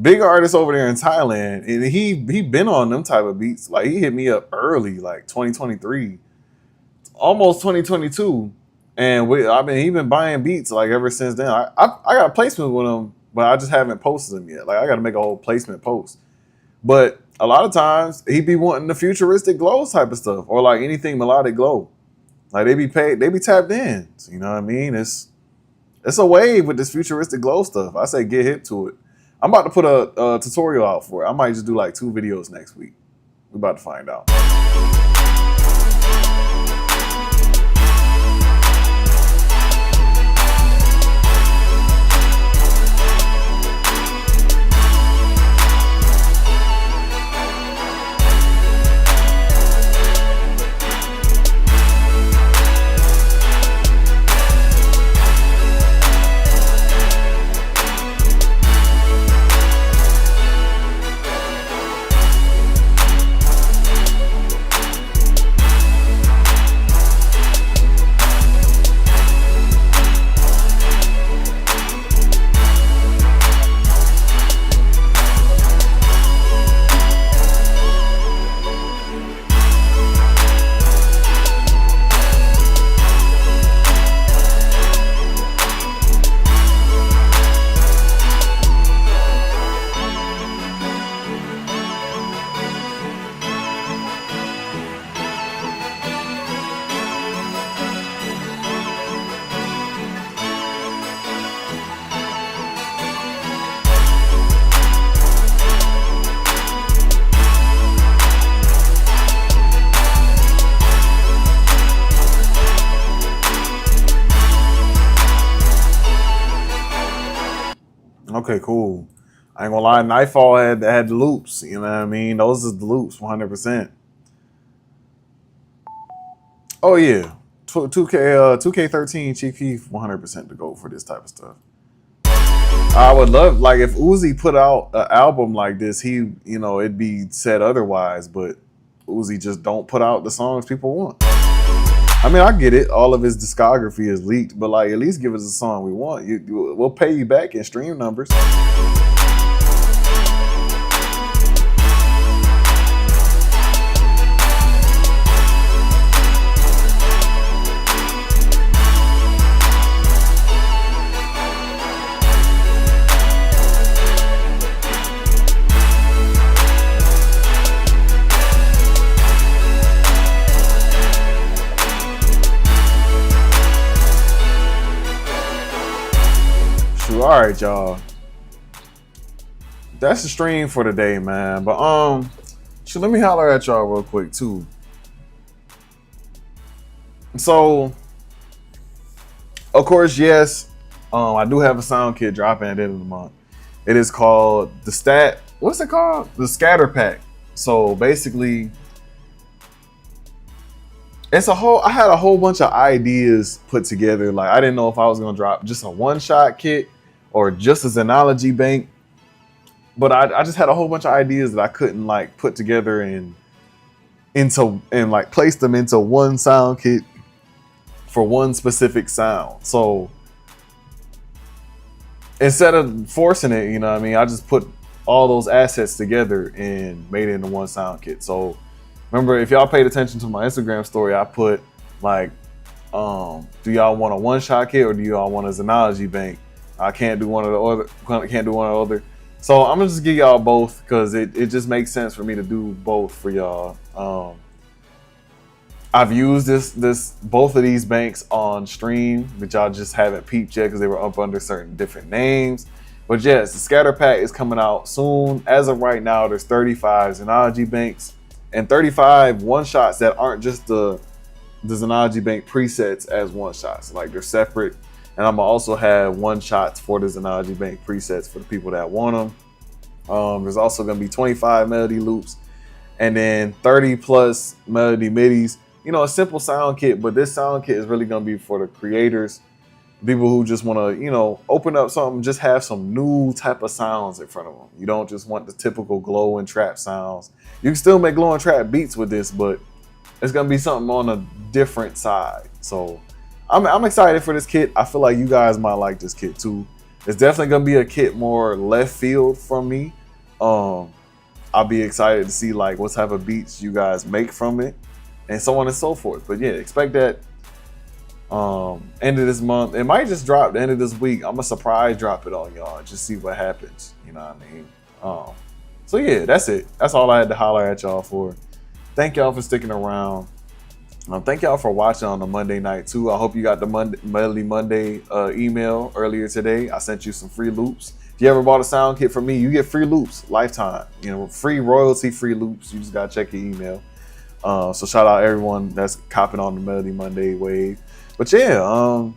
Big artist over there in Thailand, and he been on them type of beats. Like, he hit me up early, like 2023, almost 2022, and he been buying beats like ever since then. I got a placement with him, but I just haven't posted them yet. Like, I got to make a whole placement post. But a lot of times he be wanting the futuristic glows type of stuff, or like anything melodic glow. Like, they be tapped in. So, you know what I mean? It's a wave with this futuristic glow stuff. I say get hip to it. I'm about to put a tutorial out for it. I might just do like 2 videos next week. We're about to find out. Okay, cool. I ain't gonna lie, Nightfall had the loops. You know what I mean? Those are the loops, 100%. Oh yeah, 2K13 Chief Keef, 100% to go for this type of stuff. I would love, like, if Uzi put out an album like this, it'd be said otherwise. But Uzi just don't put out the songs people want. I mean, I get it. All of his discography is leaked, but like, at least give us a song we want. We'll pay you back in stream numbers. All right, y'all. That's the stream for today, man. But let me holler at y'all real quick too. So, of course, yes, I do have a sound kit dropping at the end of the month. It is called what's it called? The Scatter Pack. So basically, I had a whole bunch of ideas put together. Like, I didn't know if I was gonna drop just a one-shot kit or just a Xenology bank, but I just had a whole bunch of ideas that I couldn't like put together and like place them into one sound kit for one specific sound. So instead of forcing it, you know what I mean, I just put all those assets together and made it into one sound kit. So remember, if y'all paid attention to my Instagram story, I put like, do y'all want a one-shot kit or do y'all want a Xenology bank? I can't do one or the other. So I'm gonna just give y'all both because it just makes sense for me to do both for y'all. I've used both of these banks on stream, but y'all just haven't peeped yet because they were up under certain different names. But yes, the Scatter Pack is coming out soon. As of right now, there's 35 Xenology banks and 35 one-shots that aren't just the Xenology bank presets as one-shots. Like, they're separate. And I'm gonna also have one-shots for the Xenology bank presets for the people that want them. There's also gonna be 25 melody loops and then 30 plus melody midis. you know, a simple sound kit, but this sound kit is really gonna be for the creators, people who just want to, you know, open up something, just have some new type of sounds in front of them. You don't just want the typical glow and trap sounds. You can still make glow and trap beats with this, but it's gonna be something on a different side. So I'm excited for this kit. I feel like you guys might like this kit too. It's definitely gonna be a kit more left field from me. I'll be excited to see like what type of beats you guys make from it, and so on and so forth. But yeah, expect that end of this month. It might just drop the end of this week. I'm a surprise drop it on y'all, just see what happens. You know what I mean? So yeah, that's it. That's all I had to holler at y'all for. Thank y'all for sticking around. Thank y'all for watching on the Monday night too. I hope you got the Melody Monday email earlier today. I sent you some free loops. If you ever bought a sound kit from me, you get free loops, lifetime. You know, free royalty free loops. You just gotta check your email. So shout out everyone that's copping on the Melody Monday wave. But yeah, I'm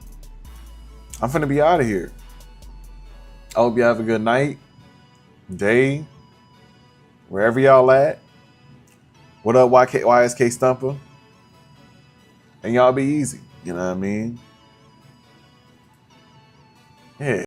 finna be out of here. I hope you have a good night, day, wherever y'all at. What up, YSK Stumper? And y'all be easy. You know what I mean? Yeah.